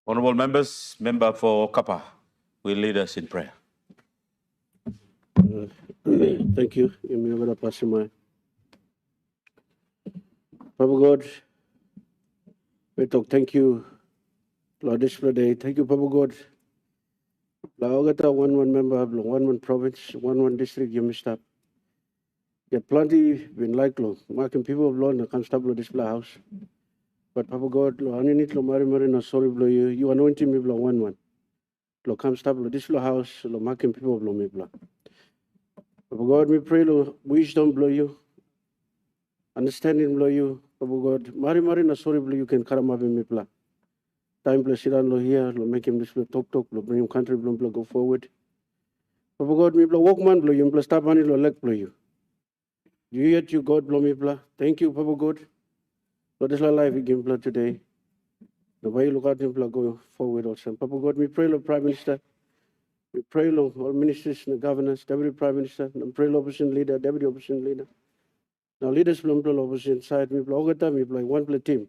Honorable members, member for Kappa will lead us in prayer. Thank you. Papa God, we talk thank you, Lord, this day. Thank you, Papa God. Laogata one member of one province, one district, you missed up. Get plenty been like lo, marking people of Lord, can't stop this house. But Papa God, lo, I need to marry no sorry blow you. You anointing me blow one. Lo, can't stop this house, lo, marking people of lo me blow. Papa God, we pray lo, wisdom blow you. Understanding blow you, Papa God. Mari no sorry blow you can karama me blow. Time plus sit down lo here, lo make him this talk, lo bring him country blow go forward. Papa God, me blow walkman blow you, plus stop money lo leg blow you. You yet you God blow me blow. Thank you, Papa God. Lord, this life we give blood today. The way you look at him blood go forward also. Papa God, we pray, Lord Prime Minister. We pray, Lord, all ministers and the governors, Deputy Prime Minister, and pray, Lord, opposition leader, Deputy opposition leader. Now leaders blow opposition side, we blow all the time, we blow one play team.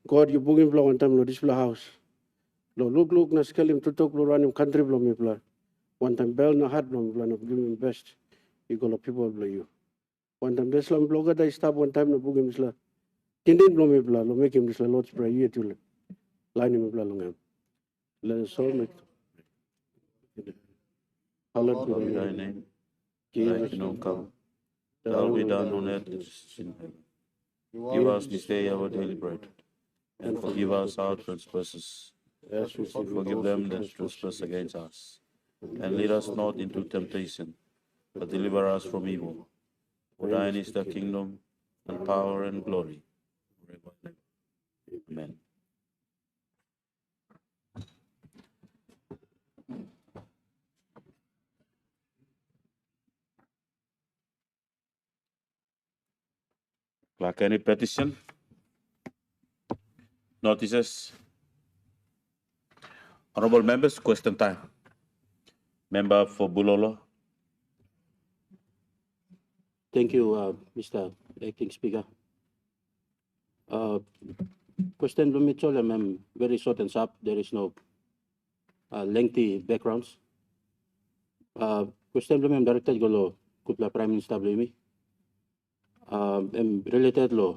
God, you book him blow one time, Lord, this blow house. Lord, look, na scale him to talk, Lord, run him country blow me blow. One time bell na heart blow me blow, give him best. You go, people blow you. One time this long blow, I stop one time, no book him blow. Tindin blow me blow, make him this Lord's prayer, you to line him blow long. Let us all make Hallowed be thy name. Thy kingdom come. Thy will be done on earth as it is in heaven. Give us this day our daily bread, and forgive us our trespasses, as we forgive them that trespass against us. And lead us not into temptation, but deliver us from evil. For thine is the kingdom, and power, and glory, forever and ever. Amen. Clerk, any petition? Notices? Honorable members, question time. Member for Bulolo. Thank you, Mr. Acting Speaker. Question Lumitol, very short and sharp. There is no lengthy backgrounds. Question Lumim directed Golo, Kupla Prime Minister Blumi. Related law,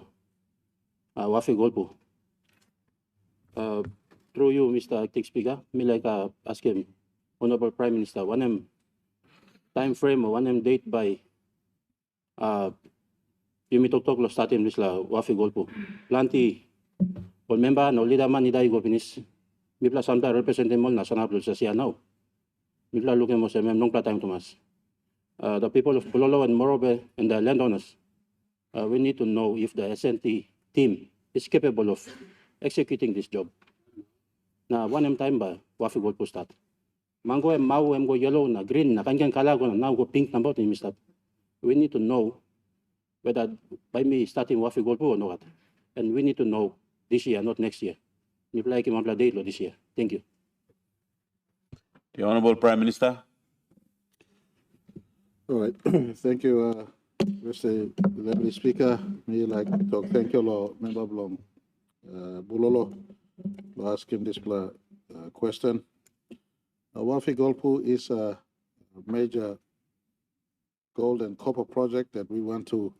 Wafi-Golpu. Through you, Mr. Acting Speaker, me like ask him, Honorable Prime Minister, one time frame or one date by Yumi Tok lo starting this la Wafi-Golpu. Planti, all member no leader man nida igo pinis. Mi pla santa representing mol national blue sasia now. Mi pla looking mo se mem nong pla time Thomas. The people of Bulolo and Marape and the landowners, we need to know if the SNT team is capable of executing this job. Na one time ba Wafi-Golpu start. Mango mau go yellow na green na kanyan kala go now go pink na about start. We need to know whether by me starting Wafi-Golpu or not. And we need to know this year, not next year. We like him date this year. Thank you. The Honorable Prime Minister. All right. Thank you, Mr. Deputy Speaker. Me like to talk. Thank you, Lord, Member Blom Bulolo, for asking this question. Wafi-Golpu is a major gold and copper project that we want to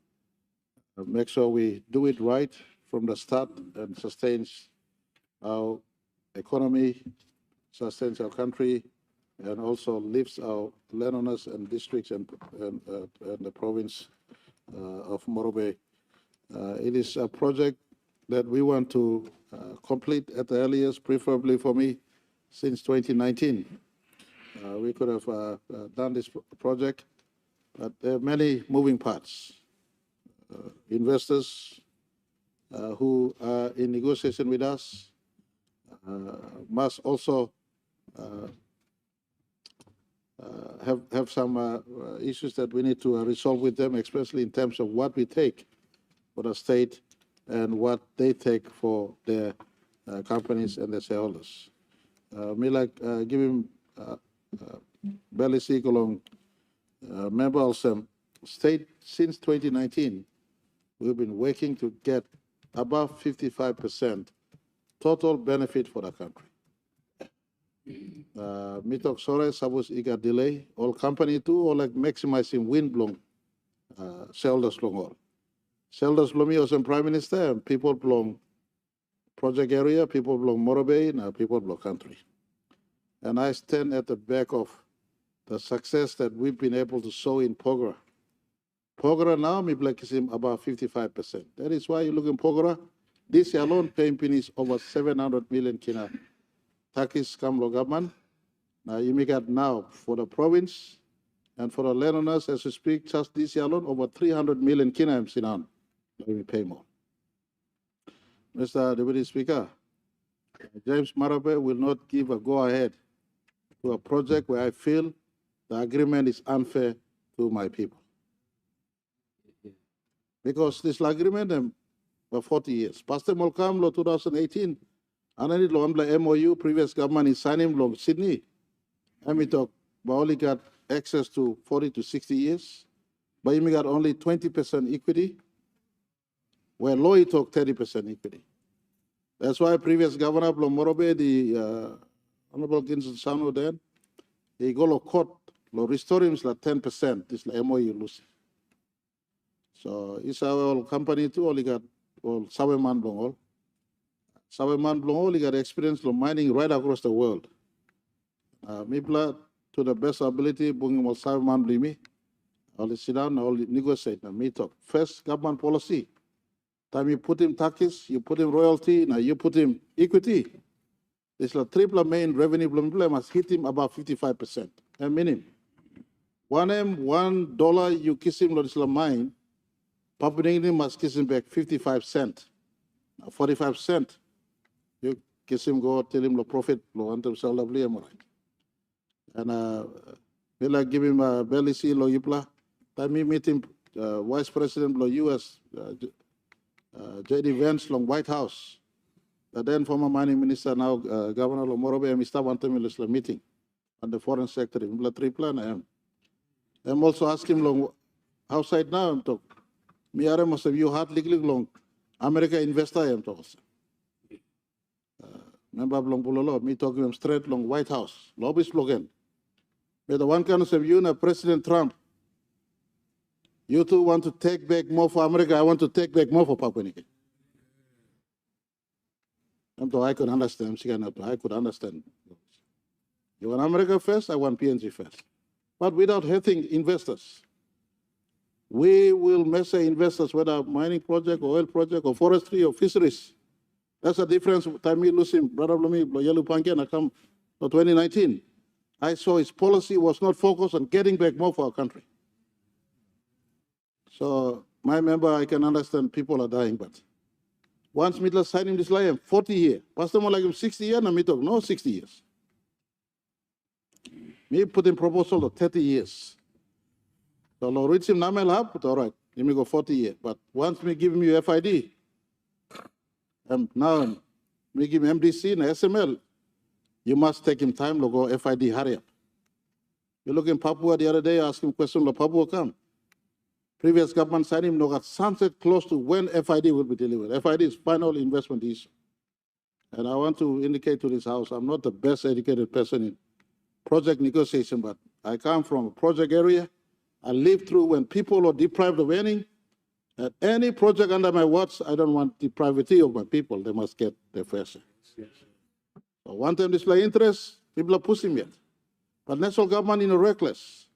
make sure we do it right from the start and sustains our economy, sustains our country, and also lifts our landowners and districts and the province of Marape. It is a project that we want to complete at the earliest, preferably for me, since 2019. We could have done this project, but there are many moving parts. Investors who are in negotiation with us must also have some issues that we need to resolve with them, especially in terms of what we take for the state and what they take for their companies and their shareholders. Me like give him Belly Sigolong, member of some state since 2019. We've been working to get above 55% total benefit for the country. Mitok sore sabus iga delay. All company too, or like maximizing wind blong. Shareholders long all. Shareholders long me as Prime Minister and people belong project area, people belong Marape, and people belong country. And I stand at the back of the success that we've been able to show in Pogra. Pogra now, me black is about 55%. That is why you look in Pogra, this year alone, paying is over 700 million kina. Takis Kamlo government. Now you make it now for the province and for the landowners as we speak, just this year alone, over 300 million kina sinan. Let me pay more. Mr. Deputy Speaker, James Marape will not give a go-ahead to a project where I feel the agreement is unfair to my people. Because this agreement for 40 years. Pastor Molkam lo 2018, and I need lo MOU, previous government is signing lo Sydney. And we talk, but only got access to 40 to 60 years. But you got only 20% equity, where law talk 30% equity. That's why previous governor of Morobe, the Honorable Ginson Sano then, he go to court, restore him like 10%, this MOU lose. So it's our company too, only got Saweman Blongol. Saweman Blongol, he got experience of mining right across the world. Mipla, to the best ability, bring all Saweman Blimi. All sit down, all negotiate, and meet up. First, government policy. Time you put him taxes, you put him royalty, now you put him equity. This is triple main revenue must hit him about 55%. And minimum. $1 you kiss him, Lord Islam mine, Papua must kiss him back 55 cents. 45 cents. You kiss him, go tell him the profit, lo ante lovely am right. And we'll give him a belly see lo yipla. Time we meet him, Vice President lo US, J.D. Vance long White House. The then former mining minister, now Governor lo Morobe, and Mr. Wantamil meeting on the foreign sector in Bla Triple and I'm also asking long outside now I'm talk. Me are must have you hard legally long America investor I'm talking. Member long Bulolo, me talking him straight long White House, lobby slogan. But the one kind of you know President Trump. You two want to take back more for America, I want to take back more for Papua New Guinea. I could understand, I could understand. You want America first, I want PNG first. But without hurting investors. We will measure investors, whether mining project, or oil project, or forestry, or fisheries. That's the difference. Time we lose him, brother Blumi, Yellow Pankin, I come to 2019. I saw his policy was not focused on getting back more for our country. So, my member, I can understand people are dying, but once Midler signed him this lion, 40 years. Pastor more like him 60 years, and me talk, no 60 years. Me put in proposal of 30 years. So Lord reach him Namel up, but all right, let me go 40 years. But once me give him your FID, and now me give him MDC and SML, you must take him time to go FID, hurry up. You look in Papua the other day, ask him question, the Papua come. Previous government signed him, no got sunset close to when FID will be delivered. FID is final investment issue. And I want to indicate to this house, I'm not the best educated person in project negotiation, but I come from a project area. I lived through when people are deprived of any. At any project under my watch, I don't want depravity of my people. They must get their fair share. Yes. So one time display interest, people are pushing yet. But national government is reckless.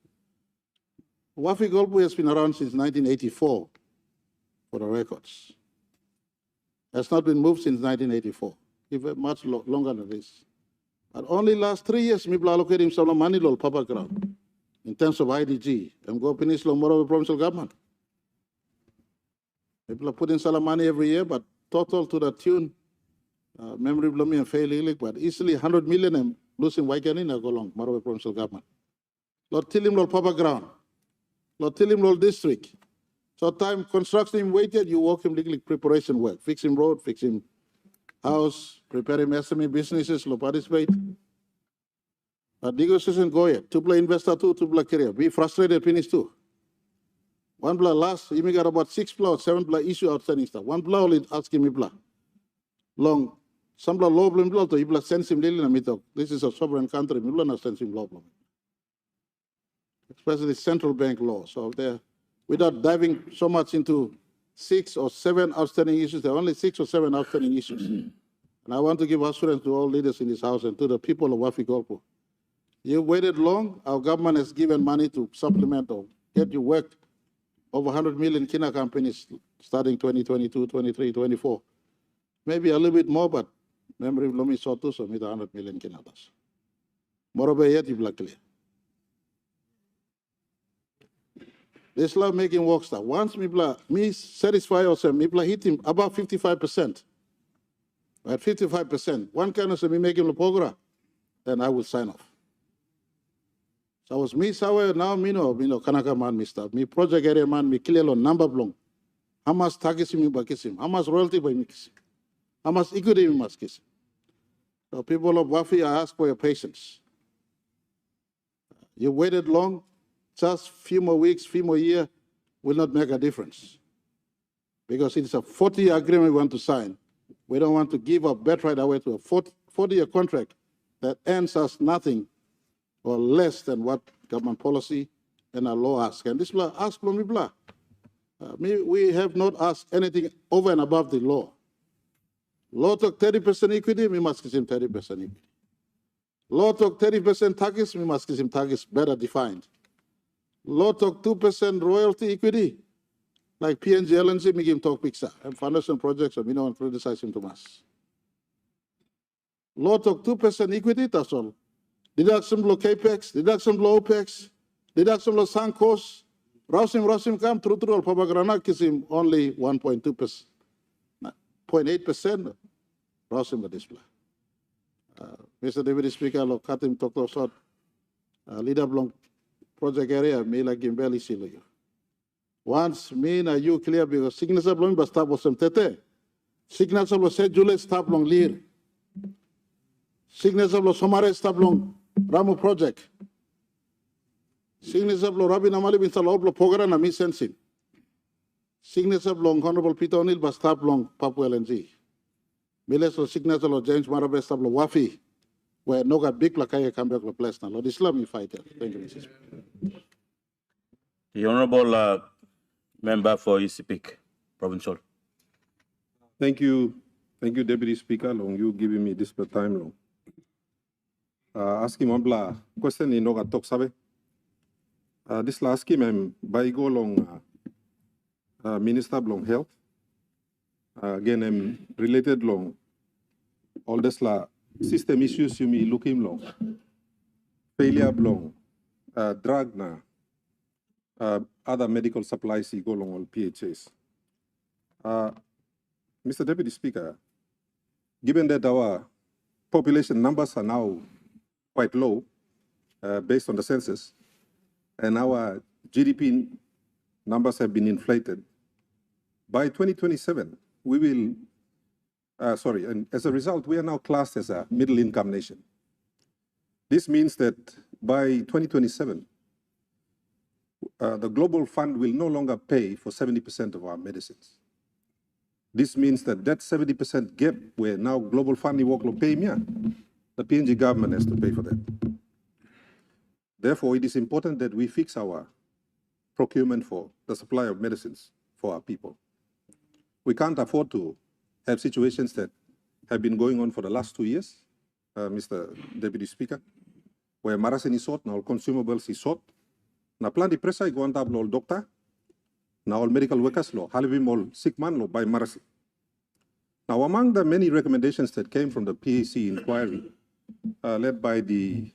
Wafi-Golpu has been around since 1984, for the records. Has not been moved since 1984, even much longer than this. But only last 3 years, people allocate him some money to Papa ground in terms of IDG. And go Peninsula Morobe provincial government. People are putting some money every year, but total to the tune, memory blow me and fail, but easily 100 million and losing Waikani go along Morobe provincial government. Lord Tilim Lord Papa ground. Lord Tilim Lord district. So time construction him waited, you work him legally preparation work. Fix him road, fix him house, prepare him SME businesses, lo participate. But negotiation go yet. Two play investor too, two play career. Be frustrated, finish too. One play last, you may got about 6 play or 7 play issue outstanding stuff. One play only asking me play. Long Sambla law blum blow to ibla sense him lili na mito. This is a sovereign country. Mibla na sense him law blum. Especially central bank law. So there, without diving so much into 6 or 7 outstanding issues, there are only 6 or 7 outstanding issues. And I want to give assurance to all leaders in this house and to the people of Wafi-Golpu. You waited long. Our government has given money to supplement or get you work over 100 million Kina companies starting 2022, 23, 24. Maybe a little bit more, but memory of Lomi Soto, so meet 100 million Kina does. Moreover, yet you black clear. This love making work star. Once me satisfy yourself, me hit him about 55%. At 55%, one kind of say me making the program, then I will sign off. So I was me sawe now me no kanaka man me start. Me project area man me clear on number blong. How much taxes me bakisim? How much royalty by me kisim? How much equity me must kisim? So people of Wafi, I ask for your patience. You waited long, just few more weeks, few more years will not make a difference. Because it's a 40-year agreement we want to sign. We don't want to give up birthright away to a 40-year contract that earns us nothing or less than what government policy and our law asks. And this law asks me blah. We have not asked anything over and above the law. Law took 30% equity, we must give him 30% equity. Law took 30% taxes, we must give him taxes better defined. Law took 2% royalty equity, like PNG, LNG, we give him talk picture. And foundation projects, we don't criticize him too much. Law took 2% equity, that's all. Deduction below CAPEX, deduction below OPEX, deduction below sunk costs. Rausim come through all Papagrana, kiss him only 1.2%, 0.8%. Rausim the display. Mr. Deputy Speaker, lo cut him talk short. Leader belong project area, me like him barely see you. Once me na you clear because signature belong but stop was some tete. Signature was said July stop long lear. Signature was Somare stop long Ramu project. Signature of Rabin Amali bin Saloblo Pogara na me sensing. Signature of Honorable Peter O'Neill but stop long Papua LNG. Miles or signature of James Marape stop Wafi, where no got big lakaya come back to place now. Lord Islam you fight it. Thank you, Mrs. The Honorable Member for Isipik, Provincial. Thank you, Deputy Speaker, long you giving me this time long. Asking one blah question in Noga talk sabe. This last scheme I'm by go long Minister long Health. Again, I'm related long all this la system issues you me looking long. Failure long, drug na, other medical supplies you go along all PHAs. Mr. Deputy Speaker, given that our population numbers are now quite low based on the census, and our GDP numbers have been inflated, by 2027, we will, and as a result, we are now classed as a middle income nation. This means that by 2027, the Global Fund will no longer pay for 70% of our medicines. This means that 70% gap where now Global Fund will pay me, the PNG government has to pay for that. Therefore, it is important that we fix our procurement for the supply of medicines for our people. We can't afford to have situations that have been going on for the last 2 years, Mr. Deputy Speaker, where marasin is sought, now all consumables is sought. Na plan di presa I go on tablo all doctor, now all medical workers law, halibim all sick man law by marasin. Now among the many recommendations that came from the PAC inquiry, led by the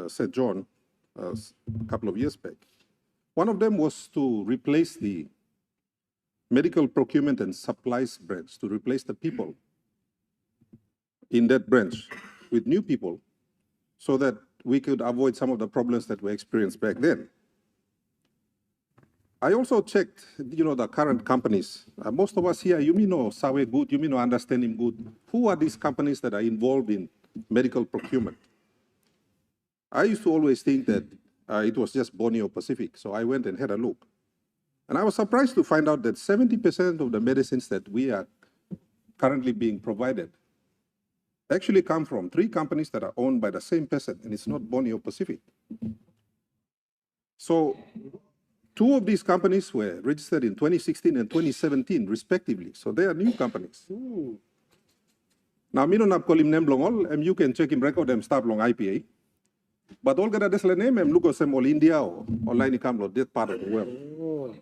St. John a couple of years back, one of them was to replace the medical procurement and supplies branch, to replace the people in that branch with new people so that we could avoid some of the problems that were experienced back then. I also checked, the current companies. Most of us here, you may know Sawe good, you may know understand him good. Who are these companies that are involved in medical procurement? I used to always think that it was just Borneo Pacific, so I went and had a look. And I was surprised to find out that 70% of the medicines that we are currently being provided actually come from 3 companies that are owned by the same person, and it's not Borneo Pacific. So 2 of these companies were registered in 2016 and 2017, respectively. So they are new companies. Now, I don't call him name long, and you can check him record them start long IPA. But all gada desla name and look at all India or online come that part of the world.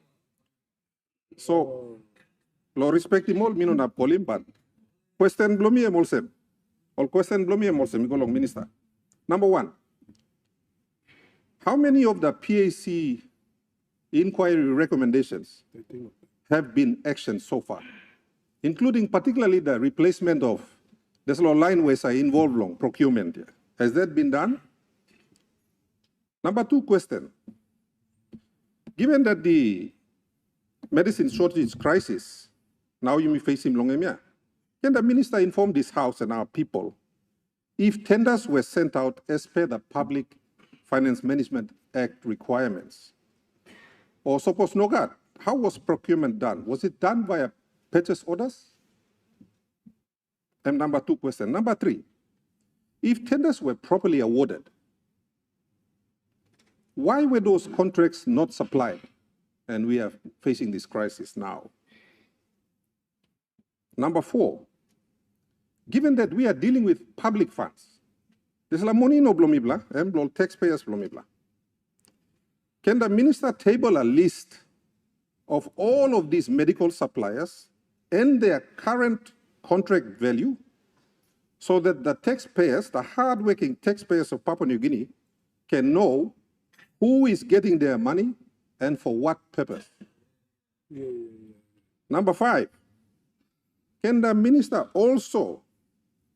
So, lo respect him all, me don't call him, but question blow me also. All question blow me also, me go long minister. Number 1, how many of the PAC inquiry recommendations have been actioned so far, including particularly the replacement of this line ways are involved long procurement? Has that been done? Number 2 question. Given that the medicine shortage crisis, now you may face him long emia, can the minister inform this house and our people if tenders were sent out as per the Public Finance Management Act requirements? Or suppose no God, how was procurement done? Was it done via purchase orders? And number 2 question. Number 3, if tenders were properly awarded, why were those contracts not supplied? And we are facing this crisis now. Number 4, given that we are dealing with public funds, this is la money no blomibla, and taxpayers blomibla. Can the minister table a list of all of these medical suppliers and their current contract value so that the taxpayers, the hardworking taxpayers of Papua New Guinea, can know who is getting their money and for what purpose? Number 5, can the minister also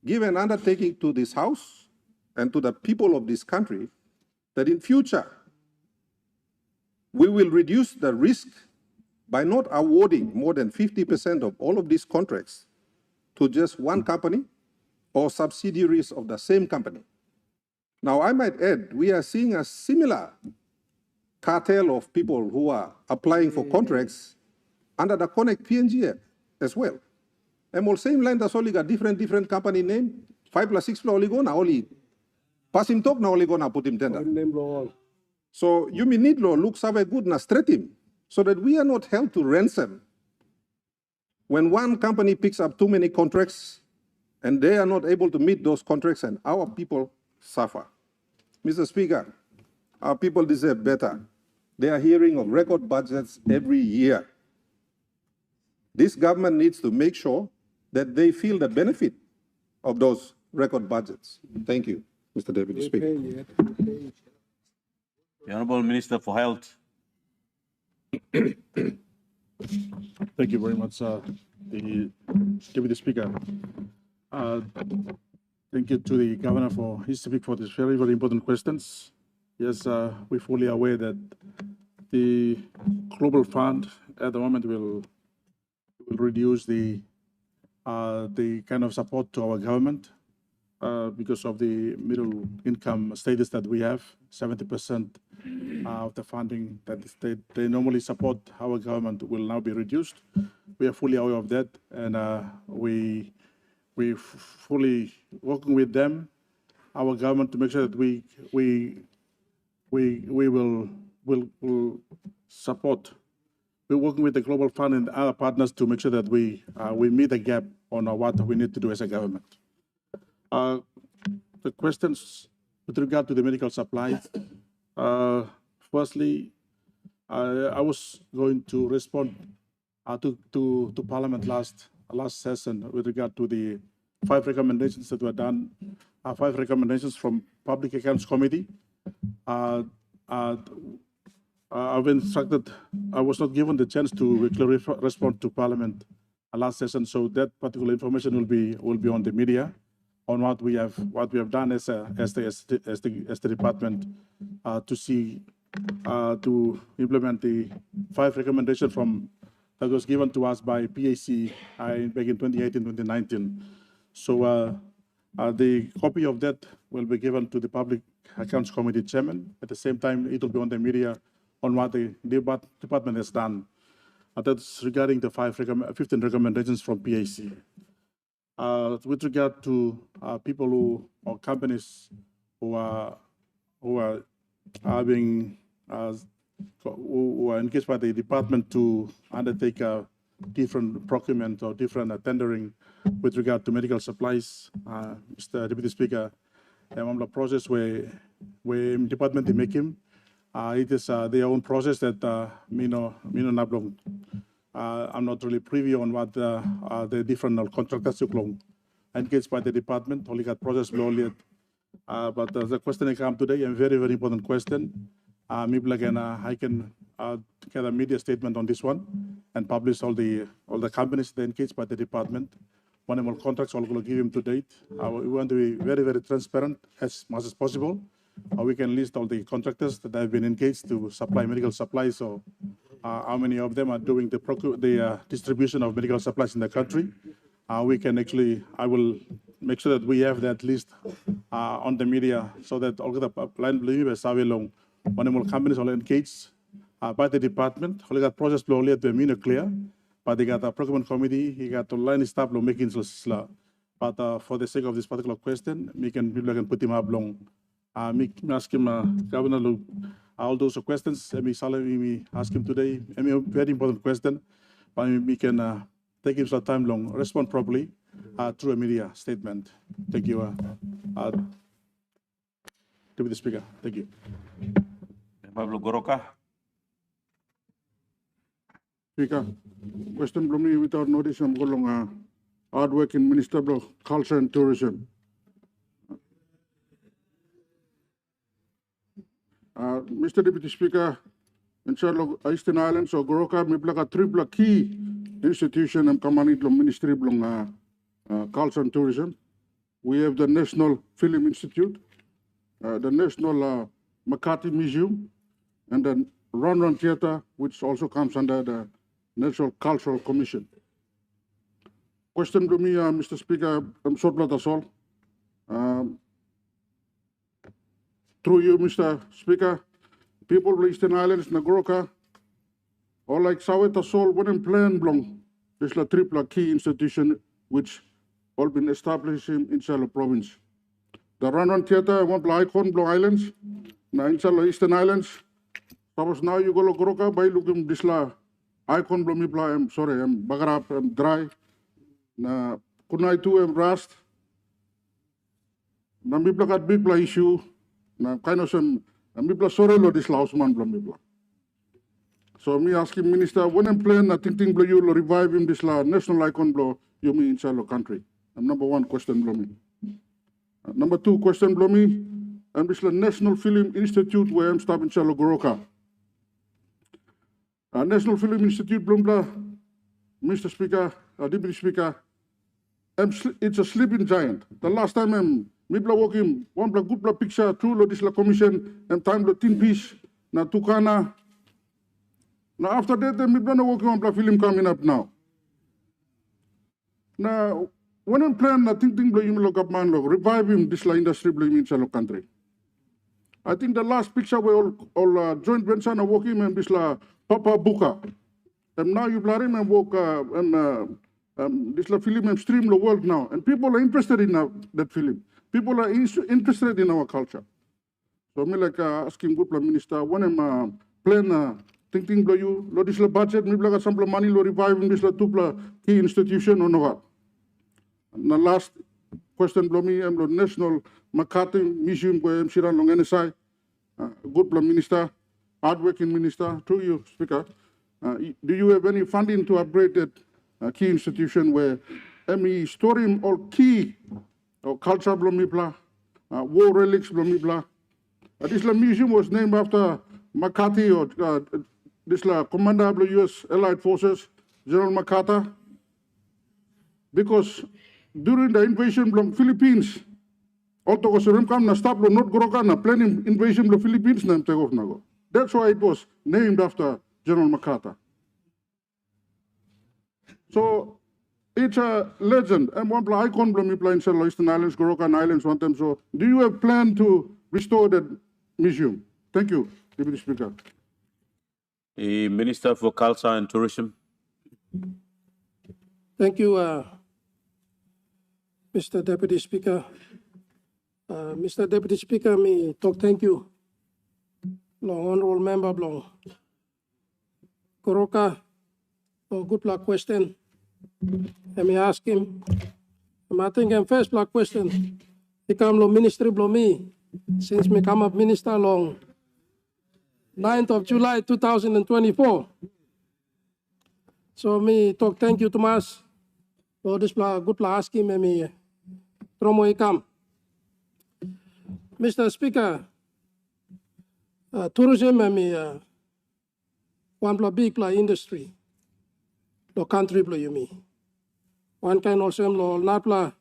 give an undertaking to this house and to the people of this country that in future we will reduce the risk by not awarding more than 50% of all of these contracts to just one company or subsidiaries of the same company? Now, I might add, we are seeing a similar cartel of people who are applying for contracts under the Connect PNG as well. And all same line, that's only got different company name, 5 plus 6 plus only go now, only pass him talk now, only go now put him tender. So you may need law look survey good na straight him so that we are not held to ransom when one company picks up too many contracts and they are not able to meet those contracts and our people suffer. Mr. Speaker, our people deserve better. They are hearing of record budgets every year. This government needs to make sure that they feel the benefit of those record budgets. Thank you, Mr. Deputy Speaker. The Honourable Minister for Health. Thank you very much, the Deputy Speaker. Thank you to the Governor for his speak for these very, very important questions. Yes, we're fully aware that the Global Fund at the moment will reduce the kind of support to our government because of the middle income status that we have. 70% of the funding that they normally support our government will now be reduced. We are fully aware of that, and we're fully working with them, our government, to make sure that we will support. We're working with the Global Fund and other partners to make sure that we meet the gap on what we need to do as a government. The questions with regard to the medical supplies. Firstly, I was going to respond to Parliament last session with regard to the 5 recommendations that were done. 5 recommendations from Public Accounts Committee. I've been instructed, I was not given the chance to respond to Parliament last session, so that particular information will be on the media on what we have done as the department to see to implement the 5 recommendations that was given to us by PAC back in 2018-2019. So the copy of that will be given to the Public Accounts Committee Chairman. At the same time, it will be on the media on what the department has done. That's regarding the 15 recommendations from PAC. with regard to people who or companies who are being who are engaged by the department to undertake different procurement or different tendering with regard to medical supplies. Mr. Deputy Speaker, the process where department they make him, it is their own process that I'm not really privy on what the different contractors who engaged by the department. Only got process below. But the question that come today, a very, very important question. Maybe again, I can get a media statement on this one and publish all the companies that engaged by the department. One of our contracts, all going to give him to date. We want to be very, very transparent as much as possible. We can list all the contractors that have been engaged to supply medical supplies. So, how many of them are doing the distribution of medical supplies in the country? We can actually, I will make sure that we have that list on the media so that all the line believers are along. One of our companies are engaged by the department. All that process slowly to be clear. But they got a procurement committee, he got to line staff lo making slow. But for the sake of this particular question, people can put him up long. Me ask him, Governor, all those questions. Me ask him today. A very important question, but we can take him some time long. Respond properly through a media statement. Thank you, Deputy Speaker. Thank you. Pablo Goroka. Speaker, question from me without notice. I'm going hard-working Minister of Culture and Tourism. Mr. Deputy Speaker, in Charlotte, Eastern Islands or Goroka, we have a triple key institution and commanding the Ministry of Culture and Tourism. We have the National Film Institute, the National McCarthy Museum, and the Ron Theatre, which also comes under the National Cultural Commission. Question to me, Mr. Speaker, I'm Sotla Tasol. Through you, Mr. Speaker, people of the Eastern Islands, Nagoroka, or like Sawet Tasol, when in plan blong, this la triple key institution which all been established in Salo province. The Ron Theatre, one icon, Blue Islands, na in Salo Eastern Islands. Suppose now you go to Goroka by looking this la icon blow me pla. I'm sorry, I'm bagarap, I'm dry. Na kunai tu I'm rust. Na mi pla kat big pla issue. Na kind of some mi pla sorry lo this la Osman blow me pla. So me asking Minister, when I'm playing na ting blow you lo revive him this la national icon blow you me in Salo country. Number one question blow me. Number two question blow me. And this la National Film Institute where I'm stopping Salo Goroka. National Film Institute, Blumla, Mr. Speaker, Deputy Speaker, it's a sleeping giant. The last time I'm walking, one good picture, through this commission, and time the tin piece, na Tukana. Now after that, I'm walking on film coming up now. Now, when I'm planning, I think you look up man, revive him, this industry, in Salo country. I think the last picture where all joint venture are walking and this la Papa Buka. And now you blare him and walk this la film and stream the world now. And people are interested in that film. People are interested in our culture. So me like asking good Minister, when I'm plan thinking blow you, lo this la budget, me like some money lo revive this la tupla key institution or no what. And the last question blow me, I'm the National McCarthy Museum where I'm Shiran Long NSI. Good Minister, hardworking Minister, through you, Speaker. Do you have any funding to upgrade that key institution where me storing all key or culture blomipla, war relics blomipla? This museum was named after McCarthy or this commander of the U.S. Allied Forces, General MacArthur, because during the invasion of Philippines, although na stop not Goroka na planning invasion of Philippines na take off nago. That's why it was named after General MacArthur. So it's a legend. And one icon blow me in Salo Eastern Islands, Gorokan Islands one time. So do you have plan to restore that museum? Thank you, Deputy Speaker. The Minister for Culture and Tourism. Thank you, Mr. Deputy Speaker. Mr. Deputy Speaker, me talk thank you. Long honorable member long. Koroka, good luck question. Let me ask him. I think I'm first luck question. He come lo ministry blow me since me come up minister long 9th of July 2024. So me talk thank you Thomas. So this good luck ask him me promo he come. Mr. Speaker, tourism and one big industry, the country you mean. One kind also not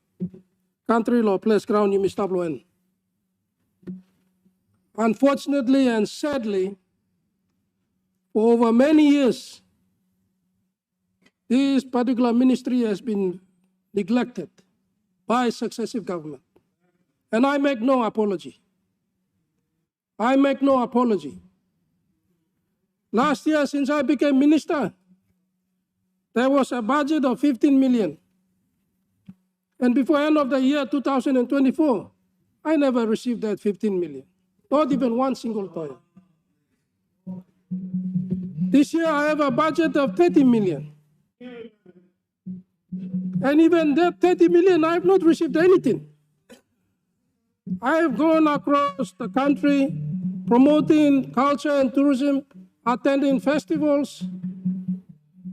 country law place ground you stop in. Unfortunately and sadly, for over many years, this particular ministry has been neglected by successive government. And I make no apology. I make no apology. Last year, since I became minister, there was a budget of 15 million. And before end of the year 2024, I never received that 15 million. Not even one single toy. This year I have a budget of 30 million. And even that 30 million, I have not received anything. I have gone across the country promoting culture and tourism, attending festivals,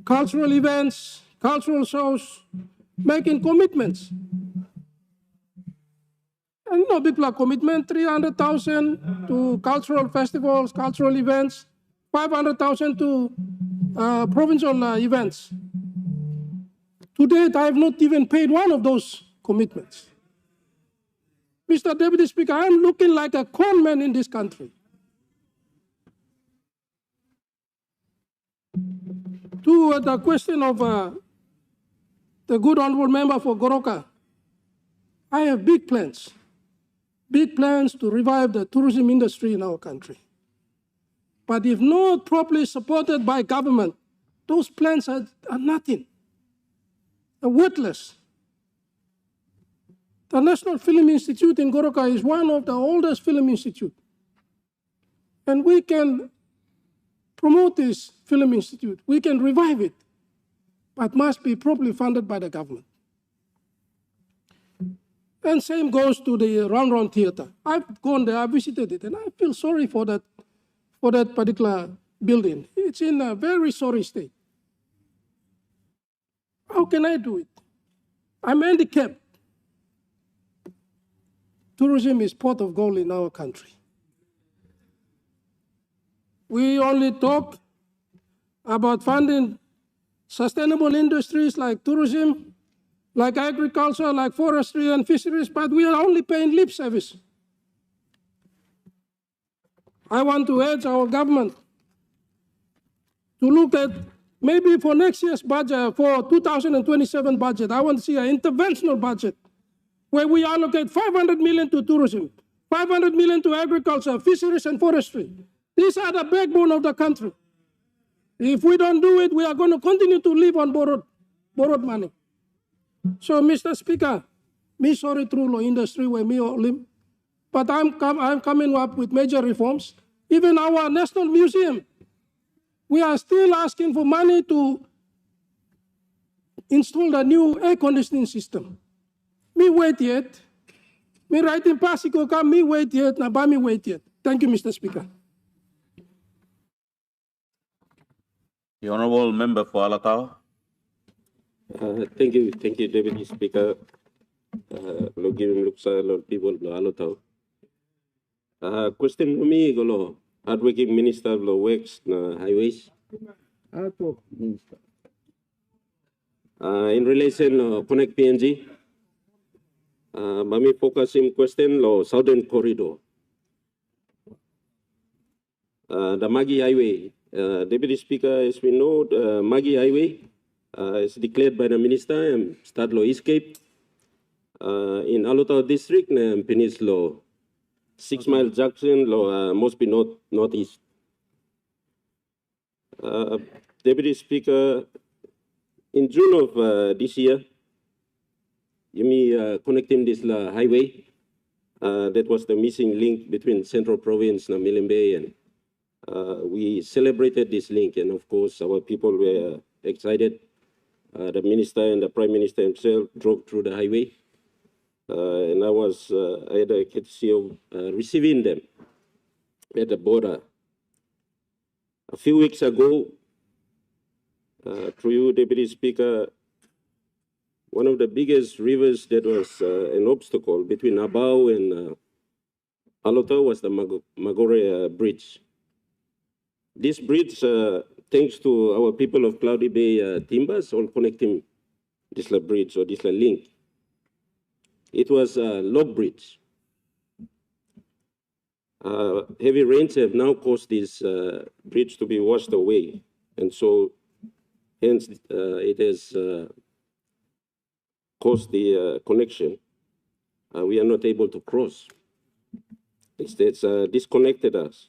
cultural events, cultural shows, making commitments. And big commitment, 300,000 to cultural festivals, cultural events, 500,000 to provincial events. To date, I have not even paid one of those commitments. Mr. Deputy Speaker, I am looking like a con man in this country. To the question of the good honorable member for Goroka, I have big plans to revive the tourism industry in our country. But if not properly supported by government, those plans are nothing, are worthless. The National Film Institute in Goroka is one of the oldest film institutes. And we can promote this film institute. We can revive it, but must be properly funded by the government. And same goes to the Round Theatre. I've gone there, I visited it, and I feel sorry for that particular building. It's in a very sorry state. How can I do it? I'm handicapped. Tourism is pot of gold in our country. We only talk about funding sustainable industries like tourism, like agriculture, like forestry and fisheries, but we are only paying lip service. I want to urge our government to look at maybe for next year's budget, for 2027 budget, I want to see an interventional budget where we allocate 500 million to tourism, 500 million to agriculture, fisheries and forestry. These are the backbone of the country. If we don't do it, we are going to continue to live on borrowed money. So, Mr. Speaker, me sorry through law industry where me live, but I'm coming up with major reforms. Even our National Museum, we are still asking for money to install the new air conditioning system. Me wait yet. Me writing Pasiko come, me wait yet, na ba me wait yet. Thank you, Mr. Speaker. The Honourable Member for Alakau. Thank you, Deputy Speaker. Looks a lot of people alotau. Question for me, golo hardworking minister of works na highways. In relation to Connect PNG, mami focus in question lo Southern Corridor. The Magi Highway. Deputy Speaker, as we know, the Magi Highway is declared by the minister and start law escape in Alotau district and Peninsula 6 Mile Junction law must be northeast. Deputy Speaker, in June of this year, connecting this highway. That was the missing link between Central Province and Milembe, and we celebrated this link, and of course our people were excited. The minister and the prime minister himself drove through the highway, and I had the courtesy of receiving them at the border. A few weeks ago, through you, Deputy Speaker, one of the biggest rivers that was an obstacle between Abao and Alota was the Magore Bridge. This bridge, thanks to our people of Cloudy Bay Timbers, all connecting this bridge or this link. It was a log bridge. Heavy rains have now caused this bridge to be washed away, and so hence it has caused the connection. We are not able to cross. It's disconnected us.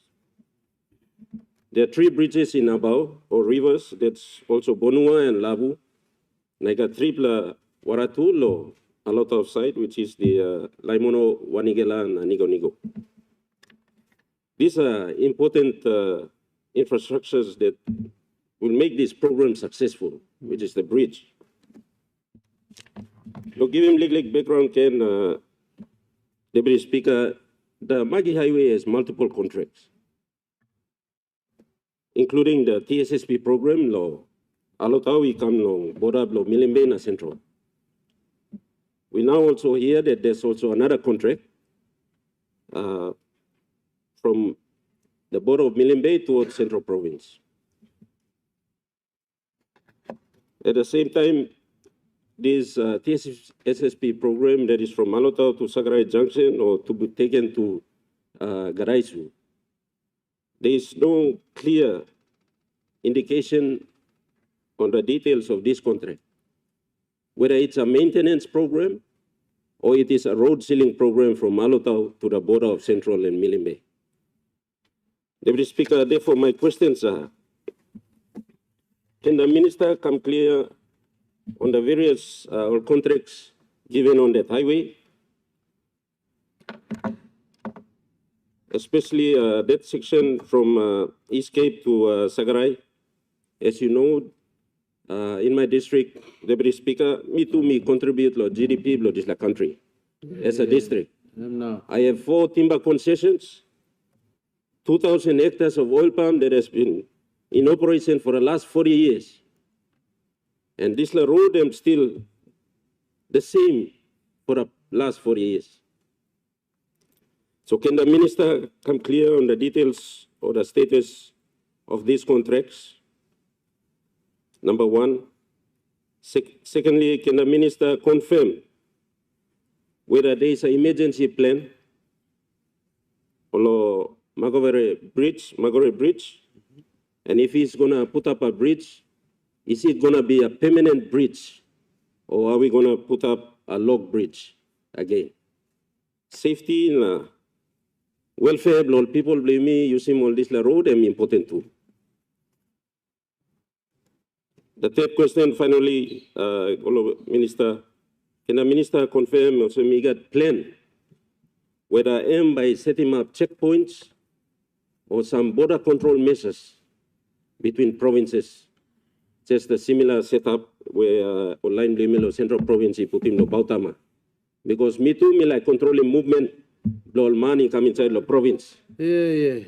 There are 3 bridges in Abao, or rivers, that's also Bonua and Labu. Naika Tripla Waratulo, a lot of side, which is the Laimono, Wanigela, and Nigo. These are important infrastructures that will make this program successful, which is the bridge. To give him little background, Deputy Speaker, the Magi Highway has multiple contracts, including the TSSP program, Alotawi Kamlo, Bodablo, Milembe, Central. We now also hear that there's also another contract from the border of Milembe towards Central Province. At the same time, this TSSP program that is from Alotau to Sagarai Junction or to be taken to Garaisu, there is no clear indication on the details of this contract, whether it's a maintenance program or it is a road sealing program from Alotau to the border of Central and Milembe. Deputy Speaker, therefore my questions are, can the minister come clear on the various contracts given on that highway, especially that section from East Cape to Sagarai? As you know, in my district, Deputy Speaker, me contribute to GDP of this country as a district. I have 4 timber concessions, 2,000 hectares of oil palm that has been in operation for the last 40 years. And this road is still the same for the last 40 years. So can the minister come clear on the details or the status of these contracts? Number 1. Secondly, can the minister confirm whether there is an emergency plan or Magore Bridge, and if he's going to put up a bridge, is it going to be a permanent bridge, or are we going to put up a log bridge again? Safety and welfare of people blame me using all this road is important too. The third question, finally, Minister, can the minister confirm also we got plan whether aim by setting up checkpoints or some border control measures between provinces, just a similar setup where online Blimilo Central Province put in Bautama. Because me too, me like controlling movement, blow money come inside the province. Yeah.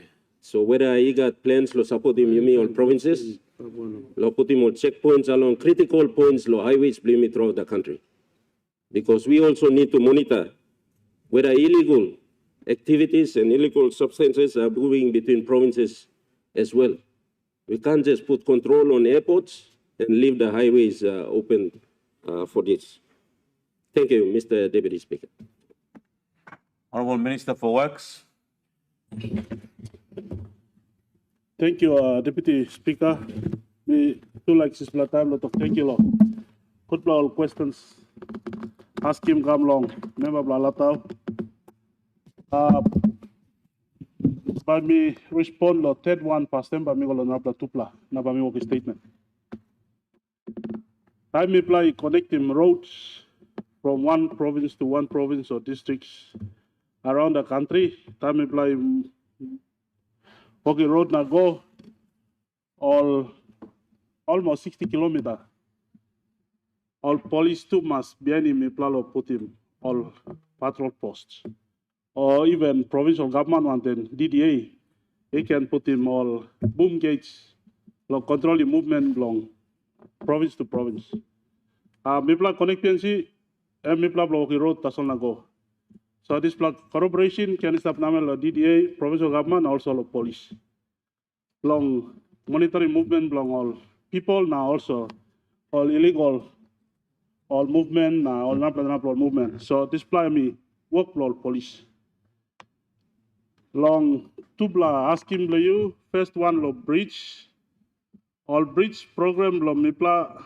So whether I got plans to support him, you mean all provinces, lo put him on checkpoints along critical points, lo highways blame throughout the country. Because we also need to monitor whether illegal activities and illegal substances are moving between provinces as well. We can't just put control on airports and leave the highways open for this. Thank you, Mr. Deputy Speaker. Honourable Minister for Works. Thank you, Deputy Speaker. Me too like this time lot of thank you. Good all questions. Ask him come long. Member Blalatau. But me respond lo third one past them, but me go nabla tupla naba me work statement. I me apply connecting roads from one province to one province or districts around the country. Time apply walking road na go all almost 60 kilometer. All police too must behind him plalo put him all patrol posts. Or even provincial government wanted DDA, they can put him all boom gates, like control the movement along province to province. Mipla Connect PNG, Mipla Walking Road tasol na go. So this corporation can stop namel DDA, provincial government, also the police. Long monitoring movement belong all people now also all illegal, all movement now all not movement. So this me work all police. Long tubla asking you first one lo bridge, all bridge program lo mipla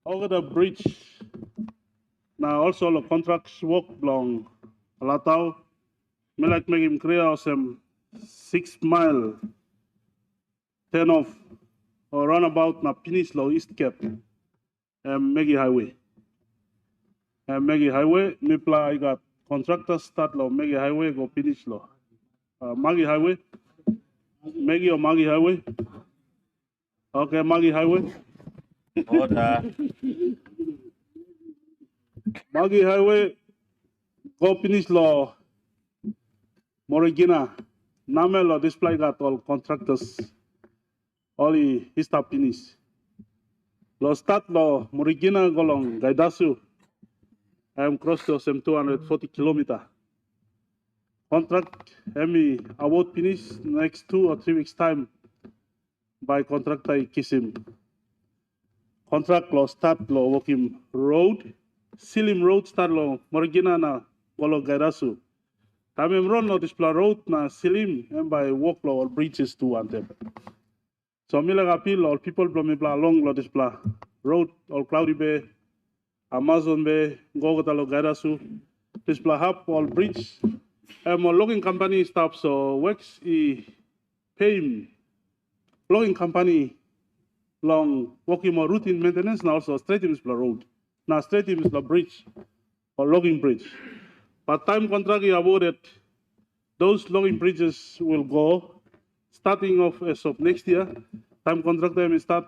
over the bridge. Now also the contracts work long alatau. Me like make him clear some 6 mile turn off or runabout na finish lo East Cape Magi Highway. Magi Highway mipla I got contractors start lo Magi Highway go finish lo. Magi Highway, Magi or Magi Highway. Okay, Magi Highway. Order. Magi Highway go finish lo Morigina. Name lo display got all contractors. All his start finish. Lo start lo Morigina go long Gaidasu. I'm cross to some 240 kilometer. Contract award finish next 2 or 3 weeks time by contractor Kisim. Contract lo start lo working road, Silim road start lo Morigina na Golo Gairasu. Time run lo display road na Silim and by walk lo all bridges to one them. So mila appeal all people from along lo display road all Cloudy Bay, Amazon Bay, Gogota lo Gairasu, display hub all bridge. Logging company staff so works pay him logging company long working more routine maintenance now also straight him is the road. Now straight him is the bridge or logging bridge. But time contract is awarded, those logging bridges will go starting off as of next year. Time contract time is start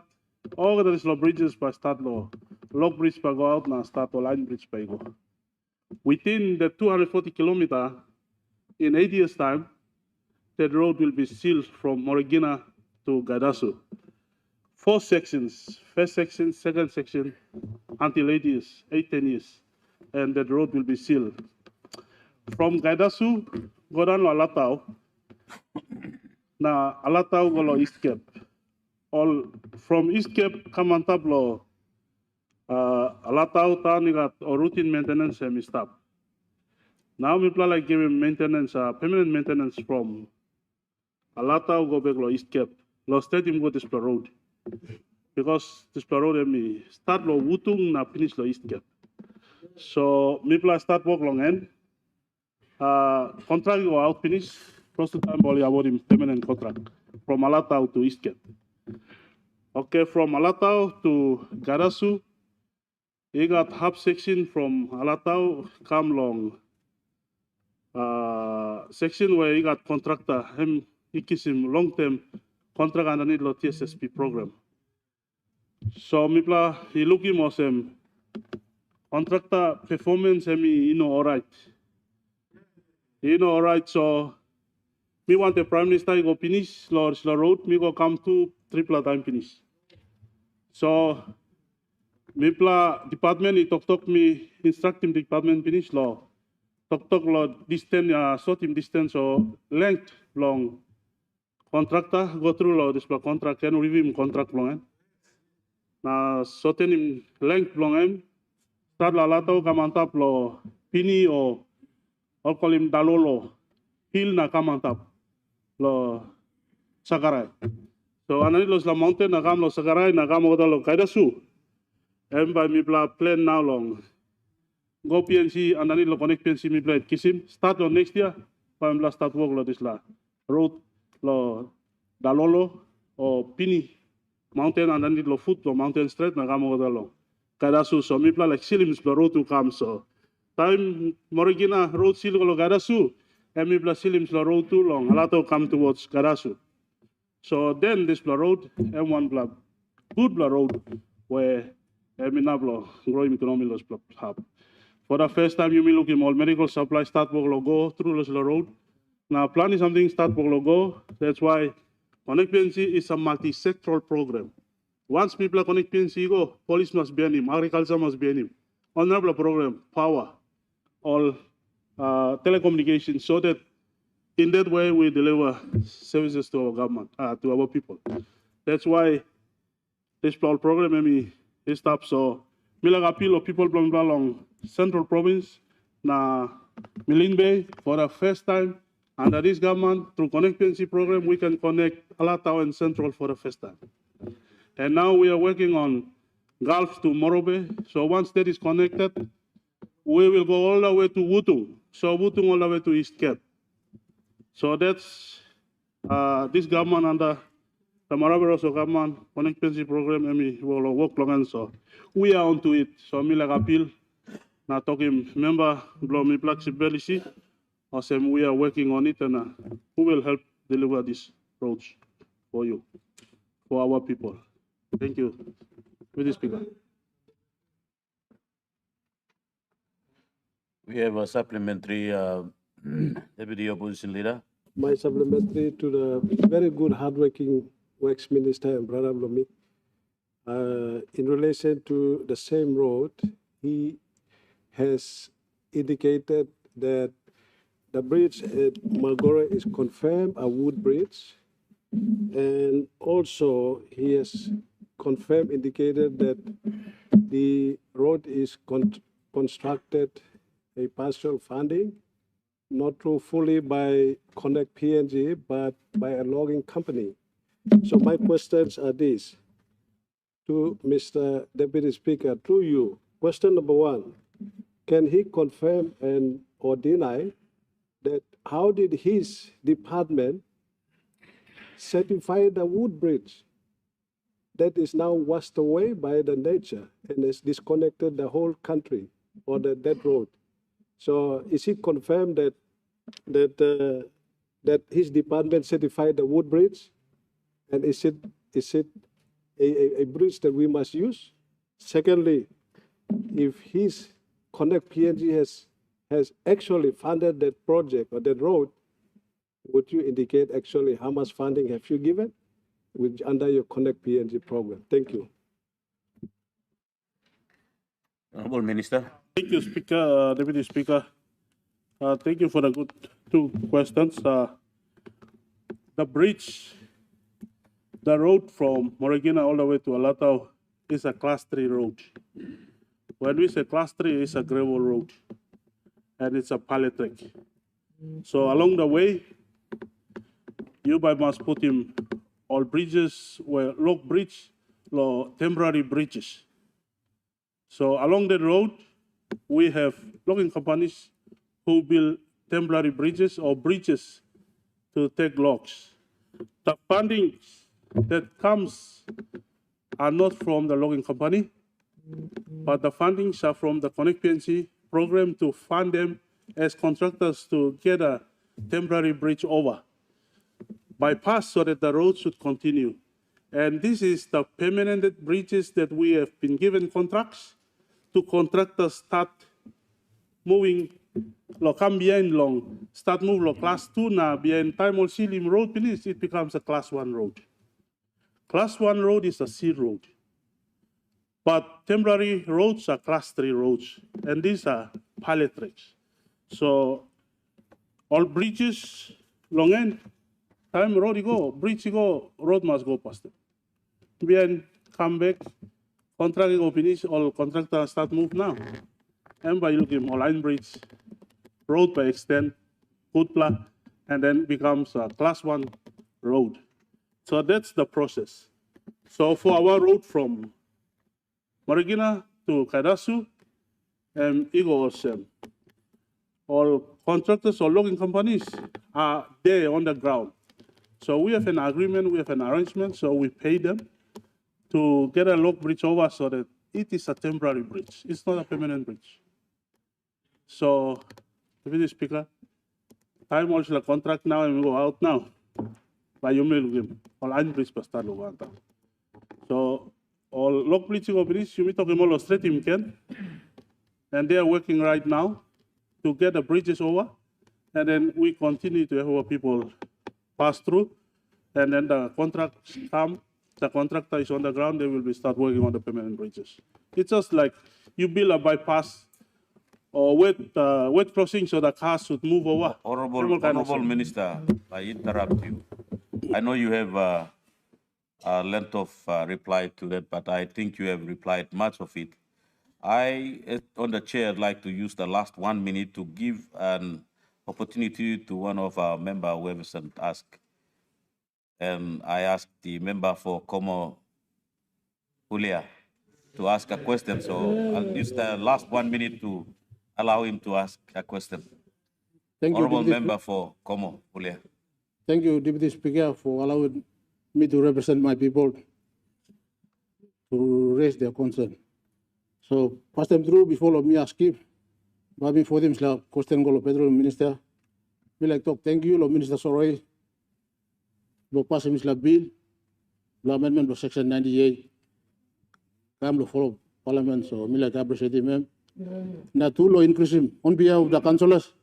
all the bridges by start log bridge by go out now start or line bridge by go. Within the 240 kilometer. In 8 years' time, that road will be sealed from Morigina to Gadasu. 4 sections, first section, second section, until 8 years, 10 years. And that road will be sealed. From Gadasu, go down to Alatau. Now, Alatau go to East Cape. All from East Cape, come on top, Alatau, town, got routine maintenance and stop. Now we plan like giving maintenance, permanent maintenance from Alatau go back to East Cape. Lo state him go to Spla Road. Because this Spla Road me start lo Wutung na finish lo East Cape. So me plan start work long end. Contract go out finish. First time boli award him permanent contract from Alatau to East Cape. Okay, from Alatau to Garasu. He got half section from Alatau come long. Section where he got contractor, he gives him long-term contract underneath the TSSP program. So mipla he look him as contractor performance all right. All right. So me want the prime minister go finish the road, me go come to triple time finish. So mipla department he talk me instruct him department finish law. Talk lo distance, short distance or length long contractor go through lo this contract can review contract long na certain length long start la lato kamantap lo pini o call him dalolo hill na kamantap lo sakarai. So anani lo la mountain na kam lo sakarai na kam lo kaidasu. By me plan now long. Go PNG and then lo connect PNG me play kisim start on next year pam la start work lo this la road lo dalolo or pini mountain and then lo foot lo mountain straight na gamo lo Kadasu, so mipla like silim spla road to come, so. Time Morigina road silolo Kadasu, and mipla silim spla road too long, a lot of come towards Kadasu. So then this bla road, and one bla, good bla road, where Eminablo, growing economic hub. For the first time, you may look in all medical supply start go through the road. Now, planning something start go. That's why Connect PNG is a multi-sectoral program. Once people connect PNG go, police must be in him, agriculture must be in him. Honorable program, power, all telecommunications, so that in that way we deliver services to our government, to our people. That's why this program is stopped. So, milag appeal of people from along Central Province, na Milin Bay, for the first time, under this government, through Connect PNG program, we can connect Alatau and Central for the first time. And now we are working on Gulf to Morobe. So once that is connected, we will go all the way to Wutung. So Wutung all the way to East Cape. So that's this government under the Marape government, Connect PNG program, and we will work long. So we are onto it. So I like appeal. Now talking member, Blomi flexibility. Awesome, we are working on it, and who will help deliver this approach for you, for our people. Thank you. With the speaker. We have a supplementary Deputy Opposition Leader. My supplementary to the very good hardworking Works Minister and Brother Blomi. In relation to the same road, he has indicated that the bridge at Margora is confirmed a wood bridge, and also he has confirmed, indicated that the road is constructed a partial funding, not through fully by Connect PNG, but by a logging company. So my questions are these to Mr. Deputy Speaker, through you. Question number one, can he confirm and or deny that how did his department certify the wood bridge that is now washed away by the nature and has disconnected the whole country or that road? So is it confirmed that his department certified the wood bridge, and is it a bridge that we must use? Secondly, if his Connect PNG has actually funded that project or that road, would you indicate actually how much funding have you given under your Connect PNG program? Thank you. Honorable Minister. Thank you, Speaker, Deputy Speaker. Thank you for the good two questions. The bridge, the road from Morigina all the way to Alatau is a class 3 road. When we say class 3, it's a gravel road, and it's a pallet track. So along the way, you must put in all bridges, where log bridge, or temporary bridges. So along the road, we have logging companies who build temporary bridges or bridges to take logs. The funding that comes are not from the logging company, but the fundings are from the Connect PNG program to fund them as contractors to get a temporary bridge over, bypass so that the road should continue. And this is the permanent bridges that we have been given contracts to contractors start moving, come behind long, start move class 2 now, behind time or Silim road finish, it becomes a class 1 road. Class 1 road is a C road. But temporary roads are class 3 roads, and these are pallet tracks. So all bridges, long end, time road you go, bridge you go, road must go past them. Then come back, contract go finish, all contractors start move now. And by looking all line bridge, road by extend, good plan, and then becomes a class 1 road. So that's the process. So for our road from Morigina to Kadasu, and Igo Osem, all contractors or logging companies are there on the ground. So we have an agreement, we have an arrangement, so we pay them to get a log bridge over so that it is a temporary bridge. It's not a permanent bridge. So, Deputy Speaker, time also the contract now and we go out now. By you may look all I'm bridge per start over. So, all lock bleaching of bridge, you may talk about straight in can. And they are working right now to get the bridges over. And then we continue to have our people pass through. And then the contracts come, the contractor is on the ground, they will be start working on the permanent bridges. It's just like you build a bypass or wet crossing so the cars should move over. Honorable Minister, I interrupt you. I know you have a length of reply to that, but I think you have replied much of it. I, on the chair, I'd like to use the last 1 minute to give an opportunity to one of our members who have sent ask. And I asked the member for Como Julia to ask a question. So I'll use the last 1 minute to allow him to ask a question. Thank you, Honorable Deputy member for Como Julia. Thank you, Deputy Speaker, for allowing me to represent my people to raise their concern. So, pass them through before me ask him. But before them, question go to Petroleum Minister. We like to thank you, Minister Soroi. Lo pass him bill, lo amendment of Section 98. Come to follow Parliament, so me like appreciate him. Now, two lo increase him on behalf of the councillors.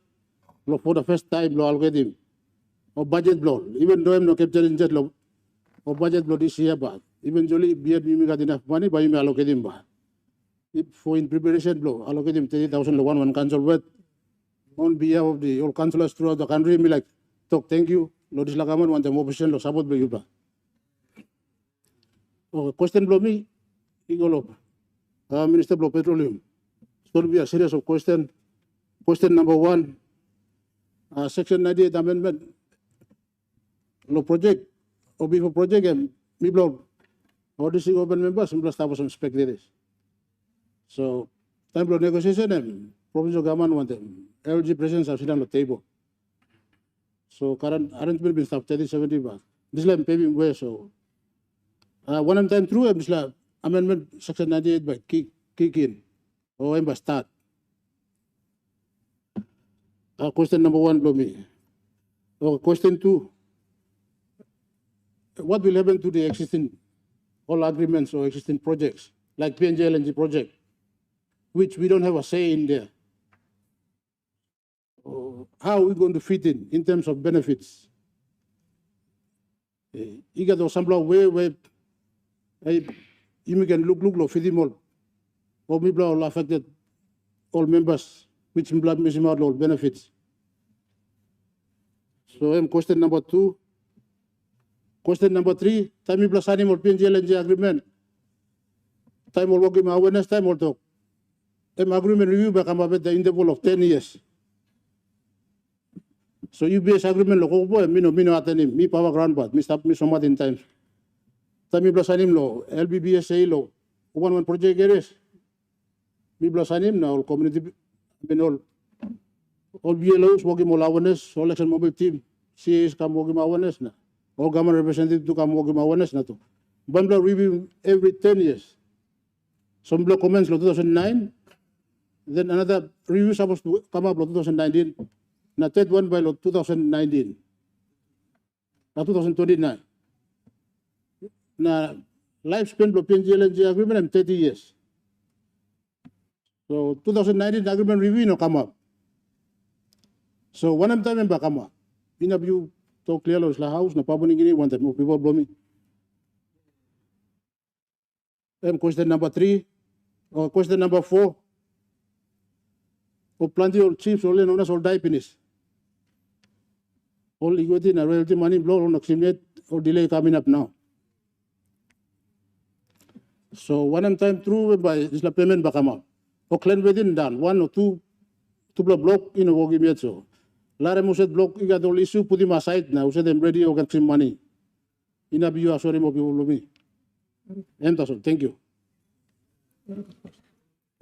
Lo for the first time lo allocate him. Or budget blow, even though I'm not capturing jet law, or budget blow this year, but eventually, be it me got enough money, but you may allocate him. For in preparation blow, allocate him 30,000 to one council with on behalf of the all councillors throughout the country. Me like talk, thank you. Lodis Lagaman want the motion lo support blow you. Oh, question blow me, Igolo, Minister blow Petroleum. It's going to be a series of questions. Question number 1, Section 98 amendment. Lo project, or before project, and me blow, or this open members, and plus some spectators. So, time for negotiation, and provincial government want them. LG presence are sitting on the table. So, current arrangement been stopped 30-70 bucks. This is paving way, so. One time through, this amendment section 98 by kick in, or by start. Question number 1, blow me. Question 2. What will happen to the existing all agreements or existing projects, like PNG LNG project, which we don't have a say in there? How are we going to fit in terms of benefits? You got some way you can look fit him all people all affected all members which missing out all benefits. So question number 2. Question number 3, time plus animal PNG LNG agreement. Time will work in awareness, time will talk. Agreement review back about the interval of 10 years. So UBS agreement lo boy, mino atanim, me power ground but me stop me so much in time. Time plus anim lo, LBBSA lo, one project areas. Me plus anim now community all BLOs working more awareness, all election mobile team, CAs come working awareness na. All government representative to come working awareness na to. Bambla review every 10 years. Some block comments lo 2009. Then another review supposed to come up lo 2019. Na third one by lo 2019. Na 2029. Na lifespan lo PNG LNG agreement and 30 years. So 2019 agreement review no come up. So one time ba come up. Interview to clear lo isla house na Papua New Guinea one time mo people blow me. Question number 3 or question number 4. O plenty of chiefs all known as all die finish. All equity and royalty money blow on accident or delay coming up now. So one time through by isla payment ba come up. O claim within done 1 or 2 block in a working yet so. Lara mo said block iga all issue put him aside now said them ready or get some money. Inabiyo sorry mo people me. Thank you.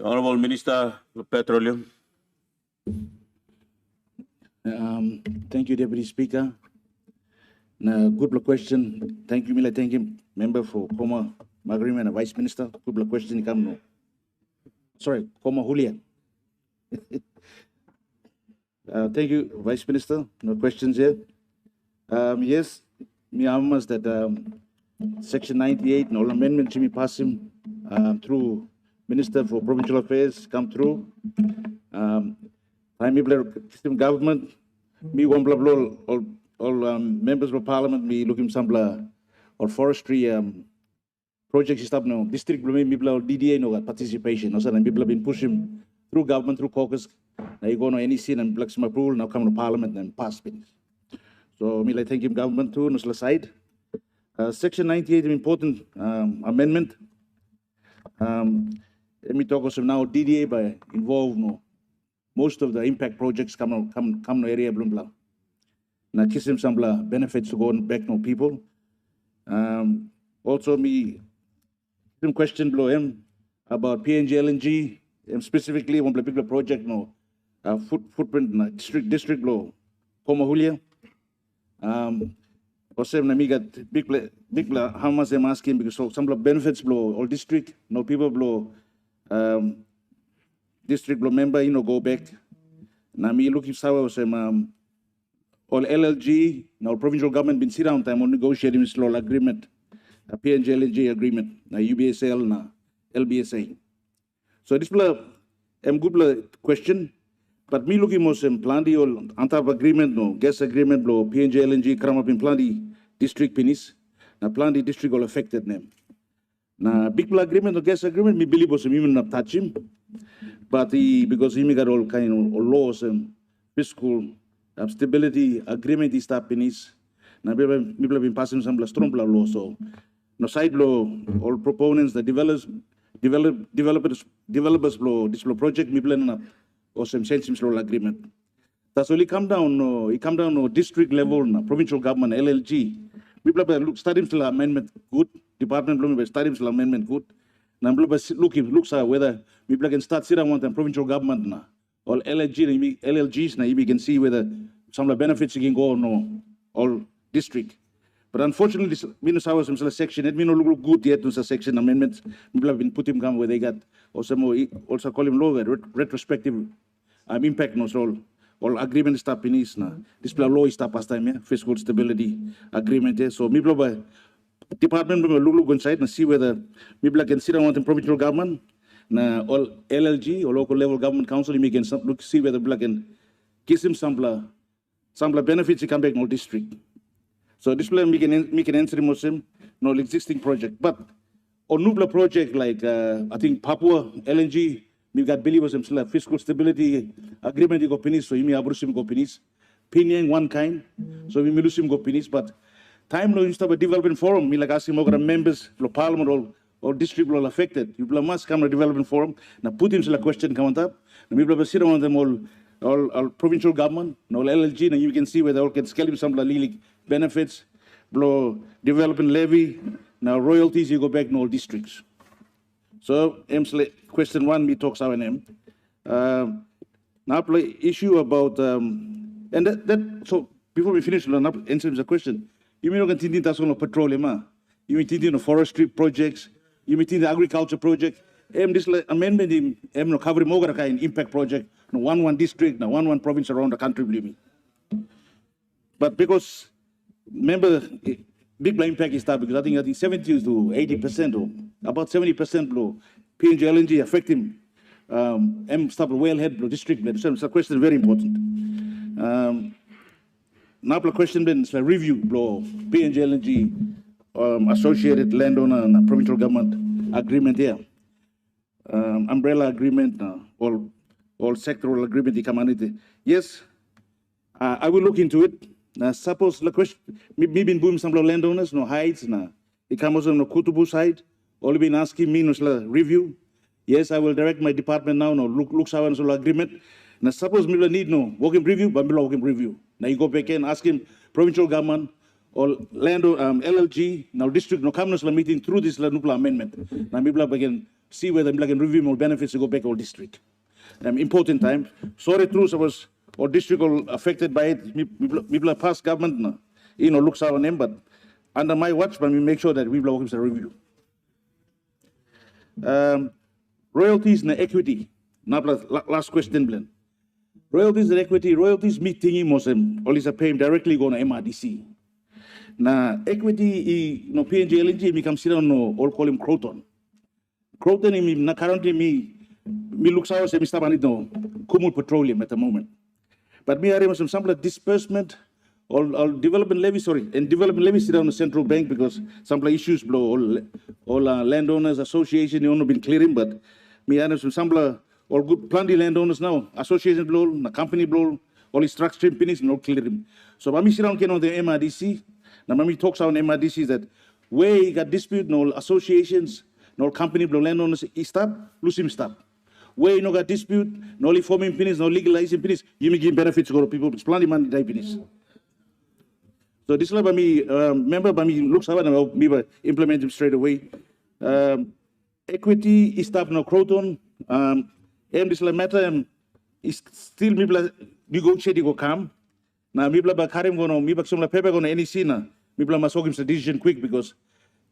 Honorable Minister of Petroleum. Thank you, Deputy Speaker. Good question. Thank you, Mila. Thank you, member for Coma agreement and Vice Minister. Good question. Come no sorry, Komahulia. Thank you, Vice Minister. No questions here. Yes, me amas that Section 98, no amendment to me pass him through Minister for Provincial Affairs come through. Prime Minister government, me one blah blah all members of Parliament, me looking some blah or forestry projects stop no district me blah DDA no participation. No, so then people have been pushing through government through caucus. Now you go no NEC and black some approval now come to Parliament and pass things. So me like thank you government too no side. Section 98 is an important amendment. Let me talk also now DDA by involve no most of the impact projects come no area blah blah. Now kiss him some blah benefits to go back no people. Also me some question below him about PNG LNG specifically one particular project no footprint na district below Komahulia. Also na me got big how much I'm asking because so some benefits below all district no people below district below member you know go back. Na me looking sour some all LLG now provincial government been sit down time on negotiating this law agreement. A PNG LNG agreement, na UBSL, na LBSA. So this is good question, but me looking most plenty or antap agreement no gas agreement no PNG LNG come up in plenty district pinis, na plenty district all affected name. Na big agreement no gas agreement me believe was even not touch him, but because he got all kind of laws and fiscal stability agreement is stop pinis. Na people have been passing some strong law so. No side law, all proponents, the developers law, this law project, me plan up, or some sense law agreement. That's only come down no district level, no provincial government, LLG. We look studying amendment good, department law, studying amendment good. Now looks at whether we can start sitting on the provincial government na, or LLGs na, you can see whether some of the benefits you can go no all district. But unfortunately, this Minus some section, it may not look good yet to section amendments. People have been put him come where they got also call him lower retrospective impact no all agreement stop in is na. This law is stop past time, yeah, fiscal stability agreement. Yeah. So people by department will look inside and see whether people can sit on the provincial government, na all LLG or local level government council, you can look see whether people can give him some benefits to come back no district. So this plan we can answer Muslim no existing project, but on Nubla project like I think Papua LNG we got believers himself fiscal stability agreement you go pinis so you may abrusim go pinis PNG one kind so we may lose him go pinis but time no instead of development forum me like asking more members of parliament or district all affected you must come to development forum now put him a question come on top and we will sit on them all provincial government no LLG and you can see whether all can scale him some legal benefits, blow development levy, now royalties you go back in all districts. So question one me talks our name. Now play issue about and that so before we finish answer the question, you may not continue to on petroleum, you may continue the forestry projects, you may continue the agriculture project. This amendment in no cover more kind impact project, no one district, no one province around the country, believe me. But because remember, big impact is that because I think 70 to 80% or about 70% below PNG LNG affecting stop wellhead below district. So the question is very important. Now the question then is a review below PNG LNG associated landowner and provincial government agreement here. Umbrella agreement, all sectoral agreement the community. Yes, I will look into it. Suppose the question, maybe in boom some landowners no hides na. It comes on the Kutubu side. All been asking me no review. Yes, I will direct my department now. No look how and agreement. Now suppose me need no working review, but me working review. Now you go back and ask him provincial government or land LLG now district no come no meeting through this Nupla amendment. Now me again see whether me can review more benefits to go back all district. Important time. Sorry, truth I was. Or district affected by it, we pass government, looks our name, but under my watch, but we make sure that we blow him a review. royalties and equity. Now, last question, Glenn. Royalties and equity, royalties meeting mosem, all is a payment directly going to MRDC. Now, equity, no PNG LNG, me come sit on no, all call him Croton. Croton, na currently me looks out, say, Mr. Manito, Kumul Petroleum at the moment. But me, I remember some sample disbursement, all development levy, and development levy sit on the central bank because some issues blow, all landowners association, you know, been clearing, but me, I remember some sample, all good plenty landowners now, association blow, the company blow, all his truck stream finish, no clearing. So, Mami sit down on the MRDC, now Mami talks on MRDC that where he got dispute, no associations, no company blow landowners, he stop, lose him stop. Where you no got dispute, no reforming finish, no legalizing finish, you may give benefits to people, it's plenty money die finish. So this is me, member by me looks how I me implement him straight away. Equity is stop no Croton, this matter is still me negotiate go come. Now me ba Karim gono, me some paper gonna any sina, me must him decision quick because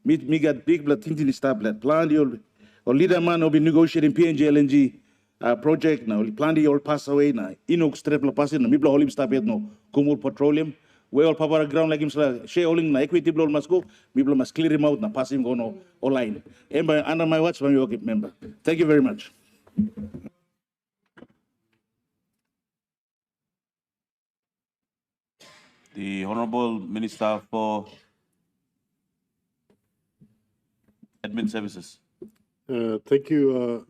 me got big blood thinking stop that plan or leader man will be negotiating PNG LNG project now. Plenty all pass away now. Inox triple passing. Me bla holim stop yet no. Kumul Petroleum. We all power ground like him shareholding na equity blow must go. Me bla must clear him out na pass him go no online. And by under my watch, my okay member. Thank you very much. The Honorable Minister for Admin Services. Thank you,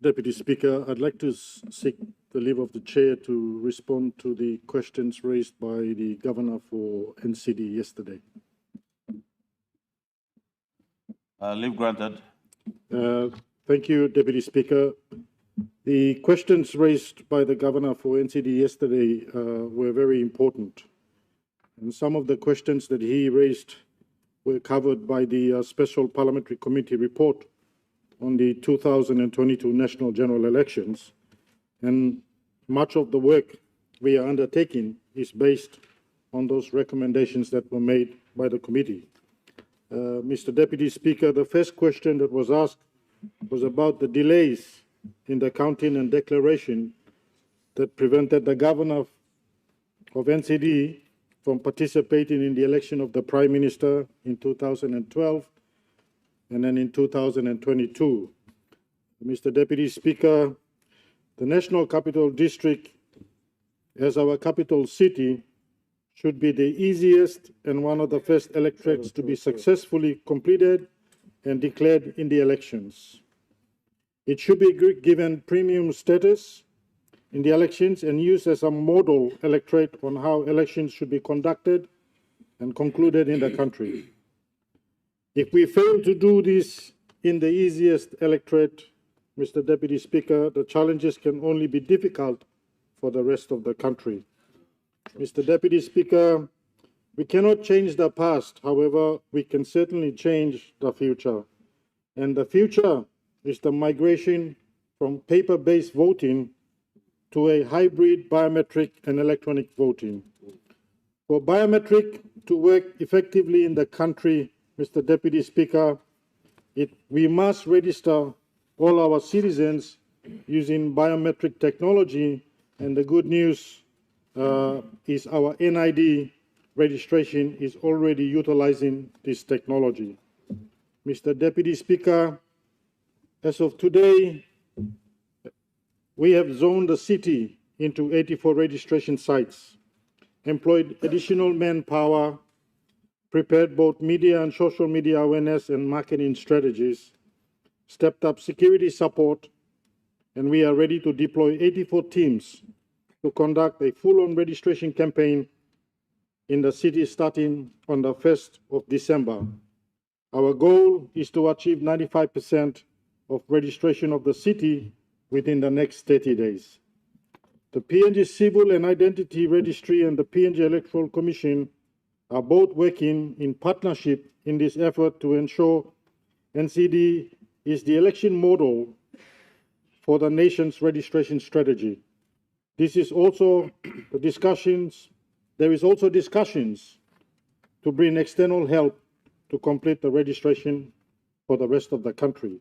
Deputy Speaker. I'd like to seek the leave of the chair to respond to the questions raised by the Governor for NCD yesterday. Leave granted. Thank you, Deputy Speaker. The questions raised by the Governor for NCD yesterday were very important. And some of the questions that he raised were covered by the Special Parliamentary Committee report on the 2022 National General Elections. And much of the work we are undertaking is based on those recommendations that were made by the committee. Mr. Deputy Speaker, the first question that was asked was about the delays in the counting and declaration that prevented the Governor of NCD from participating in the election of the Prime Minister in 2012 and then in 2022. Mr. Deputy Speaker, the National Capital District as our capital city should be the easiest and one of the first electorates to be successfully completed and declared in the elections. It should be given premium status in the elections and used as a model electorate on how elections should be conducted and concluded in the country. If we fail to do this in the easiest electorate, Mr. Deputy Speaker, the challenges can only be difficult for the rest of the country. Mr. Deputy Speaker, we cannot change the past. However, we can certainly change the future. And the future is the migration from paper-based voting to a hybrid biometric and electronic voting. For biometric to work effectively in the country, Mr. Deputy Speaker, we must register all our citizens using biometric technology, and the good news is our NID registration is already utilizing this technology. Mr. Deputy Speaker, as of today, we have zoned the city into 84 registration sites, employed additional manpower, prepared both media and social media awareness and marketing strategies, stepped up security support, and we are ready to deploy 84 teams to conduct a full-on registration campaign in the city starting on the 1st of December. Our goal is to achieve 95% of registration of the city within the next 30 days. The PNG Civil and Identity Registry and the PNG Electoral Commission are both working in partnership in this effort to ensure NCD is the election model for the nation's registration strategy. This is also the discussions, there is also discussions to bring external help to complete the registration for the rest of the country.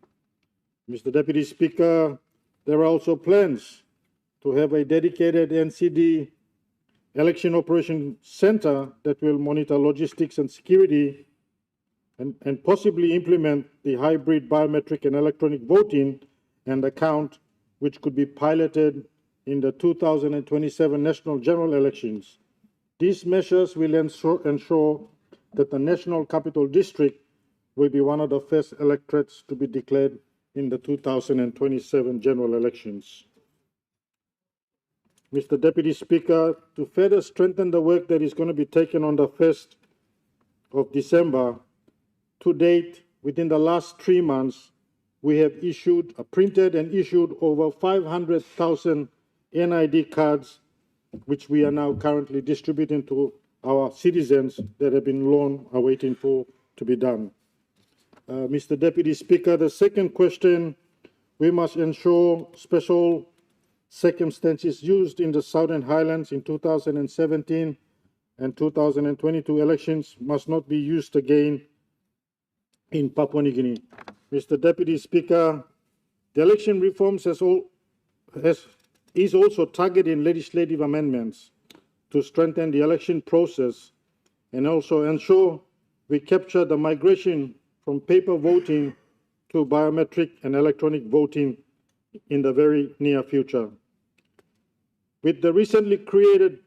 Mr. Deputy Speaker, there are also plans to have a dedicated NCD election operation center that will monitor logistics and security and possibly implement the hybrid biometric and electronic voting and account, which could be piloted in the 2027 national general elections. These measures will ensure that the National Capital District will be one of the first electorates to be declared in the 2027 general elections. Mr. Deputy Speaker, to further strengthen the work that is going to be taken on the 1st of December, to date, within the last 3 months, we have printed and issued over 500,000 NID cards, which we are now currently distributing to our citizens that have been long awaiting for to be done. Mr. Deputy Speaker, the second question, we must ensure special circumstances used in the Southern Highlands in 2017 and 2022 elections must not be used again in Papua New Guinea. Mr. Deputy Speaker, the election reforms is also targeting legislative amendments to strengthen the election process and also ensure we capture the migration from paper voting to biometric and electronic voting in the very near future. With the recently created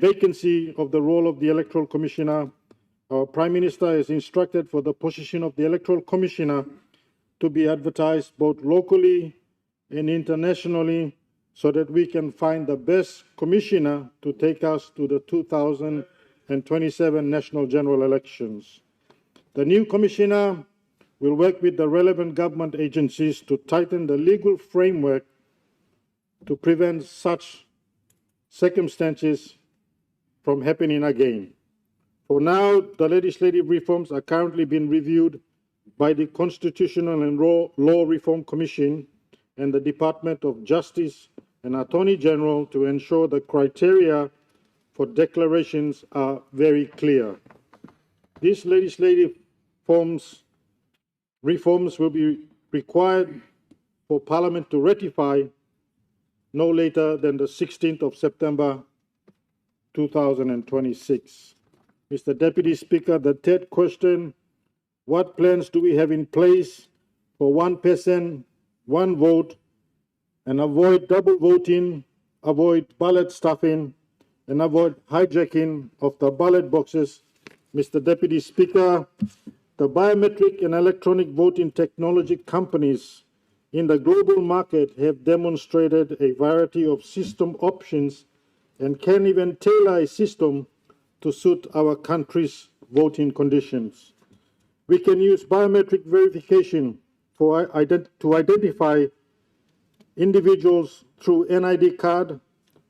vacancy of the role of the Electoral Commissioner, our Prime Minister has instructed for the position of the Electoral Commissioner to be advertised both locally and internationally so that we can find the best commissioner to take us to the 2027 national general elections. The new commissioner will work with the relevant government agencies to tighten the legal framework to prevent such circumstances from happening again. For now, the legislative reforms are currently being reviewed by the Constitutional and Law Reform Commission and the Department of Justice and Attorney General to ensure the criteria for declarations are very clear. These legislative reforms will be required for Parliament to ratify no later than the 16th of September 2026. Mr. Deputy Speaker, the third question, what plans do we have in place for one person, one vote, and avoid double voting, avoid ballot stuffing, and avoid hijacking of the ballot boxes? Mr. Deputy Speaker, the biometric and electronic voting technology companies in the global market have demonstrated a variety of system options and can even tailor a system to suit our country's voting conditions. We can use biometric verification to identify individuals through NID card,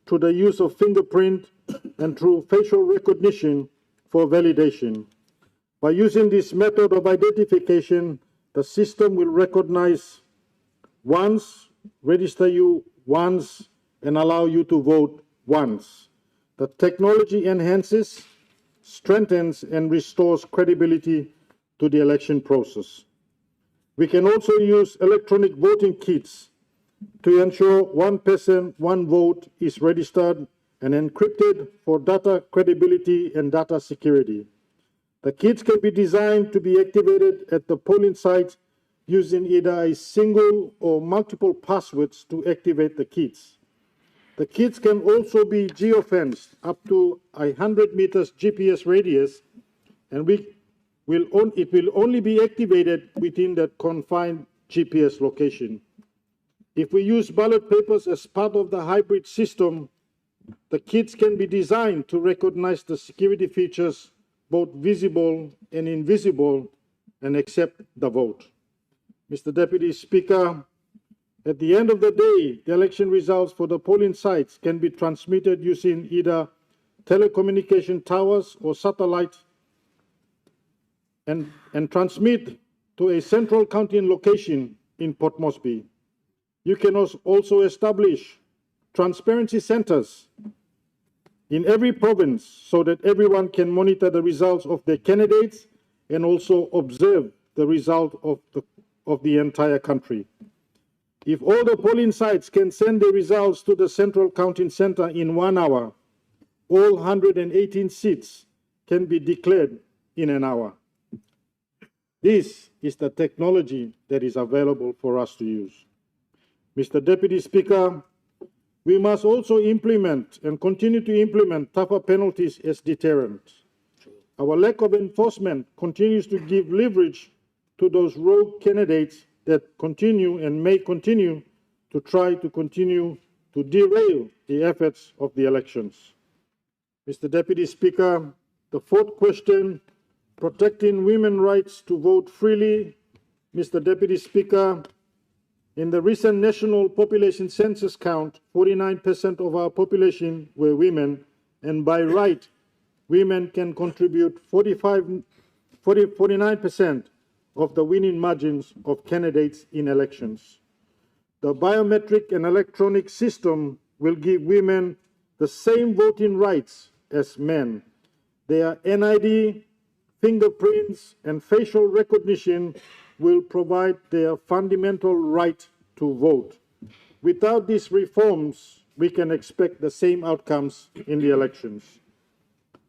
through the use of fingerprint, and through facial recognition for validation. By using this method of identification, the system will recognize once, register you once, and allow you to vote once. The technology enhances, strengthens, and restores credibility to the election process. We can also use electronic voting kits to ensure one person, one vote is registered and encrypted for data credibility and data security. The kits can be designed to be activated at the polling site using either a single or multiple passwords to activate the kits. The kits can also be geofenced up to 100 meters GPS radius, and it will only be activated within that confined GPS location. If we use ballot papers as part of the hybrid system, the kits can be designed to recognize the security features, both visible and invisible, and accept the vote. Mr. Deputy Speaker, at the end of the day, the election results for the polling sites can be transmitted using either telecommunication towers or satellite and transmit to a central counting location in Port Moresby. You can also establish transparency centers in every province so that everyone can monitor the results of their candidates and also observe the result of the entire country. If all the polling sites can send the results to the central counting center in 1 hour, all 118 seats can be declared in an hour. This is the technology that is available for us to use. Mr. Deputy Speaker, we must also implement and continue to implement tougher penalties as deterrent. Our lack of enforcement continues to give leverage to those rogue candidates that continue and may continue to try to continue to derail the efforts of the elections. Mr. Deputy Speaker, the fourth question, protecting women's rights to vote freely. Mr. Deputy Speaker, in the recent national population census count, 49% of our population were women, and by right, women can contribute 49% of the winning margins of candidates in elections. The biometric and electronic system will give women the same voting rights as men. Their NID, fingerprints, and facial recognition will provide their fundamental right to vote. Without these reforms, we can expect the same outcomes in the elections.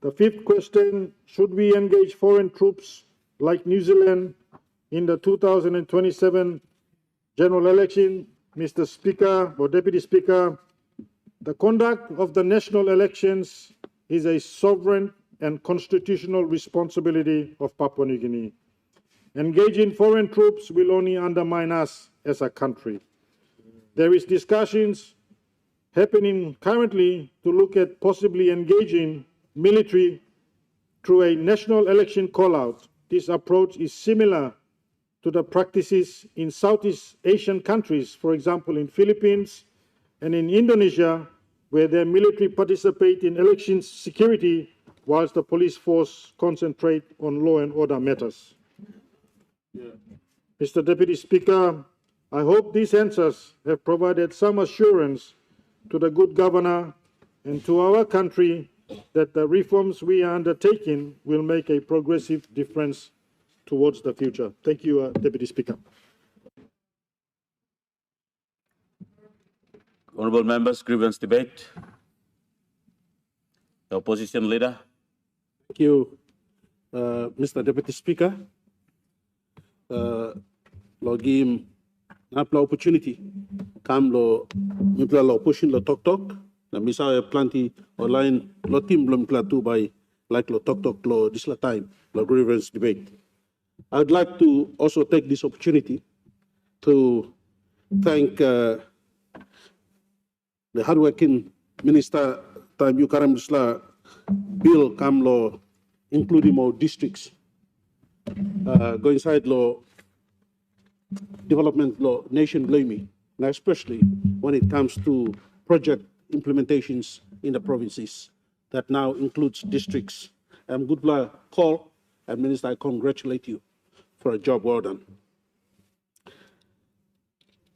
The fifth question, should we engage foreign troops like New Zealand in the 2027 general election? Mr. Speaker or Deputy Speaker, the conduct of the national elections is a sovereign and constitutional responsibility of Papua New Guinea. Engaging foreign troops will only undermine us as a country. There is discussions happening currently to look at possibly engaging military through a national election call-out. This approach is similar to the practices in Southeast Asian countries, for example, in Philippines and in Indonesia, where their military participate in election security whilst the police force concentrate on law and order matters. Mr. Deputy Speaker, I hope these answers have provided some assurance to the good governor and to our country that the reforms we are undertaking will make a progressive difference towards the future. Thank you, Deputy Speaker. Honourable members, grievance debate. The opposition leader. Thank you, Mr. Deputy Speaker. Logim napla opportunity kam lo mipla lo pushing lo tok na misalnya planti online lo tim belum klatu by like lo tok lo this time lo grievance debate. I would like to also take this opportunity to thank the hardworking Minister Time Yukaram Disla bill kam lo including more districts go inside law development law nation blaming, especially when it comes to project implementations in the provinces that now includes districts. Good call, and Minister, I congratulate you for a job well done.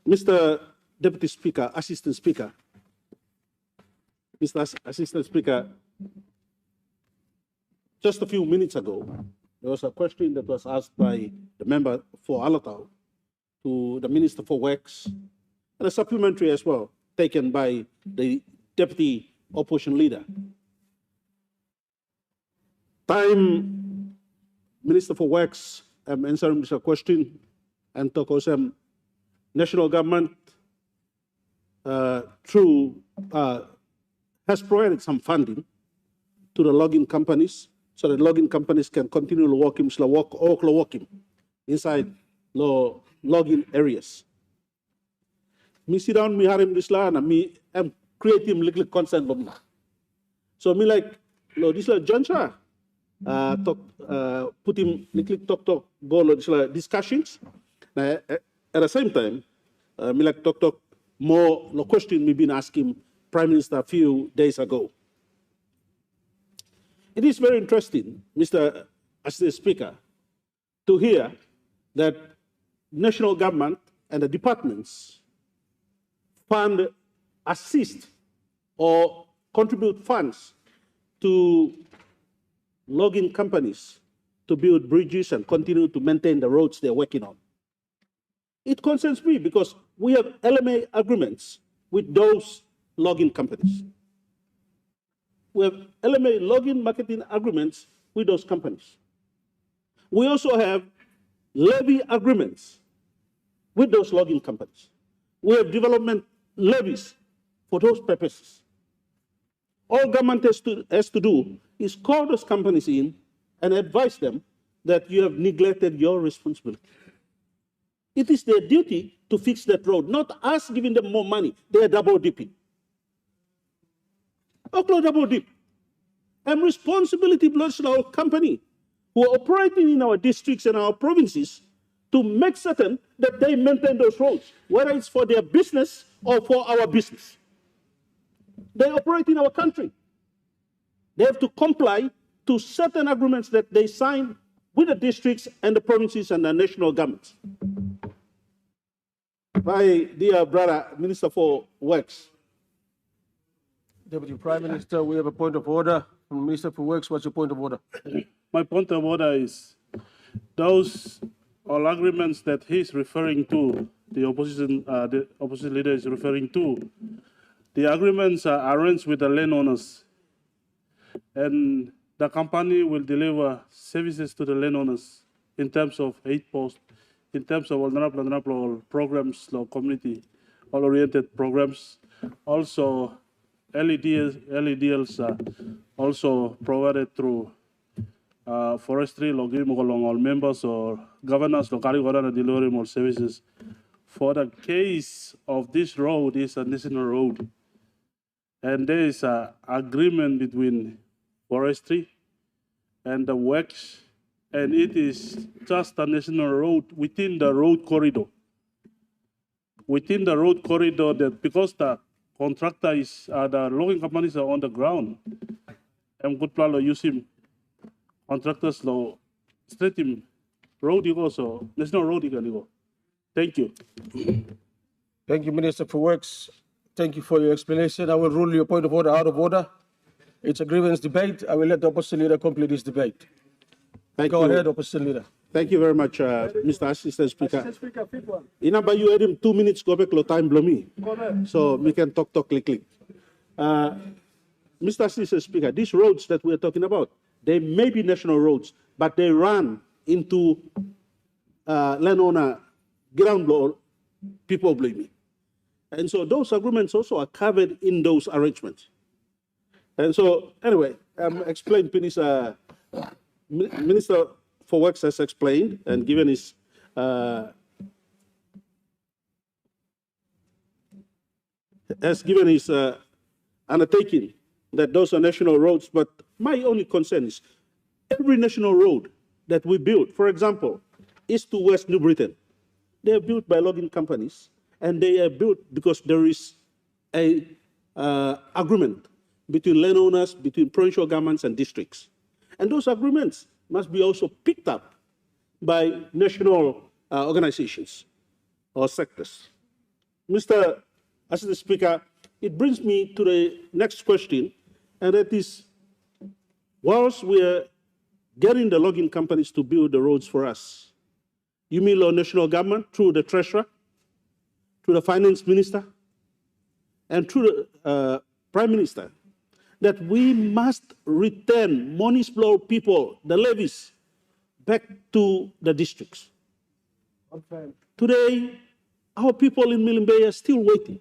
Mr. Deputy Speaker, Assistant Speaker, Mr. Assistant Speaker, just a few minutes ago, there was a question that was asked by the member for Alatau to the Minister for Works, and a supplementary as well, taken by the Deputy Opposition Leader. Time Minister for Works answering this question, and talk also national government through has provided some funding to the logging companies, so that logging companies can continue to work inside the logging areas. Me sit down, me harim this la, and me am creating little consent bomba. So me like, this la Johnsha, put him little talk go this la discussions. At the same time, me like talk more the question me been asking Prime Minister a few days ago. It is very interesting, Mr. Assistant Speaker, to hear that national government and the departments fund, assist, or contribute funds to logging companies to to build bridges and continue to maintain the roads they're working on. It concerns me because we have LMA agreements with those logging companies. We have LMA logging marketing agreements with those companies. We also have levy agreements with those logging companies. We have development levies for those purposes. All government has to do is call those companies in and advise them that you have neglected your responsibility. It is their duty to fix that road, not us giving them more money. They are double dipping. Double dip. And responsibility belongs to our company who are operating in our districts and our provinces to make certain that they maintain those roads, whether it's for their business or for our business. They operate in our country. They have to comply to certain agreements that they sign with the districts and the provinces and the national governments. My dear brother, Minister for Works. Deputy Prime Minister, we have a point of order from Minister for Works. What's your point of order? My point of order is those all agreements that he's referring to, the opposition leader is referring to, the agreements are arranged with the landowners, and the company will deliver services to the landowners in terms of aid post, in terms of vulnerable programs, community oriented programs. Also, LEDs are also provided through forestry, logging along all members or governors, locally delivery more services. For the case of this road, is a national road, and there is an agreement between forestry and the works, and it is just a national road within the road corridor. Within the road corridor, that because the contractor is, the logging companies are on the ground, and good plan use him. Contractors law straight him road you go, so national road you can go. Thank you. Thank you, Minister for Works. Thank you for your explanation. I will rule your point of order out of order. It's a grievance debate. I will let the opposition leader complete this debate. Go ahead, opposition leader. Thank you very much, Mr. Assistant Speaker. Assistant Speaker, fifth one. Inaba, you had him 2 minutes, go back to time, blow me. So we can talk, click. Mr. Assistant Speaker, these roads that we're talking about, they may be national roads, but they run into landowner ground law, people blaming. And so those agreements also are covered in those arrangements. And so, anyway, explain, please, Minister for Works has explained and given his undertaking that those are national roads. But my only concern is every national road that we build, for example, east to west New Britain, they are built by logging companies, and they are built because there is a agreement between landowners, between provincial governments and districts. And those agreements must be also picked up by national organizations or sectors. Mr. Assistant Speaker, it brings me to the next question, and that is, whilst we are getting the logging companies to build the roads for us, you mean our national government through the treasurer, through the finance minister, and through the prime minister, that we must return municipal people, the levies, back to the districts. Today, our people in Milimbe are still waiting.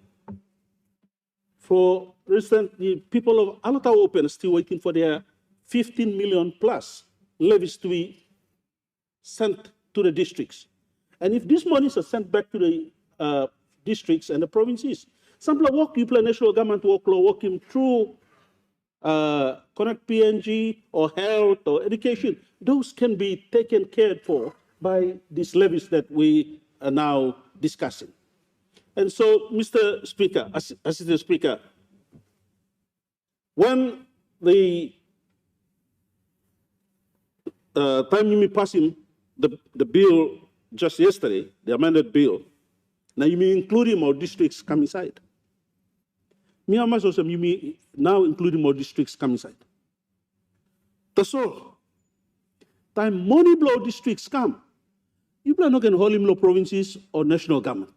For instance, the people of Alotau Open are still waiting for their 15 million plus levies to be sent to the districts. And if these monies are sent back to the districts and the provinces, some work you play national government working through Connect PNG or health or education, those can be taken care for by these levies that we are now discussing. And so, Mr. Speaker, Assistant Speaker, when the time you pass him the bill just yesterday, the amended bill, now you may include more districts come inside. Me and myself, you may now including more districts come inside. So, time money blow districts come, you are not going to hold him law provinces or national government.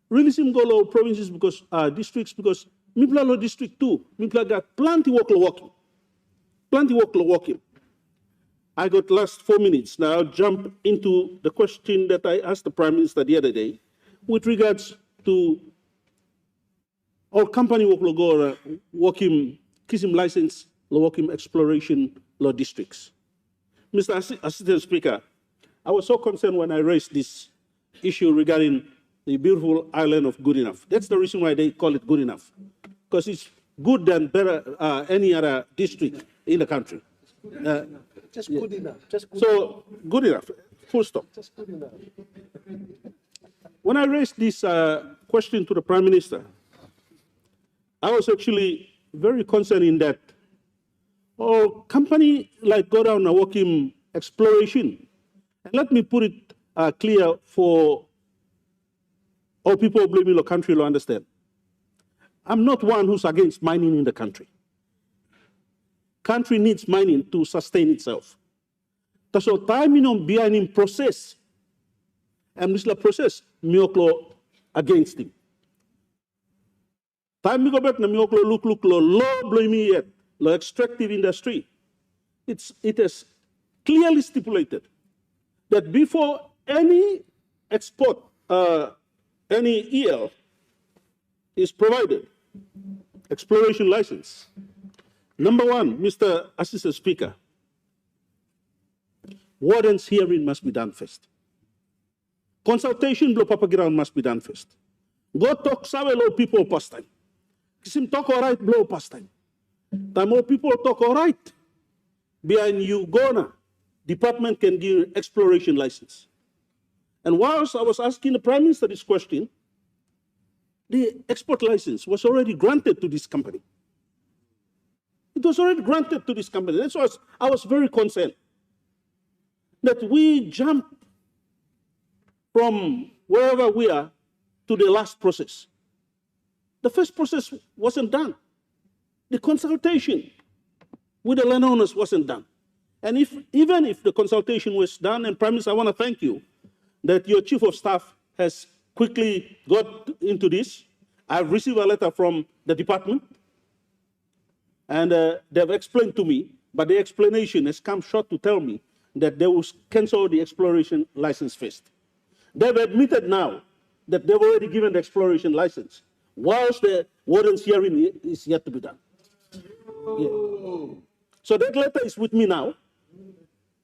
Release him go law provinces because districts because Mipla law district too. Mipla got plenty work law working. Plenty work law working. I got last 4 minutes. Now I'll jump into the question that I asked the Prime Minister the other day with regards to our company work law go working kiss him license law working exploration law districts. Mr. Assistant Speaker, I was so concerned when I raised this issue regarding the beautiful island of Good Enough. That's the reason why they call it Good Enough, because it's good than better any other district in the country. Just good enough. Just good so good enough. Full stop. Just good enough. When I raised this question to the Prime Minister, I was actually very concerned in that our company like go down and work in exploration. And let me put it clear for all people blaming the country to understand. I'm not one who's against mining in the country. Country needs mining to sustain itself. That's all time behind in process. And this process, mioklo against him. Time we go back na mioklo look law blaming yet, law extractive industry. It has clearly stipulated that before any export, any EL is provided, exploration license. Number one, Mr. Assistant Speaker, warden's hearing must be done first. Consultation below Papa ground must be done first. Go talk sawe law people past time. Kisim talk all right blow past time. Tamo people talk all right. Behind you gonna, department can give exploration license. And whilst I was asking the Prime Minister this question, the export license was already granted to this company. It was already granted to this company. That's why I was very concerned that we jump from wherever we are to the last process. The first process wasn't done. The consultation with the landowners wasn't done. And even if the consultation was done, and Prime Minister, I want to thank you that your Chief of Staff has quickly got into this. I've received a letter from the department, and they've explained to me, but the explanation has come short to tell me that they will cancel the exploration license first. They've admitted now that they've already given the exploration license, whilst the warden's hearing is yet to be done. Yeah. So that letter is with me now.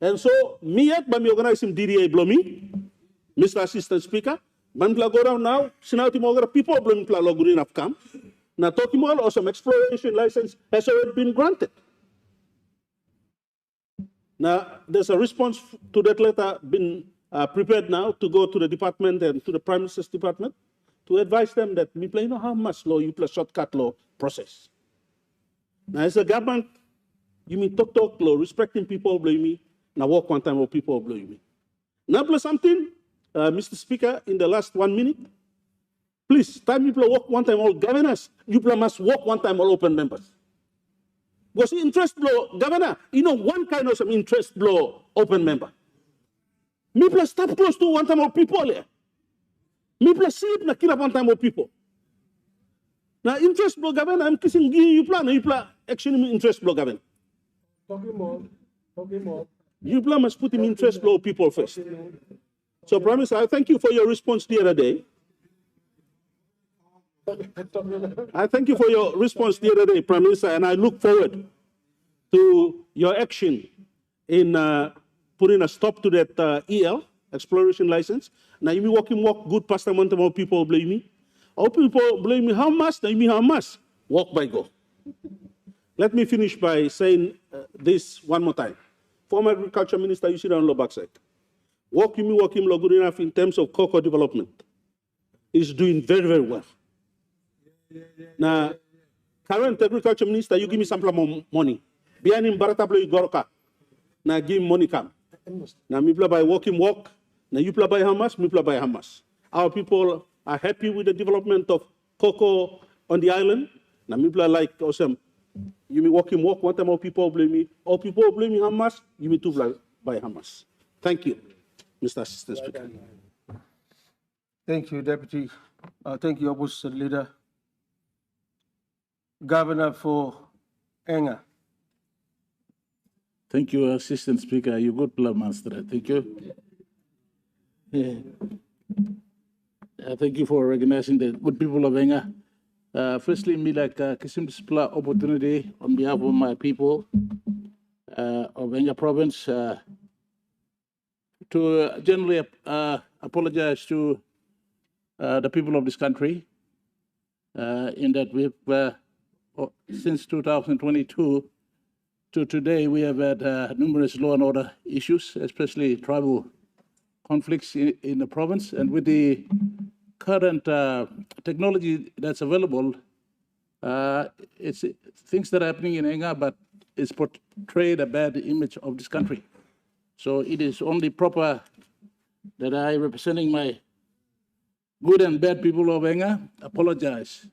And so, me yet, but me organize him DDA blow me, Mr. Assistant Speaker, man go down now, sinauti mo people blow me law good enough come. Now talking about or some exploration license has already been granted. Now, there's a response to that letter been prepared now to go to the department and to the Prime Minister's department to advise them that me play how much law you play shortcut law process. Now, as a government, you mean talk law, respecting people blame me, now walk one time or people blame me. Now, plus something, Mr. Speaker, in the last 1 minute, please, time you walk one time all governors, you must walk one time all open members. Because interest blow, governor, one kind of some interest blow open member. Me plus stop close to one time of people here. Me plus sleep na kill one time of people. Now interest blow governor, I'm kissing you plan actually interest blow governor. Talking more. You plan must put him interest blow people first. So Prime Minister, I thank you for your response the other day. I thank you for your response the other day, Prime Minister, and I look forward to your action in putting a stop to that EL, exploration license. Now, you mean walk good past a month more people blame me. All people blame me how much? Now, you mean how much? Walk by go. Let me finish by saying this one more time. Former Agriculture Minister, you sit on the backside. Walk him good enough in terms of cocoa development. He's doing very, very well. Now, current Agriculture Minister, you give me some more money. Behind him, Baratablo Goroka. Now, give him money come. Now, me play by walk. Now, you play by how much? Me play by how much? Our people are happy with the development of cocoa on the island. Now, me play like awesome. You mean walk, one time all people blame me. All people blame me how much? You mean to by Hamas. Thank you, Mr. Assistant Speaker. Thank you, Deputy. Thank you, Opposition Leader. Governor for Enga. Thank you, Assistant Speaker. You good plan, Master. Thank you. Thank you for recognizing the good people of Enga. Firstly, me like Kisim display opportunity on behalf of my people of Enga province to generally apologize to the people of this country in that we've since 2022 to today we have had numerous law and order issues, especially tribal conflicts in the province, and with the current technology that's available, it's things that are happening in Enga, but it's portrayed a bad image of this country. So it is only proper that I, representing my good and bad people of Enga, apologize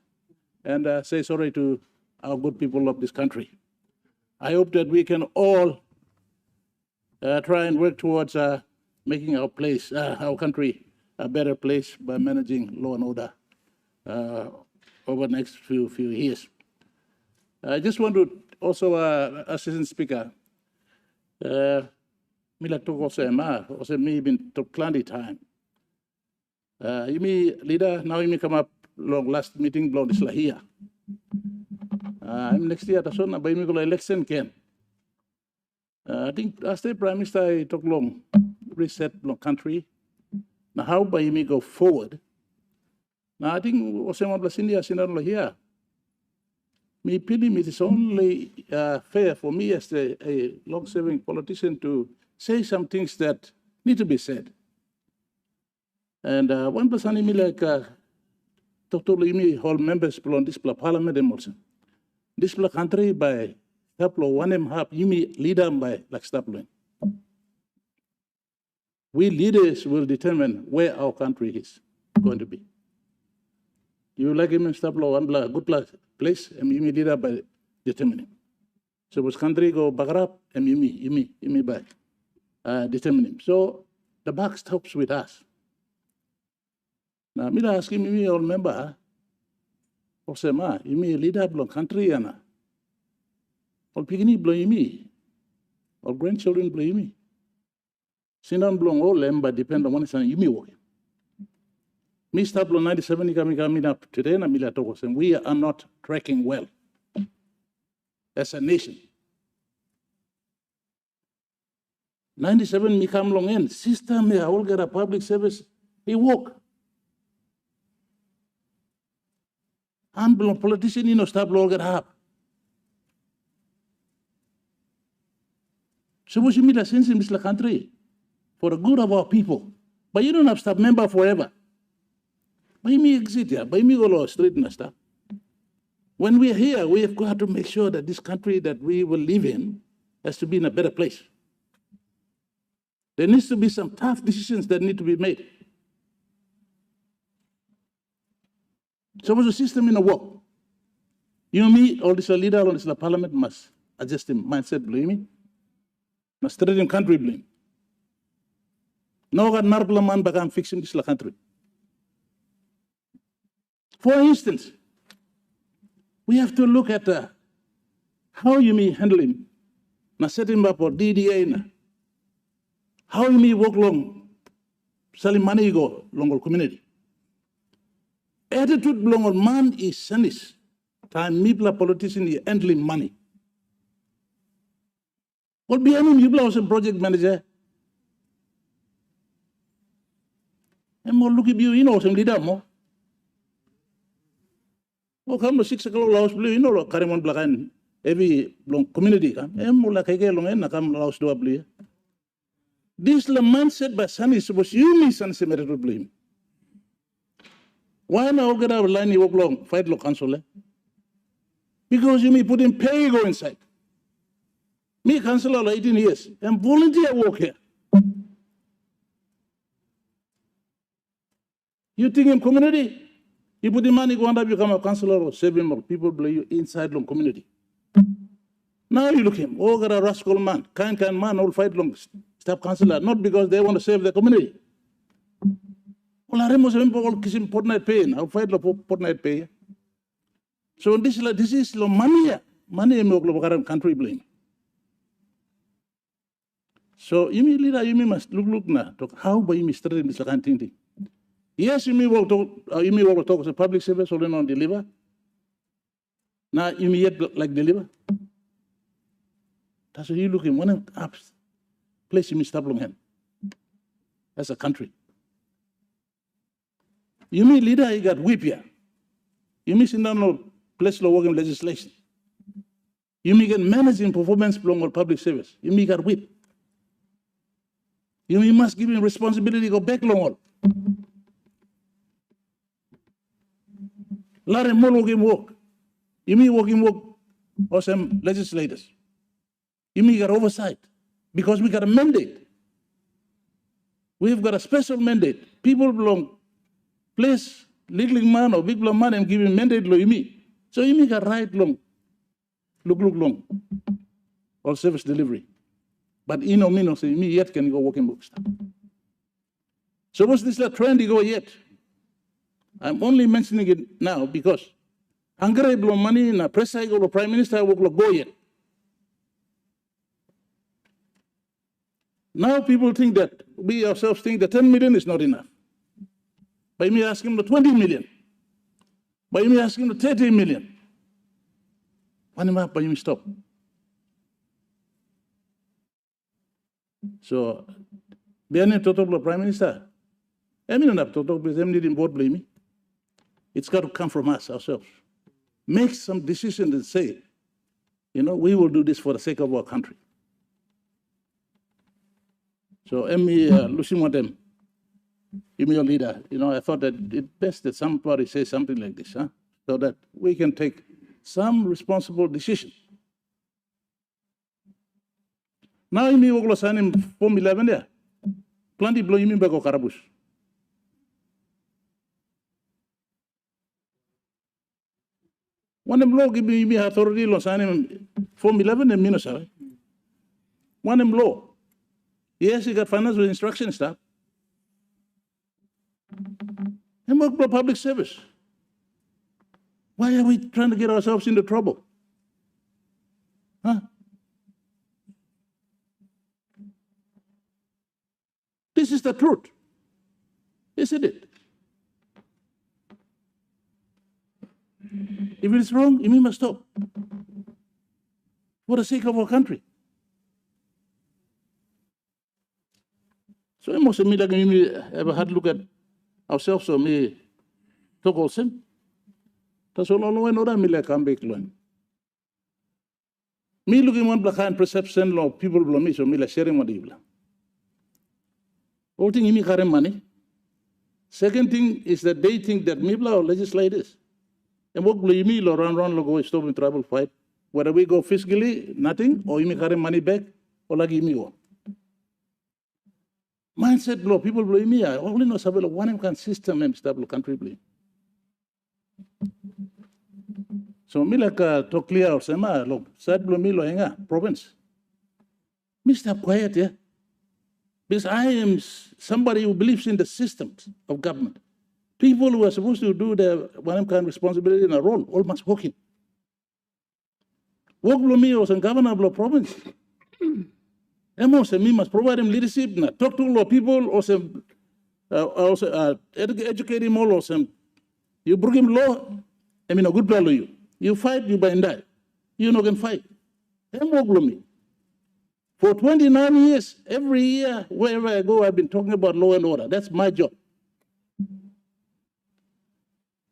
and say sorry to our good people of this country. I hope that we can all try and work towards making our place, our country, a better place by managing law and order over the next few years. I just want to also, Assistant Speaker, Mila talk also me been to plenty time. You mean leader, now you may come up long last meeting blow this here. I'm next year at Asona by me go election can. I think as the Prime Minister I talk long reset long country. Now how by me go forward? Now I think was one plus India Sinala here. Me pity me, it is only fair for me as a long-serving politician to say some things that need to be said. And one person me like totally me all members on this parliament and this country by Staplo 1.5 you leader by like Staplo. We leaders will determine where our country is going to be. You like him in Staplo one good place and you leader by determining. So this country go back up and you me by determining. So the buck stops with us. Now, me asking me all member, or say, ma, you mean leader belong country, and all piggy blame me, all grandchildren blame me. Sinan belong all them, but depend on one son, you me working. Me stop 97 coming up today, and Mila Tokos, and we are not tracking well as a nation. 97 me come long in, sister me, I all get a public service, he walk. I'm a politician, you know, stop longer up. So what you mean that sense in this country for the good of our people. But you don't have staff member forever. By me exit here, by me go to street and stuff. When we are here, we have got to make sure that this country that we will live in has to be in a better place. There needs to be some tough decisions that need to be made. So what's the system in the work? You know me, all this leader, all this parliament must adjust him mindset, blame me. Must treat him country blame. No God narbla man bagam fixing this country. For instance, we have to look at how you may handle him. Na set him up for DDA na. How you may work long, selling money go long community. Attitude belong on man is sanis. Time mipla politician is handling money. What be any mipla was a project manager? And more look at you know some leader more. Oh, come to 6 o'clock house blue, you know, Karimon Black every long community come. And more like a long and come house do a blue. This the mindset by sanis was you miss and cemetery to blame. Why now get out of line you walk long, fight lo council? Because you may put in pay go inside. Me councillor 18 years and volunteer work here. You think in community, you put the money go and become a councillor or 7 more people below you inside long community. Now you look him, oh got a rascal man, kind man, all fight long staff councillor, not because they want to save the community. Well, I remember all kissing fortnight pay. I'll fight for fortnight pay. So this is money. Money in country blame. So you must look now. How by you starting this kind of thing? Yes, you may walk talk to public service or not deliver. Now you may yet like deliver. That's what you look in one apps. Place you may stop long hand. That's a country. You mean leader, you got whip here. You mean sit down no place law working legislation. You may get managing performance belong on public service. You may got whip. You must give him responsibility go back long all. Let him work. You may work or some legislators. You may got oversight because we got a mandate. We've got a special mandate. People belong place little man or big man and give him mandate lo imi. So imi got right long. Look long. Or service delivery. But me say me yet can go working books. So what's this trend go yet? I'm only mentioning it now because Angare blow money na press cycle or Prime Minister will go yet. Now people think that we ourselves think that 10 million is not enough. By me asking the 20 million. By me asking the 30 million. One map by me stop. So, being total Prime Minister, I mean not total because them didn't vote blame me. It's got to come from us ourselves. Make some decision and say, we will do this for the sake of our country. So, losing one them. Give me your leader. I thought that it's best that somebody says something like this, so that we can take some responsible decision. Now, you will sign him Form 11 there. Plenty blow you back or Karabus. One law give me authority to sign him Form 11 and Minister. One law. Yes, he got financial instruction stuff. And work for public service. Why are we trying to get ourselves into trouble? This is the truth, isn't it? If it is wrong, we must stop. For the sake of our country. So I must admit that we have a hard look at ourselves or me talk also. That's all I know that me like come back learn. Me looking one black and perception of people below me, so me like sharing what evil. All thing me carry money. Second thing is that they think that me or legislators. And what blame me or run go stop in trouble fight. Whether we go fiscally, nothing, or you carry money back, or like me go. Mindset blow, people blame me. I only know about one kind system and stable country blame. So me like talk clear or sema, look, sad blow me lo henga, province. Me stop quiet, yeah. Because I am somebody who believes in the systems of government. People who are supposed to do their one kind of responsibility in a role, all must work in. Work below me or some governor of the province. Me must provide him leadership, talk to all people or some educate him all or some. You bring him law, a good plan to you. You fight, you buy and die. You no can fight. Work below me. For 29 years, every year, wherever I go, I've been talking about law and order. That's my job.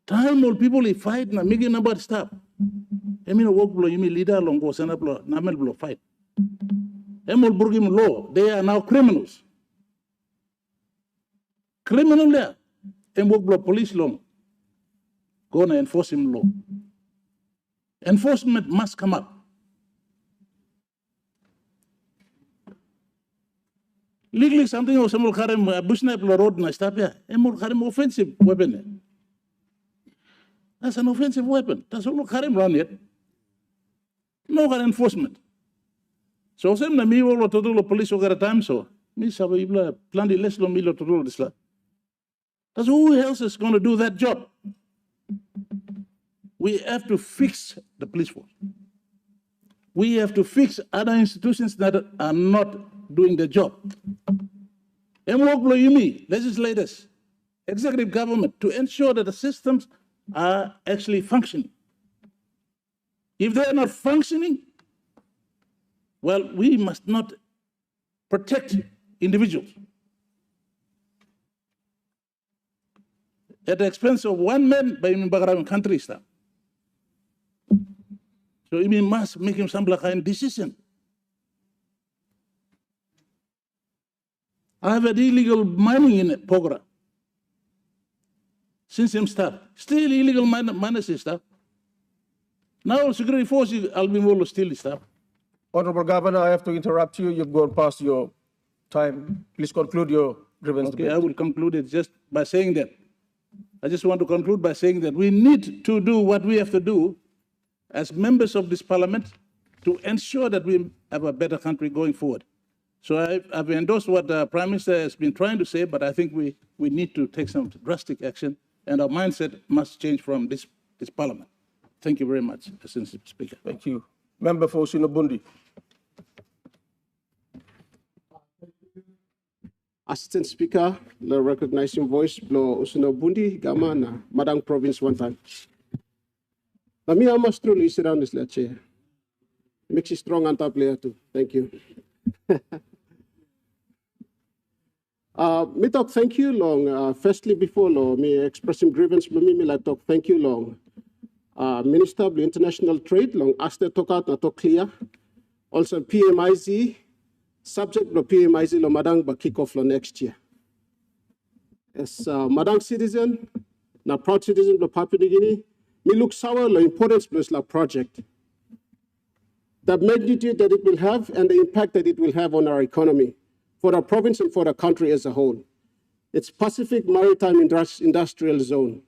Time all people fight, na making nobody stop. Work below, you mean leader along go send up law, namal below fight. Burgim law, they are now criminals. Criminal there. Work below police law. Go and enforce him law. Enforcement must come up. Legally, something or some will carry a bush sniper road and I stop here. And will carry an offensive weapon. That's an offensive weapon. That's all carry around yet. No enforcement. So, some me will total police over a time so. Mi sabi ibla plan di les lo milo to roll this la. That's who else is going to do that job? We have to fix the police force. We have to fix other institutions that are not doing the job. MWME, legislators, executive government, to ensure that the systems are actually functioning. If they are not functioning, well, we must not protect individuals at the expense of one man by Mbagaram country staff. So we must make him some kind of decision. I have had illegal mining in Pogra since him start. Still illegal miners stuff. Now security forces will be more still stuff. Honorable Governor, I have to interrupt you. You've gone past your time. Please conclude your grievance Okay, debate. I will conclude it just by saying that. I just want to conclude by saying that we need to do what we have to do as members of this parliament to ensure that we have a better country going forward. So I've endorsed what the Prime Minister has been trying to say, but I think we need to take some drastic action, and our mindset must change from this parliament. Thank you very much, Mr. Speaker. Thank you. Member for Usinobundi. Assistant Speaker, the recognizing voice, Blo Usinobundi, Gamana, Madang Province one time. Nami almost truly sit down this chair. Makes you strong and top player too. Thank you. Me talk thank you long. Firstly, before law, me expressing grievance, me like talk thank you long. Minister of International Trade long asked talk out na talk clear. Also PMIZ subject lo PMIZ lo madang ba kick off lo next year. As madang citizen, na proud citizen of Papua New Guinea, me look sour lo importance plus la project. The magnitude that it will have and the impact that it will have on our economy, for the province and for the country as a whole. It's Pacific Maritime Industrial Zone.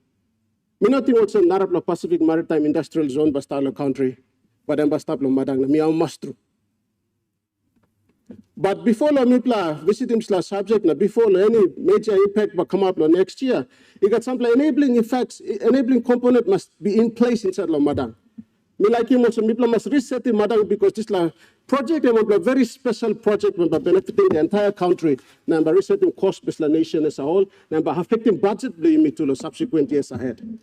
Me not think what's a Narapla Pacific Maritime Industrial Zone bastalo country, but then bastalo madang me mustru. But before la mipla visit him subject na before any major impact will come up next year, you got some enabling effects, enabling component must be in place inside la madang. Me like him also, Mipla must reset the madang because this project is a very special project when benefiting the entire country. Number resetting cost based the nation as a whole, number affecting budget blame to the subsequent years ahead.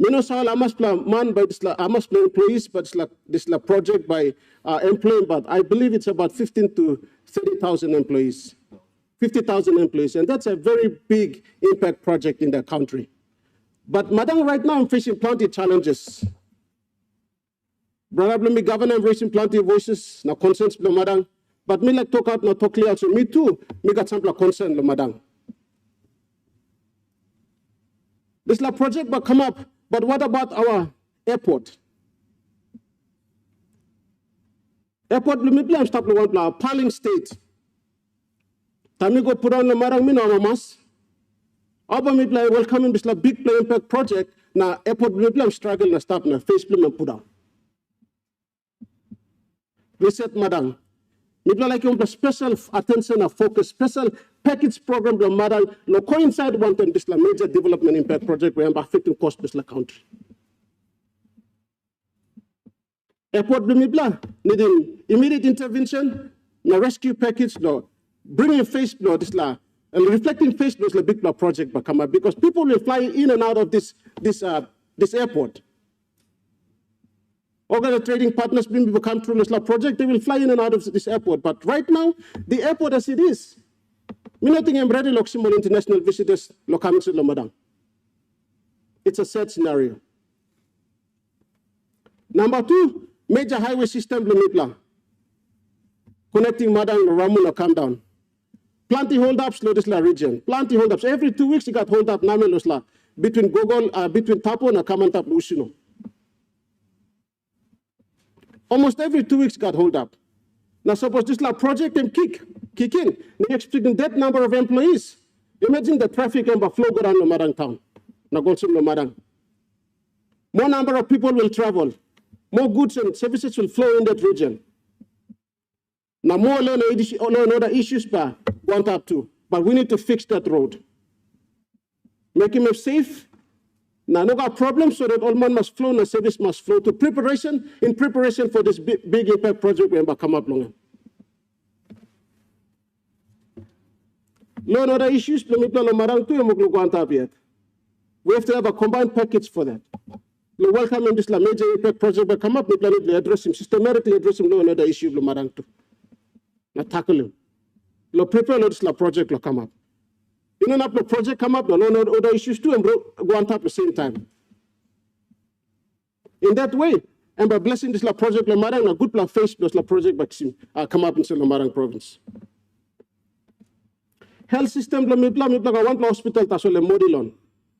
Me no I must plan man by this I must plan employees, but this project by employing, but I believe it's about 15 to 30,000 employees, 50,000 employees, and that's a very big impact project in the country. But madam, right now I'm facing plenty of challenges. Brother, me governor, I'm raising plenty of voices, na concerns, madam. But me like talk out, na talk clear. So me too, me got some concern, madam. This project will come up, but what about our airport? Airport, me blame stop the one plan, Paling State. Time go put on the madam, me no mamas. Aba mi play welcoming this big play impact project na airport mi play struggle na stop na face play na put down. Reset madam. Mi play like yung special attention na focus special package program the madam no coincide one time this major development impact project where affecting cost this country. Airport mi play needing immediate intervention na rescue package no bringing face no this and reflecting face those big project Bakama because people will fly in and out of this airport. All the trading partners will come through this project, they will fly in and out of this airport. But right now, the airport as it is, me not think I'm ready to international visitors coming to Madang. It's a sad scenario. Number two, major highway system Lumipla. Connecting Madang and Ramun come down. Plenty hold-ups in this region. Plenty hold-ups. Every 2 weeks, you got hold-up between Gogol, between Tapo and Kamantap Usino. Almost every 2 weeks, got hold-up. Now, suppose this project can kick in. They're expecting that number of employees. Imagine the traffic and flow go down to Madang town. Now, go to Madang. More number of people will travel. More goods and services will flow in that region. Now more law and order issues by want up to, but we need to fix that road. Make him safe. Now no got problems so that all man must flow and the service must flow to preparation, in preparation for this big impact project we come up long. Law and order issues, we have to have a combined package for that. We welcome him this major impact project will come up, we plan to address him, systematically address him law and order issue, now tackle him. We prepare this project will come up. You know, the project come up, the law and order issues too, and go on top at the same time. In that way, and by blessing this project, a good plan face plus project come up in the Marang province. Health system, one hospital, that's all a model on.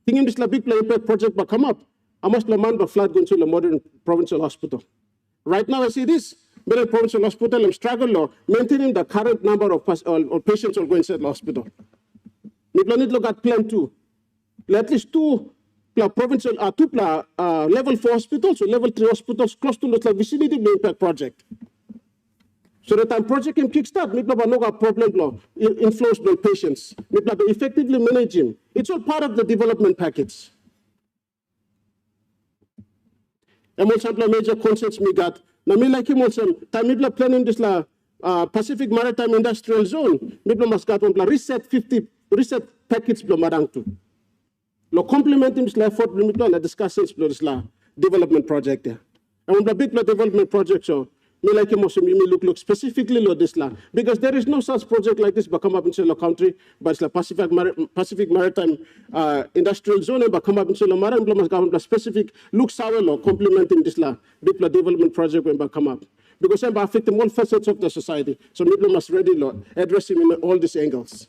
Thinking this big impact project will come up, I must man the flat going to the modern provincial hospital. Right now, I see this. Middle provincial hospital, I'm struggling maintaining the current number of patients who are going to the hospital. We need to look at plan 2. At least two provincial, level 4 hospitals, or level 3 hospitals close to the vicinity of the impact project. So the time project can kickstart, we have no problem inflows by patients. We have to effectively manage him. It's all part of the development package. And also major concerns we got. Now, me like him also, time we planning this Pacific Maritime Industrial Zone, we must get on reset package blomarang to. Lo complementing this effort, we plan discussions this development project there. And the big development project, so me like him also, me look specifically lo this because there is no such project like this but come up in the country, but it's Pacific Maritime Industrial Zone, but come up in the Maritime, must go specific look sour law complementing this big development project when come up. Because I'm affecting all facets of the society. So we must ready address him in all these angles.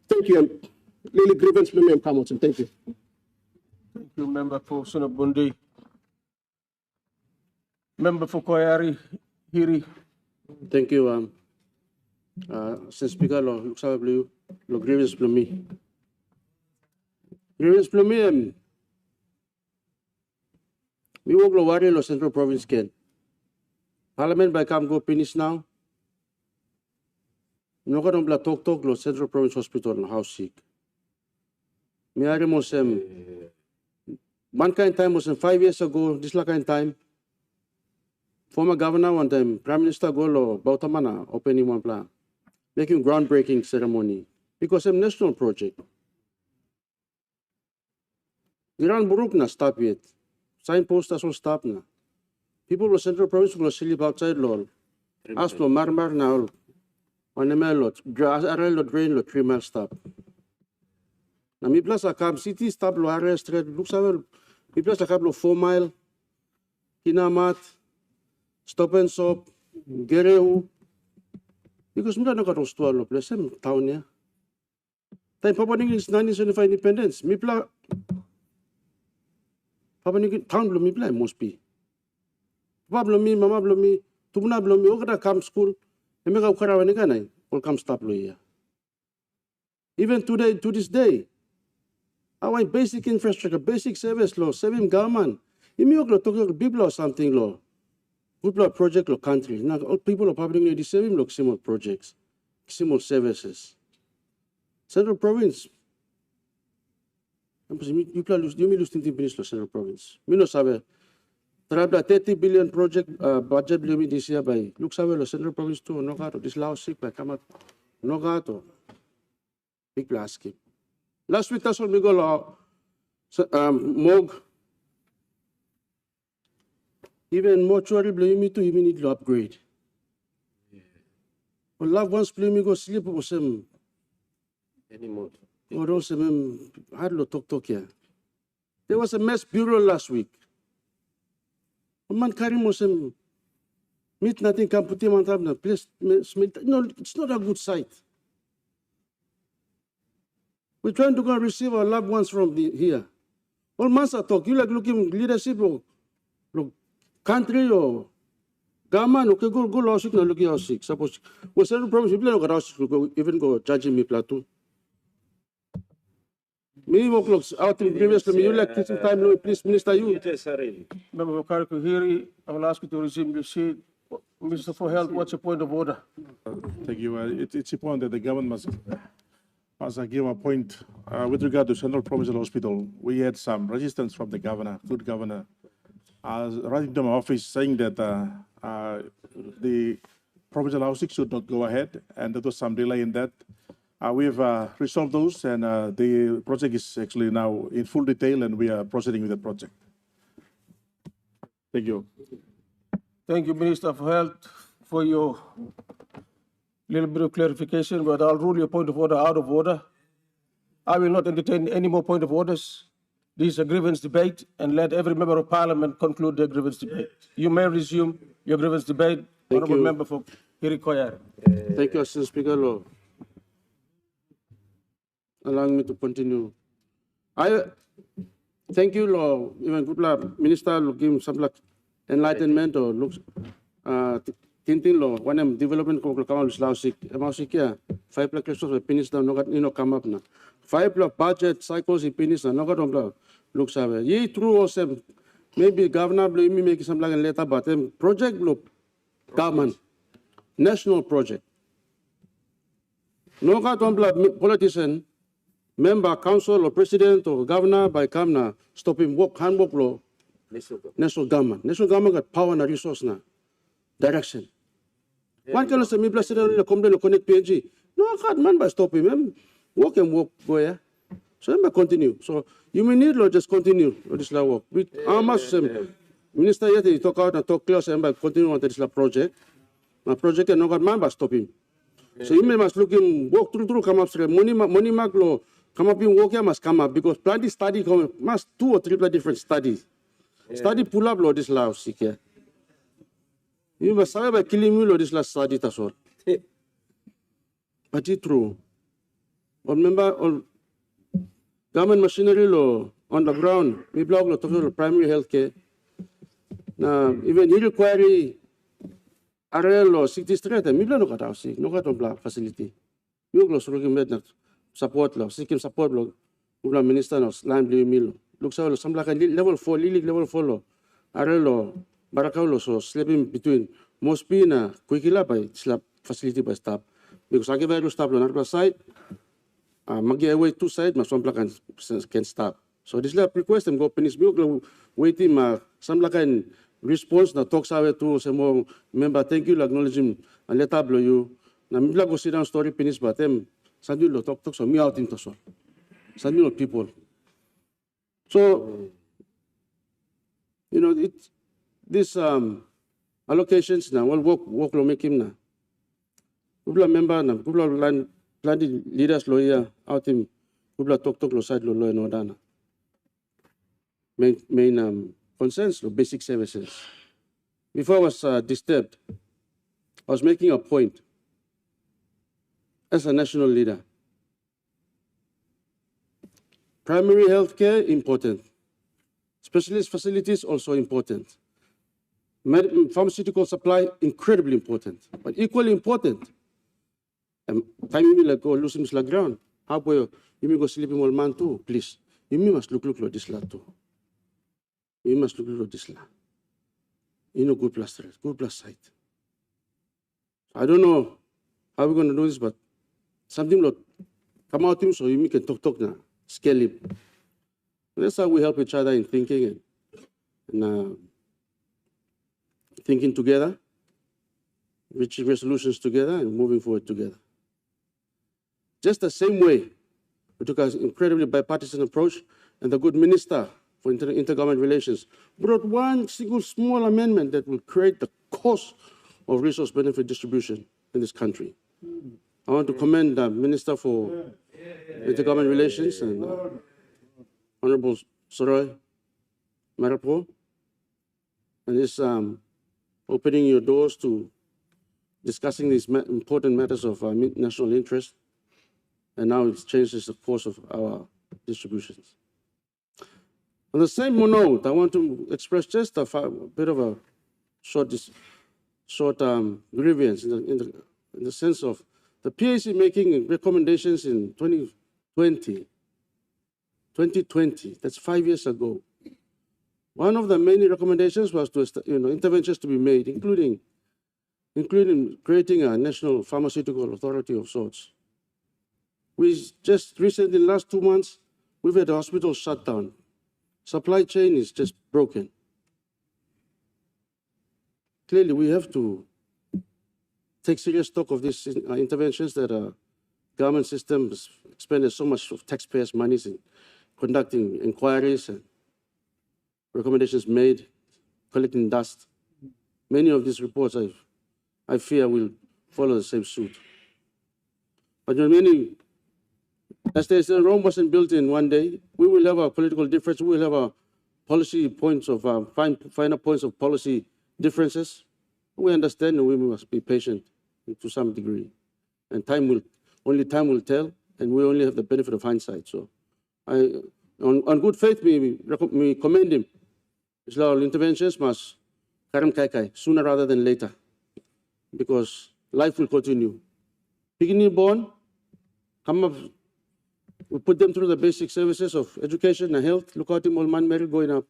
Thank you. Lily Grievance, Hamilton. Thank you. Thank you, Member for Sunabundi. Member for Koyari, Hiri. Thank you. Since Speaker, looks like blue, grievance for me. Grievance for me, we won't go worry, Central Province can. Parliament by come go finish now. No go don't talk lo Central Province Hospital and house sick. Me are most one kind time was 5 years ago, this kind time. Former governor one time, Prime Minister go lo Bautamana opening one plan. Making groundbreaking ceremony. Because it's a national project. Iran Buruk na stop yet. Signpost as well stop na. People of Central Province will sleep outside lol. Ask lo marmar now. On the mail lot, array lot drain lot 3 mile stop. Na mi plus a cab city stop lo area straight. Looks like mi plus a cab lo 4 mile. Kinamat, stop and shop, Gereu. Because mi na nakaros to lo place town ya. Time Papua New Guinea is 1975 independence. Mi pla Papua New Guinea town lo mi pla must be. Papa mi, mama mi, tumna mi, okada come school, and make a karawanigana, all come stop here. Even today, to this day, our basic infrastructure, basic service law, saving government, you may talk big law something law, good law project law country. Now all people are public the saving law similar projects, similar services. Central Province. You may lose things law Central Province. Me no sabe. Trabla 30 billion project budget limit this year by looks away the Central Province too. No gato. This Lao sick by come out. No gato. Big plastic. Last week that's all we go law. Mog. Even mortuary blame me too. Even need to upgrade. Well, loved ones blame me go sleep with some. Anymore. Or also had lo talk here. There was a mess bureau last week. Man carry Muslim meet nothing can put him on top of the place. No, it's not a good sight. We're trying to go and receive our loved ones from here. All massa talk. You like looking leadership or look country or government. Okay, go law sick. Now look at how sick. Suppose we certain problems. People don't go sick. Even go judging me plateau. Me walk looks out in previously. You like teaching time. No, please, Minister, you. Member for Karikuhiri, I will ask you to resume your seat. Minister for Health, what's your point of order? Thank you. It's important that the government must give a point with regard to Central Provincial Hospital. We had some resistance from the governor, good governor, writing to my office saying that the provincial housing should not go ahead, and there was some delay in that. We've resolved those, and the project is actually now in full detail, and we are proceeding with the project. Thank you. Thank you, Minister for Health, for your little bit of clarification, but I'll rule your point of order out of order. I will not entertain any more point of orders. This is a grievance debate, and let every member of parliament conclude their grievance debate. You may resume your grievance debate. Honourable Member for Kirikoyar. Thank you, Assistant Speaker. Law. Allowing me to continue. I thank you, Law. Even good Minister, looking some like enlightenment or looks tintin Law. When I'm development ko kamal slausik, masik ya 5 lakh pesos finish na no come up na 5 lakh budget cycles finish na no got look sabe. Ye true or sem maybe governor blue me make some like later but project blue government national project. No got politician. Member, council, or president, or governor by governor, stop him work, handbook law. National government. National government got power and resource now. Direction. One can say, me president, the complaint connect PNG. No, God, man, by stop him. Work and work, go yeah. So, I'm continue. So, you may need law, just continue with this law work. With Minister yet, he talk out and talk clear, and by continue on this project. My project and no God, man, by stop him. So, you must look him, walk through, come up, money mark law. Come up in work here must come up because plenty study must 2 or 3 different studies. Study pull up law this law sick here. You must say by killing me law this last study as well. But it's true. Or remember on government machinery law on the ground, we block law to primary health care. Now even he require RL law 60 straight, we block no cut out sick, no cut on block facility. You close looking better. Support law, seeking support law, Minister of Land Blue Mill. Looks out some like a level 4, level 4 law, Arelo, Baracao, so sleeping between Mospina, Quikila by slap facility by staff. Because I give a stop on our side, Magi Highway 2 side, my some can stop. So this lab request and go finish milk, waiting some like a response, now talks out to some more member, thank you, acknowledge him, and let up you. Now, I'm go sit down story finish, but them. Suddenly, talk so me out into so. Suddenly, people. So, you know, these allocations now, we'll work lo make him now. People member now, people land planning leaders lawyer out him. People talk lo side lo no dana. Main concerns lo basic services. Before I was disturbed, I was making a point. As a national leader, primary health care important, specialist facilities also important, pharmaceutical supply incredibly important, but equally important. Time you like go lose him like ground. How boy you may go sleep in one man too, please. You must look at this lot too. You must look at this lot. You know good plus site. I don't know how we're gonna do this, but something like come out him so you can talk now, scale him. That's how we help each other in thinking and thinking together, reaching resolutions together and moving forward together. Just the same way, we took an incredibly bipartisan approach, and the good minister for intergovernment relations brought one single small amendment that will create the cost of resource benefit distribution in this country. I want to commend the Minister for Intergovernment Relations and Honorable James Marape, and this opening your doors to discussing these important matters of national interest, and now it changes the course of our distributions. On the same note, I want to express just a bit of a short grievance in the sense of the PAC making recommendations in 2020, that's 5 years ago. One of the many recommendations was to, interventions to be made, including including creating a national pharmaceutical authority of sorts. We just recently, in the last 2 months, we've had a hospital shut down. Supply chain is just broken. Clearly, we have to take serious stock of these interventions that government systems expended so much of taxpayers' money in conducting inquiries and recommendations made, collecting dust. Many of these reports, I fear, will follow the same suit. But as they say, Rome wasn't built in one day. We will have our political difference. We will have our policy points of finer points of policy differences. We understand, and we must be patient to some degree. And only time will tell, and we only have the benefit of hindsight. So, on good faith, we commend him. Our interventions must karam kai sooner rather than later, because life will continue. Beginning born, come up. We put them through the basic services of education and health. Look out, all man merit going up.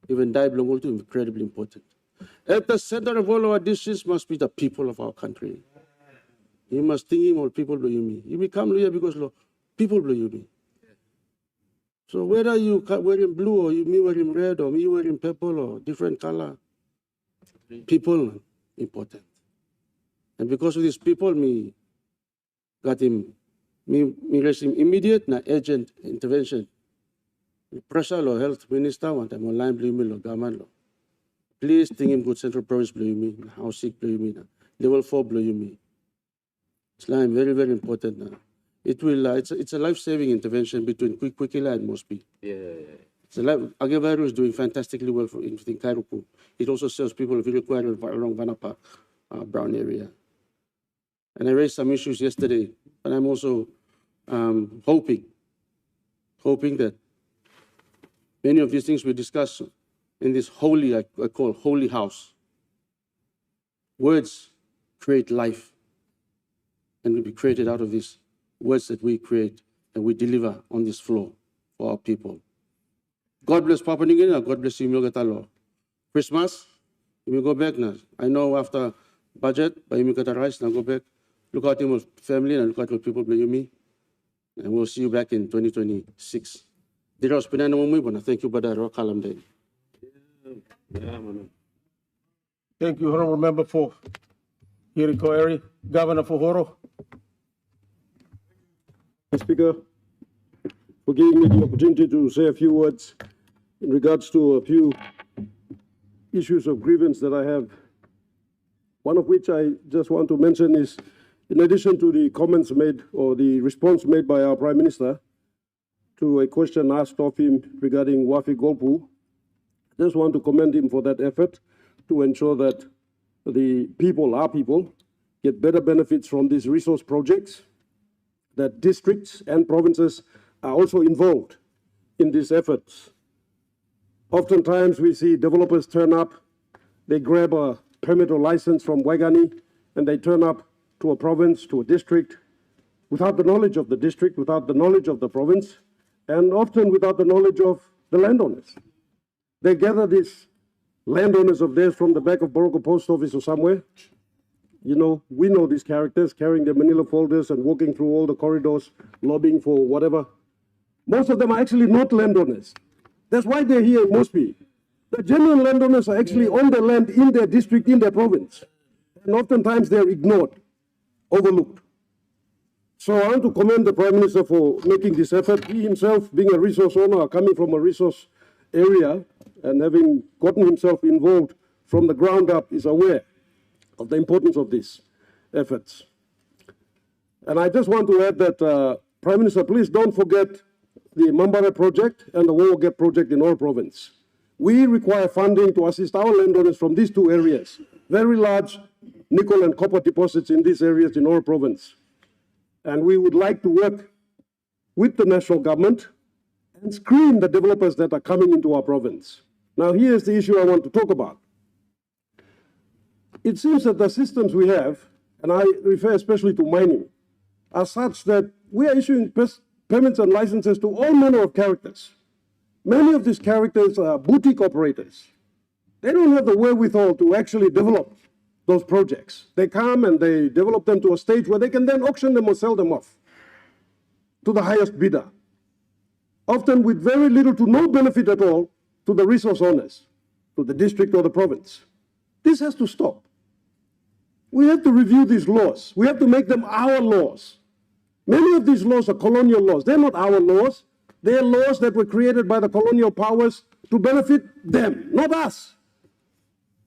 Even die belong to incredibly important. At the center of all our decisions must be the people of our country. You must think him or people below you. You become here because people below you. So whether you wearing blue or me wearing red or me wearing purple or different color, people important. And because of these people, me raise him immediate na urgent intervention. Pressure law health minister want I'm online blue me lo government law. Please think him good central province blue me, house sick blue me, level 4 blue me. It's like very, very important now. It will. It's a life-saving intervention between Quickila and Mosby. Agevaru is doing fantastically well in Kairuku. It also serves people who require around Vanapa, Brown area. And I raised some issues yesterday, but I'm also hoping that many of these things we discuss in this holy, I call holy house. Words create life, and will be created out of these words that we create and we deliver on this floor for our people. God bless Papua New Guinea. God bless you, Milgatalo. Christmas, you will go back now. I know after budget, but you will get a rice, now go back. Look at your family and look at your people below me. And we'll see you back in 2026. Thank you, Brother Rokalam Day. Thank you, Honorable Member for hearing Koeri. Governor for Horo. Speaker, for giving me the opportunity to say a few words in regards to a few issues of grievance that I have. One of which I just want to mention is, in addition to the comments made or the response made by our Prime Minister to a question asked of him regarding Wafi-Golpu, I just want to commend him for that effort to ensure that the people, our people, get better benefits from these resource projects, that districts and provinces are also involved in these efforts. Oftentimes we see developers turn up, they grab a permit or license from Waigani, and they turn up to a province, to a district, without the knowledge of the district, without the knowledge of the province, and often without the knowledge of the landowners. They gather these landowners of theirs from the back of Boroko Post Office or somewhere. You know, we know these characters carrying their manila folders and walking through all the corridors, lobbying for whatever. Most of them are actually not landowners. That's why they're here in Mosby. The genuine landowners are actually on the land in their district, in their province. And oftentimes they're ignored, overlooked. So I want to commend the Prime Minister for making this effort. He himself, being a resource owner, coming from a resource area and having gotten himself involved from the ground up, is aware of the importance of these efforts. And I just want to add that, Prime Minister, please don't forget the Mambare project and the Wawagep project in Oro Province. We require funding to assist our landowners from these two areas. Very large nickel and copper deposits in these areas in Oro Province. And we would like to work with the national government and screen the developers that are coming into our province. Now, here's the issue I want to talk about. It seems that the systems we have, and I refer especially to mining, are such that we are issuing permits and licenses to all manner of characters. Many of these characters are boutique operators. They don't have the wherewithal to actually develop those projects. They come and they develop them to a stage where they can then auction them or sell them off to the highest bidder, often with very little to no benefit at all to the resource owners, to the district or the province. This has to stop. We have to review these laws. We have to make them our laws. Many of these laws are colonial laws. They're not our laws. They're laws that were created by the colonial powers to benefit them, not us.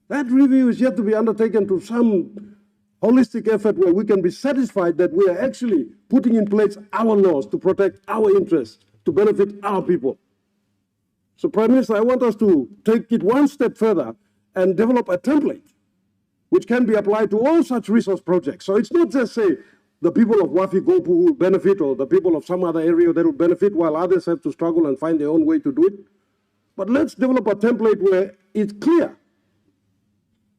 That review is yet to be undertaken to some holistic effort where we can be satisfied that we are actually putting in place our laws to protect our interests, to benefit our people. So, Prime Minister, I want us to take it one step further and develop a template which can be applied to all such resource projects. So it's not just, say, the people of Wafi-Golpu who will benefit or the people of some other area that will benefit while others have to struggle and find their own way to do it. But let's develop a template where it's clear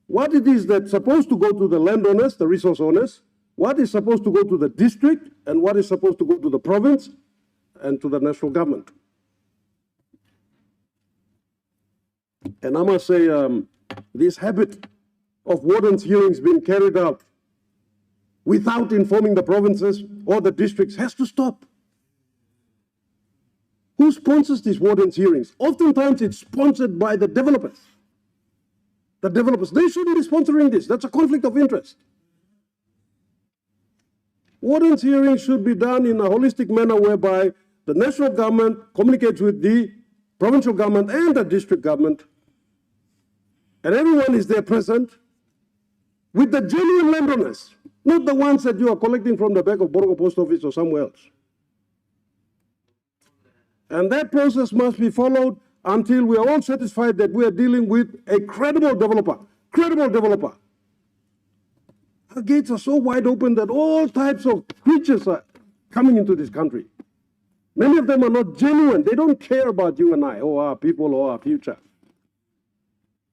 what it is that's supposed to go to the landowners, the resource owners, what is supposed to go to the district, and what is supposed to go to the province and to the national government. And I must say, this habit of wardens' hearings being carried out without informing the provinces or the districts has to stop. Who sponsors these wardens' hearings? Oftentimes it's sponsored by the developers. The developers, they shouldn't be sponsoring this. That's a conflict of interest. Wardens' hearings should be done in a holistic manner whereby the national government communicates with the provincial government and the district government, and everyone is there present with the genuine landowners, not the ones that you are collecting from the back of Borogo Post Office or somewhere else. And that process must be followed until we are all satisfied that we are dealing with a credible developer. Credible developer. Our gates are so wide open that all types of creatures are coming into this country. Many of them are not genuine. They don't care about you and I, or our people, or our future.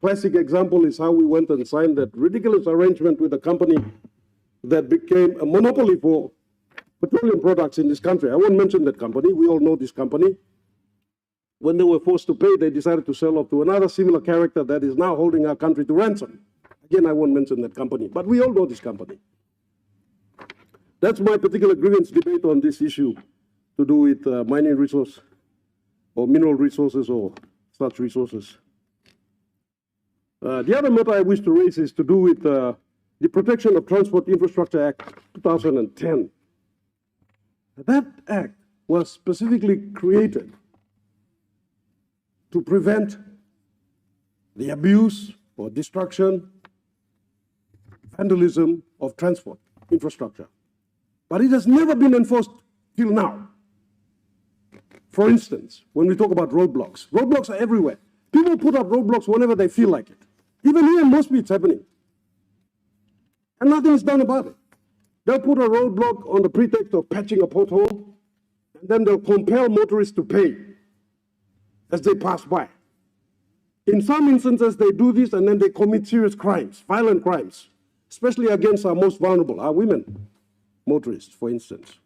Classic example is how we went and signed that ridiculous arrangement with a company that became a monopoly for petroleum products in this country. I won't mention that company. We all know this company. When they were forced to pay, they decided to sell off to another similar character that is now holding our country to ransom. Again, I won't mention that company, but we all know this company. That's my particular grievance debate on this issue to do with mining resource or mineral resources or such resources. The other matter I wish to raise is to do with the Protection of Transport Infrastructure Act 2010. That act was specifically created to prevent the abuse or destruction, vandalism of transport infrastructure. But it has never been enforced till now. For instance, when we talk about roadblocks, roadblocks are everywhere. People put up roadblocks whenever they feel like it. Even here in Mosby, it's happening. And nothing is done about it. They'll put a roadblock on the pretext of patching a pothole, and then they'll compel motorists to pay as they pass by. In some instances, they do this and then they commit serious crimes, violent crimes, especially against our most vulnerable, our women motorists, for instance.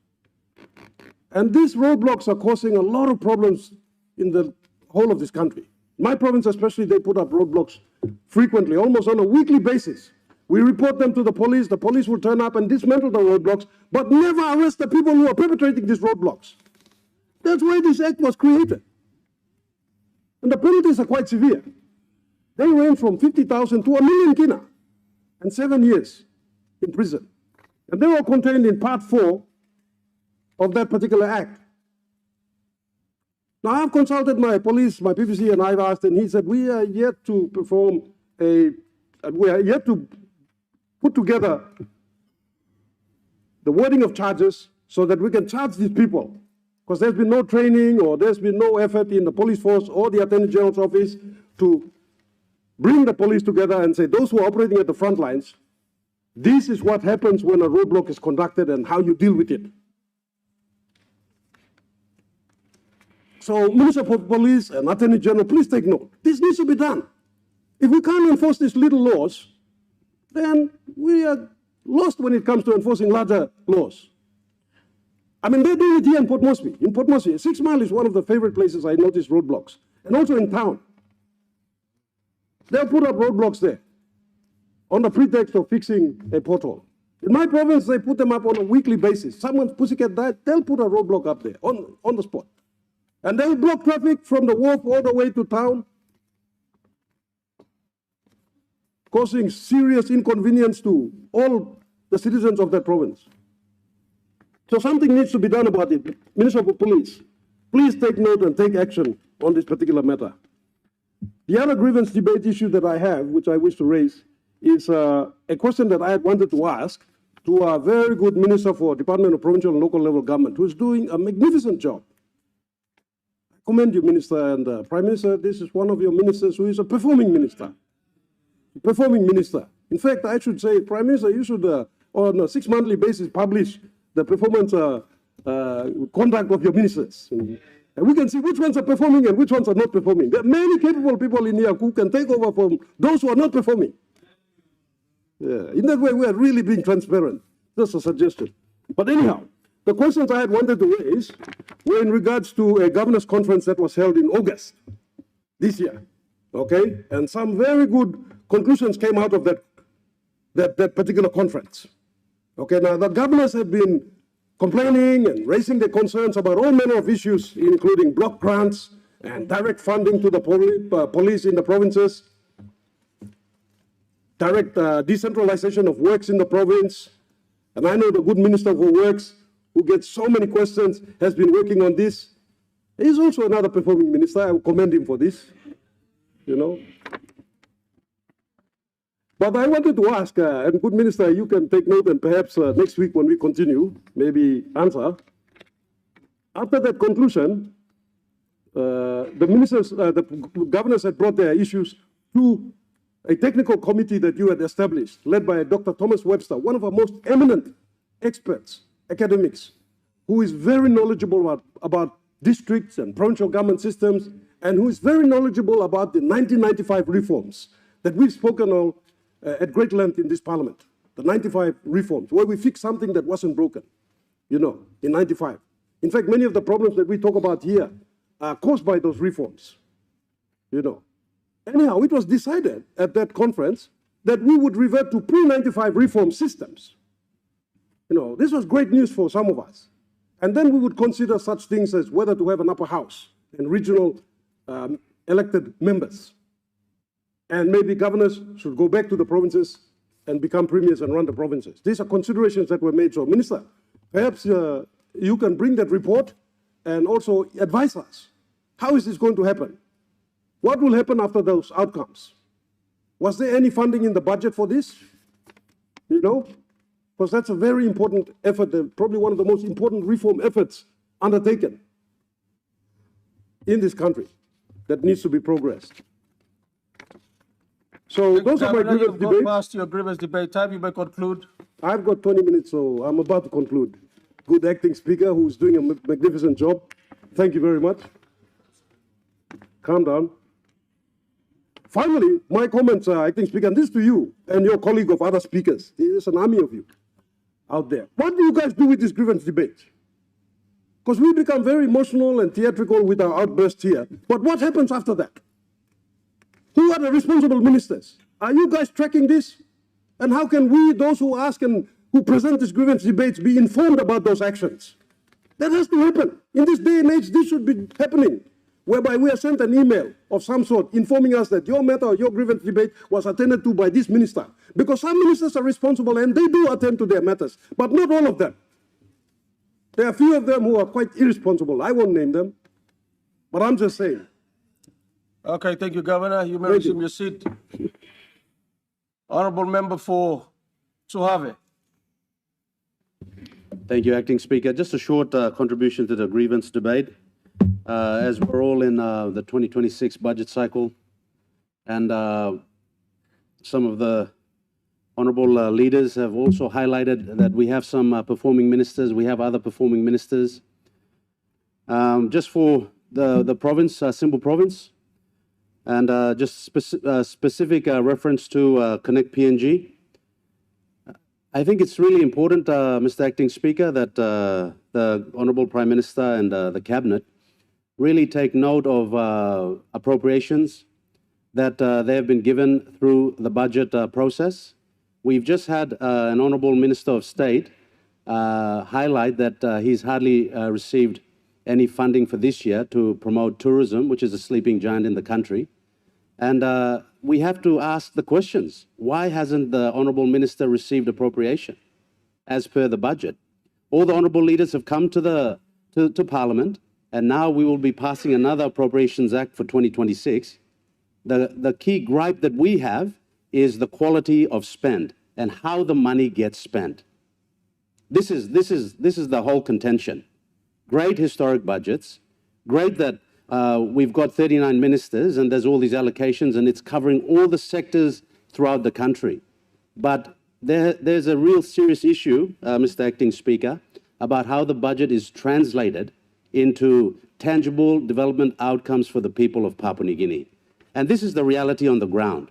And these roadblocks are causing a lot of problems in the whole of this country. My province especially, they put up roadblocks frequently, almost on a weekly basis. We report them to the police will turn up and dismantle the roadblocks, but never arrest the people who are perpetrating these roadblocks. That's why this act was created. And the penalties are quite severe. They range from 50,000 to 1 million kina and 7 years in prison. And they were contained in Part 4 of that particular act. Now, I've consulted my police, my PPC, and I've asked, and he said, we are yet to put together the wording of charges so that we can charge these people. Because there's been no training or there's been no effort in the police force or the Attorney General's office to bring the police together and say, those who are operating at the front lines, this is what happens when a roadblock is conducted and how you deal with it. So, Minister for Police and Attorney General, please take note. This needs to be done. If we can't enforce these little laws, then we are lost when it comes to enforcing larger laws. I mean, they're doing it here in Port Moresby. In Port Moresby, 6 Mile is one of the favorite places I notice roadblocks. And also in town. They'll put up roadblocks there on the pretext of fixing a pothole. In my province, they put them up on a weekly basis. Someone's pussycat died, they'll put a roadblock up there on the spot. And they'll block traffic from the wharf all the way to town, causing serious inconvenience to all the citizens of that province. So something needs to be done about it. Minister of Police, please take note and take action on this particular matter. The other grievance debate issue that I have, which I wish to raise, is a question that I had wanted to ask to a very good Minister for Department of Provincial and Local Level Government, who is doing a magnificent job. I commend you, Minister, and Prime Minister, this is one of your ministers who is a performing minister. Performing minister. In fact, I should say, Prime Minister, you should, on a 6-monthly basis, publish the performance conduct of your ministers. And we can see which ones are performing and which ones are not performing. There are many capable people in here who can take over from those who are not performing. Yeah. In that way, we are really being transparent. Just a suggestion. But anyhow, the questions I had wanted to raise were in regards to a governors' conference that was held in August this year. Okay? And some very good conclusions came out of that particular conference. Okay, now the governors have been complaining and raising their concerns about all manner of issues, including block grants and direct funding to the police in the provinces, direct decentralization of works in the province. And I know the good Minister for Works, who gets so many questions, has been working on this. He's also another performing minister. I will commend him for this, you know. But I wanted to ask, and good Minister, you can take note and perhaps next week when we continue, maybe answer. After that conclusion, the ministers, the governors had brought their issues to a technical committee that you had established, led by Dr. Thomas Webster, one of our most eminent experts, academics, who is very knowledgeable about districts and provincial government systems, and who is very knowledgeable about the 1995 reforms that we've spoken of at great length in this parliament, the 95 reforms, where we fixed something that wasn't broken, you know, in 95. In fact, many of the problems that we talk about here are caused by those reforms, you know. Anyhow, it was decided at that conference that we would revert to pre-95 reform systems. You know, this was great news for some of us. And then we would consider such things as whether to have an upper house and regional elected members. And maybe governors should go back to the provinces and become premiers and run the provinces. These are considerations that were made. So, Minister, perhaps you can bring that report and also advise us. How is this going to happen? What will happen after those outcomes? Was there any funding in the budget for this? You know, because that's a very important effort, probably one of the most important reform efforts undertaken in this country that needs to be progressed. So those are my grievance debates. Past your grievance debate time, you may conclude. I've got 20 minutes, so I'm about to conclude. Good acting speaker who's doing a magnificent job. Thank you very much. Calm down. Finally, my comments, acting speaker, and this to you and your colleague of other speakers. There's an army of you out there. What do you guys do with this grievance debate? Because we become very emotional and theatrical with our outbursts here. But what happens after that? Who are the responsible ministers? Are you guys tracking this? And how can we, those who ask and who present these grievance debates, be informed about those actions? That has to happen. In this day and age, this should be happening, whereby we are sent an email of some sort informing us that your matter or your grievance debate was attended to by this minister. Because some ministers are responsible and they do attend to their matters, but not all of them. There are a few of them who are quite irresponsible. I won't name them, but I'm just saying. Okay, thank you, Governor. You may resume your seat. Honourable Member for Suave. Thank you, Acting Speaker. Just a short contribution to the grievance debate. As we're all in the 2026 budget cycle, and some of the honourable leaders have also highlighted that we have some performing ministers, we have other performing ministers. Just for the province, Simbu province, and just specific reference to Connect PNG. I think it's really important, Mr. Acting Speaker, that the Honourable Prime Minister and the Cabinet really take note of appropriations that they have been given through the budget process. we've just had an Honourable Minister of State highlight that he's hardly received any funding for this year to promote tourism, which is a sleeping giant in the country. And we have to ask the questions. Why hasn't the Honourable Minister received appropriation as per the budget? All the Honourable leaders have come to Parliament, and now we will be passing another Appropriations Act for 2026. The key gripe that we have is the quality of spend and how the money gets spent. This is the whole contention. Great historic budgets, great that we've got 39 ministers and there's all these allocations and it's covering all the sectors throughout the country. But there's a real serious issue, Mr. Acting Speaker, about how the budget is translated into tangible development outcomes for the people of Papua New Guinea. And this is the reality on the ground.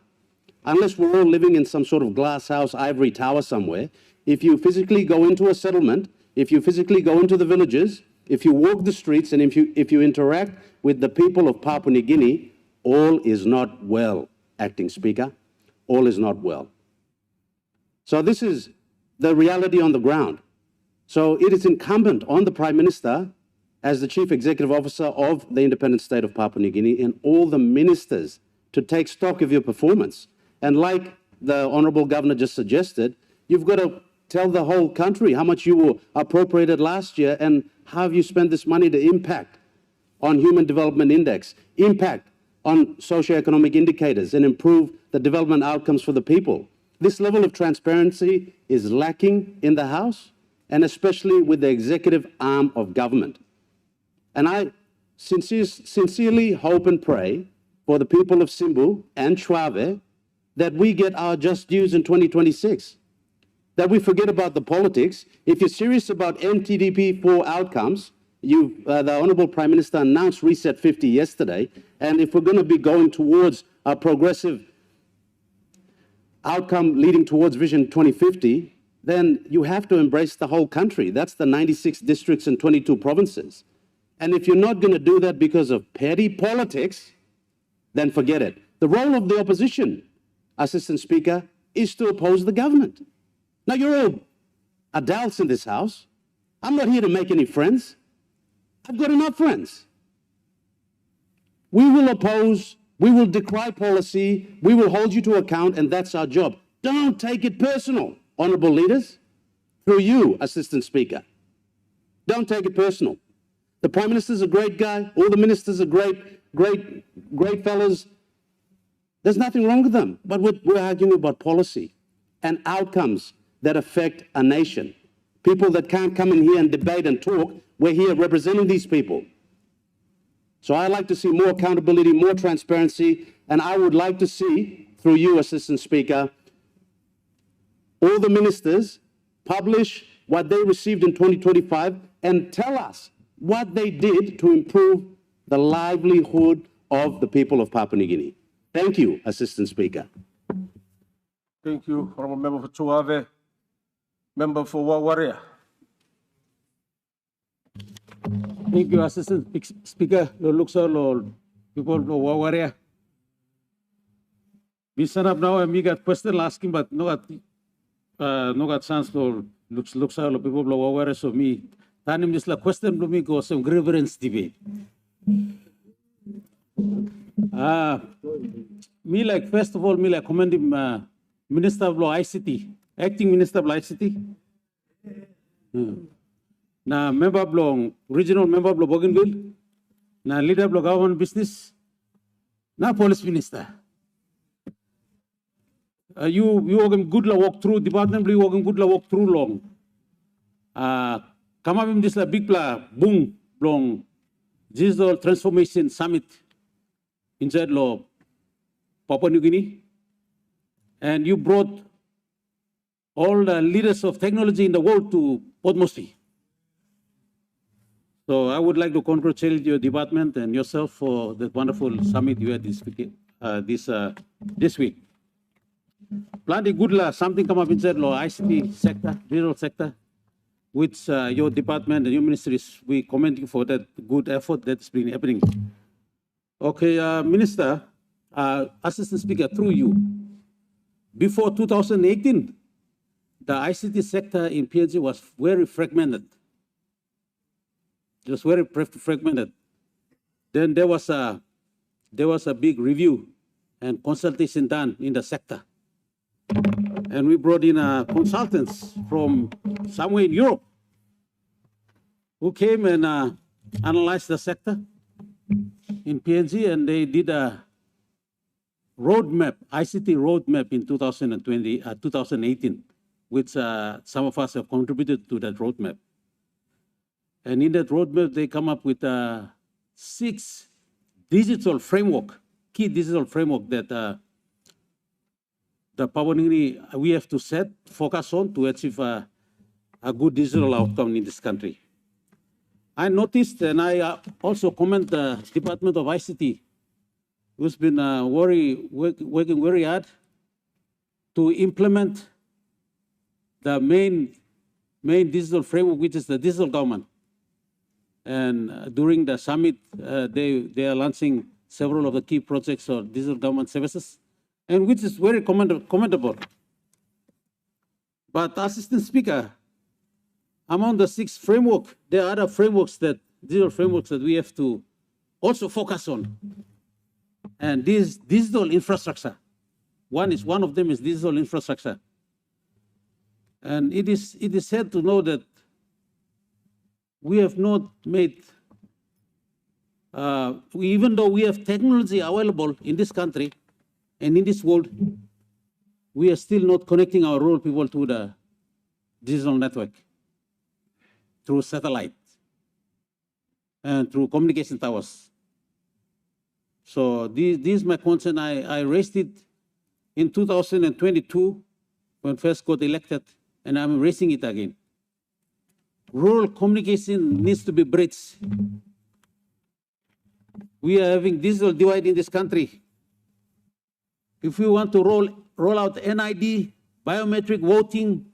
Unless we're all living in some sort of glass house, ivory tower somewhere, if you physically go into a settlement, if you physically go into the villages, if you walk the streets, and if you interact with the people of Papua New Guinea, all is not well, Acting Speaker. All is not well. So this is the reality on the ground. So it is incumbent on the Prime Minister, as the Chief Executive Officer of the independent state of Papua New Guinea, and all the ministers to take stock of your performance. And like the Honourable Governor just suggested, you've got to tell the whole country how much you were appropriated last year and how have you spent this money to impact on Human Development Index, impact on socioeconomic indicators, and improve the development outcomes for the people. This level of transparency is lacking in the House, and especially with the executive arm of government. And I sincerely hope and pray for the people of Simbu and Chwave that we get our just dues in 2026, that we forget about the politics. If you're serious about MTDP 4 outcomes, the Honourable Prime Minister announced Reset 50 yesterday, and if we're going to be going towards a progressive outcome leading towards Vision 2050, then you have to embrace the whole country. That's the 96 districts and 22 provinces. And if you're not going to do that because of petty politics, then forget it. The role of the opposition, Assistant Speaker, is to oppose the government. Now, you're all adults in this House. I'm not here to make any friends. I've got enough friends. We will oppose, we will decry policy, we will hold you to account, and that's our job. Don't take it personal, honourable leaders. Through you, Assistant Speaker. Don't take it personal. The Prime Minister's a great guy. All the ministers are great fellas. There's nothing wrong with them. But we're arguing about policy and outcomes that affect a nation. People that can't come in here and debate and talk, we're here representing these people. So I'd like to see more accountability, more transparency, and I would like to see, through you, Assistant Speaker, all the ministers publish what they received in 2025 and tell us what they did to improve the livelihood of the people of Papua New Guinea. Thank you, Assistant Speaker. Thank you, Honourable Member for Chwave. Member for Wawaria. Thank you, Assistant Speaker. People of Wawaria. We set up now and we got question asking, but no got chance to look people of Wawaria. So me, tanim just la question to me go some grievance debate. Me like first of all, me like commend him, Minister of Law ICT, Acting Minister of Law ICT. Na member of Law, Regional Member of Law Bougainville, na Leader of Law Government Business, na Police Minister. You work good la walk through department, you work good la walk through long. Come up in this la big pla boom long digital transformation summit inside law Papua New Guinea, and you brought all the leaders of technology in the world to Port Moresby. So I would like to congratulate your department and yourself for the wonderful summit you had this week. Plenty good la something come up inside law ICT sector, digital sector, which your department and your ministries, we commend you for that good effort that's been happening. Okay, Minister, Assistant Speaker, through you, before 2018, the ICT sector in PNG was very fragmented. It was very fragmented. Then there was a big review and consultation done in the sector. And we brought in consultants from somewhere in Europe who came and analyzed the sector in PNG, and they did a roadmap, ICT roadmap in 2018, which some of us have contributed to that roadmap. And in that roadmap, they come up with 6 digital framework, key digital framework that the Papua New Guinea, we have to focus on to achieve a good digital outcome in this country. I noticed, and I also commend the Department of ICT, who's been working very hard to implement the main digital framework, which is the digital government. And during the summit, they are launching several of the key projects or digital government services, and which is very commendable. But Assistant Speaker, among the 6 framework, there are other frameworks digital frameworks that we have to also focus on. And this digital infrastructure, one of them is digital infrastructure. And it is sad to know that we have not made, even though we have technology available in this country and in this world, we are still not connecting our rural people to the digital network through satellite and through communication towers. So this is my concern. I raised it in 2022 when first got elected, and I'm raising it again. Rural communication needs to be bridged. We are having digital divide in this country. If we want to roll out NID, biometric voting,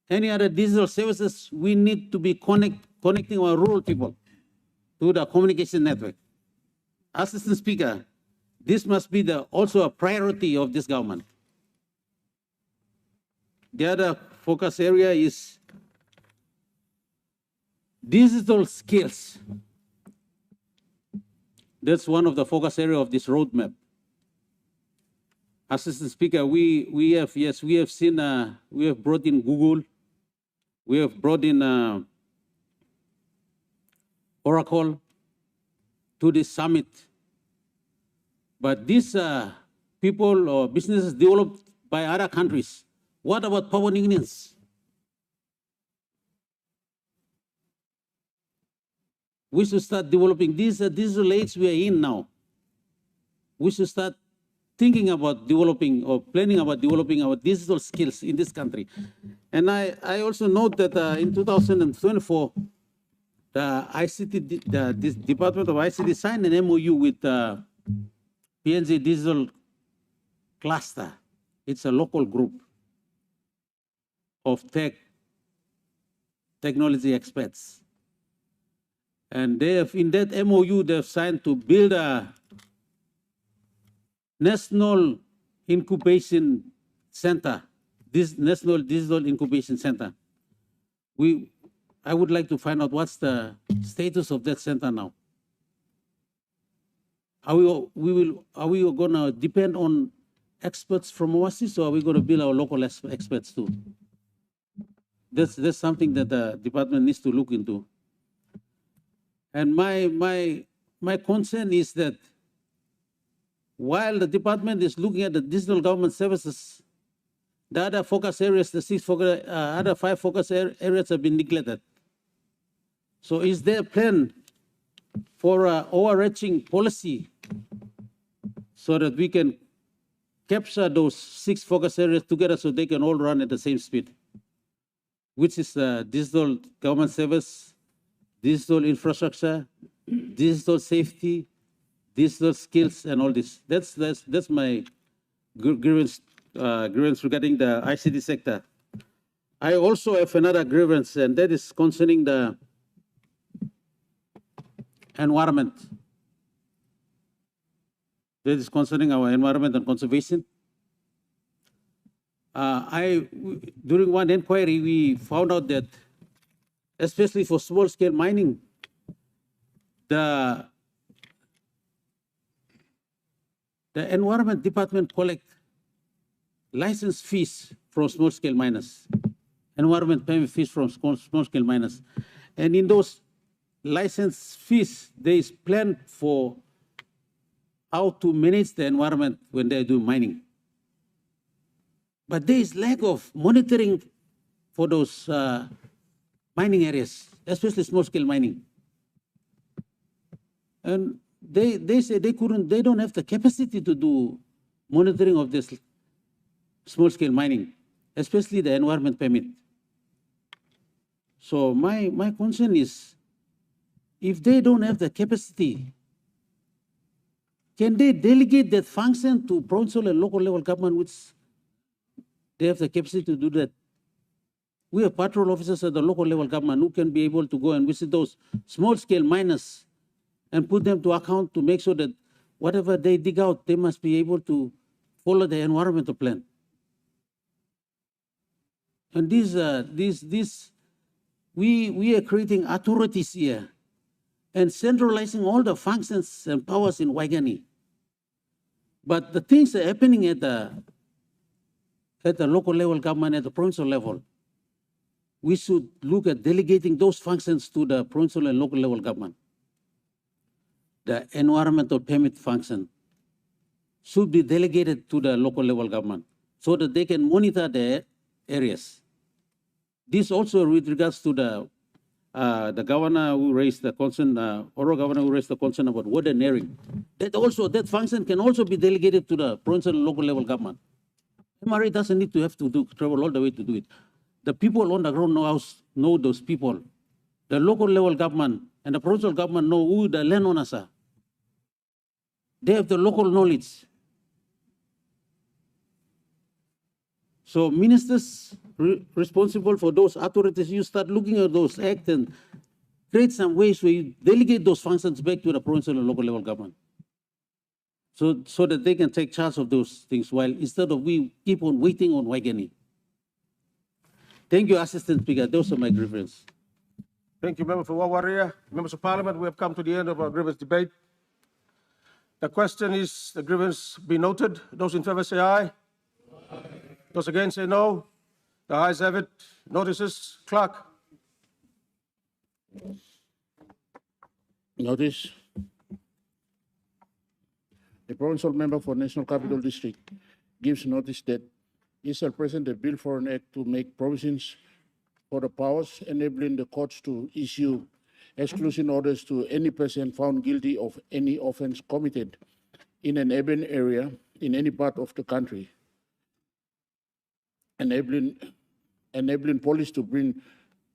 any other digital services, we need to be connecting our rural people to the communication network. Assistant Speaker, this must be also a priority of this government. The other focus area is digital skills. That's one of the focus area of this roadmap. Assistant Speaker, we have seen, we have brought in Google, we have brought in Oracle to this summit. But these people or businesses developed by other countries. What about Papua New Guineans? We should start developing this digital age we are in now. We should start thinking about developing or planning about developing our digital skills in this country. And I also note that in 2024, this Department of ICT signed an MOU with PNG Digital Cluster. It's a local group of technology experts. And they have, in that MOU, they have signed to build a national incubation center, this National Digital Incubation Center. I would like to find out what's the status of that center now. Are we going to depend on experts from overseas, or are we going to build our local experts too? That's something that the department needs to look into. And my concern is that while the department is looking at the digital government services, the other focus areas, the other 5 focus areas have been neglected. So is there a plan for an overarching policy so that we can capture those 6 focus areas together so they can all run at the same speed, which is digital government service, digital infrastructure, digital safety, digital skills, and all this. That's my grievance regarding the ICT sector. I also have another grievance, and that is concerning the environment. That is concerning our environment and conservation. During one inquiry, we found out that, especially for small-scale mining, the Environment Department collect license fees from small-scale miners, environment payment fees from small-scale miners. And in those license fees, there is plan for how to manage the environment when they do mining. But there is lack of monitoring for those mining areas, especially small-scale mining. And they say they don't have the capacity to do monitoring of this small-scale mining, especially the environment permit. So my concern is, if they don't have the capacity, can they delegate that function to provincial and local level government, which they have the capacity to do that? We have patrol officers at the local level government who can be able to go and visit those small-scale miners and put them to account to make sure that whatever they dig out, they must be able to follow the environmental plan. And we are creating authorities here and centralizing all the functions and powers in Waigani. But the things are happening at the local level government, at the provincial level. We should look at delegating those functions to the provincial and local level government. The environmental permit function should be delegated to the local level government so that they can monitor the areas. This also with regards to the governor who raised the concern, Oro governor who raised the concern about water and airing. That function can also be delegated to the provincial and local level government. MRA doesn't need to have to travel all the way to do it. The people on the ground know those people. The local level government and the provincial government know who the landowners are. They have the local knowledge. So ministers responsible for those authorities, you start looking at those acts and create some ways where you delegate those functions back to the provincial and local level government. So that they can take charge of those things while instead of we keep on waiting on Waigani. Thank you, Assistant Speaker. Those are my grievances. Thank you, Member for Wawaria. Members of Parliament, we have come to the end of our grievance debate. The question is, the grievance be noted. Those in favor say aye. Aye. Those against say no. The ayes have it. Notices. Clerk. Notice. The provincial member for National Capital District gives notice that he shall present a bill for an act to make provisions for the powers enabling the courts to issue exclusion orders to any person found guilty of any offense committed in an urban area in any part of the country, enabling police to bring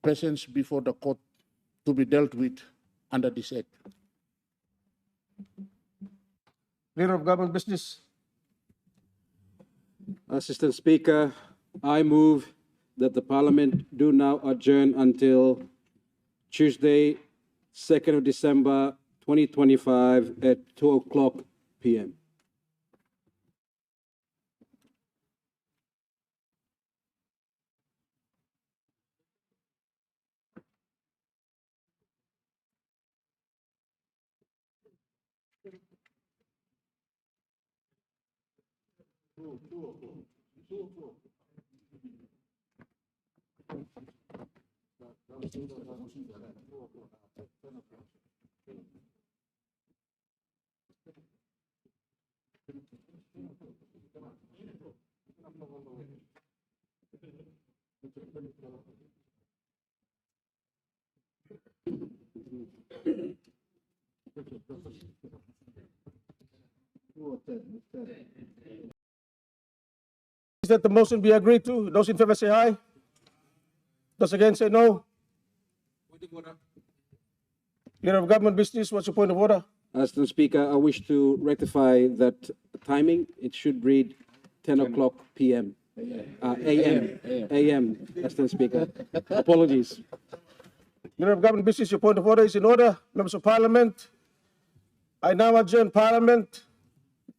persons before the court to be dealt with under this act. Leader of Government Business. Assistant Speaker, I move that the Parliament do now adjourn until Tuesday, 2nd of December, 2025 at 2:00 p.m. Is that the motion be agreed to? Those in favor say aye. Those against say no. Leader of Government Business, what's your point of order? Assistant Speaker, I wish to rectify that timing. It should read 10:00 p.m. AM, Assistant Speaker. Apologies. Leader of Government Business, your point of order is in order. Members of Parliament, I now adjourn Parliament.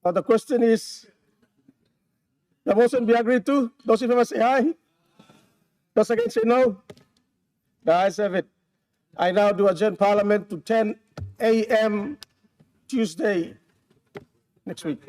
The question is, The motion be agreed to. Those in favor say aye. Those against say no. The ayes have it. I now do adjourn Parliament to 10 a.m. Tuesday next week.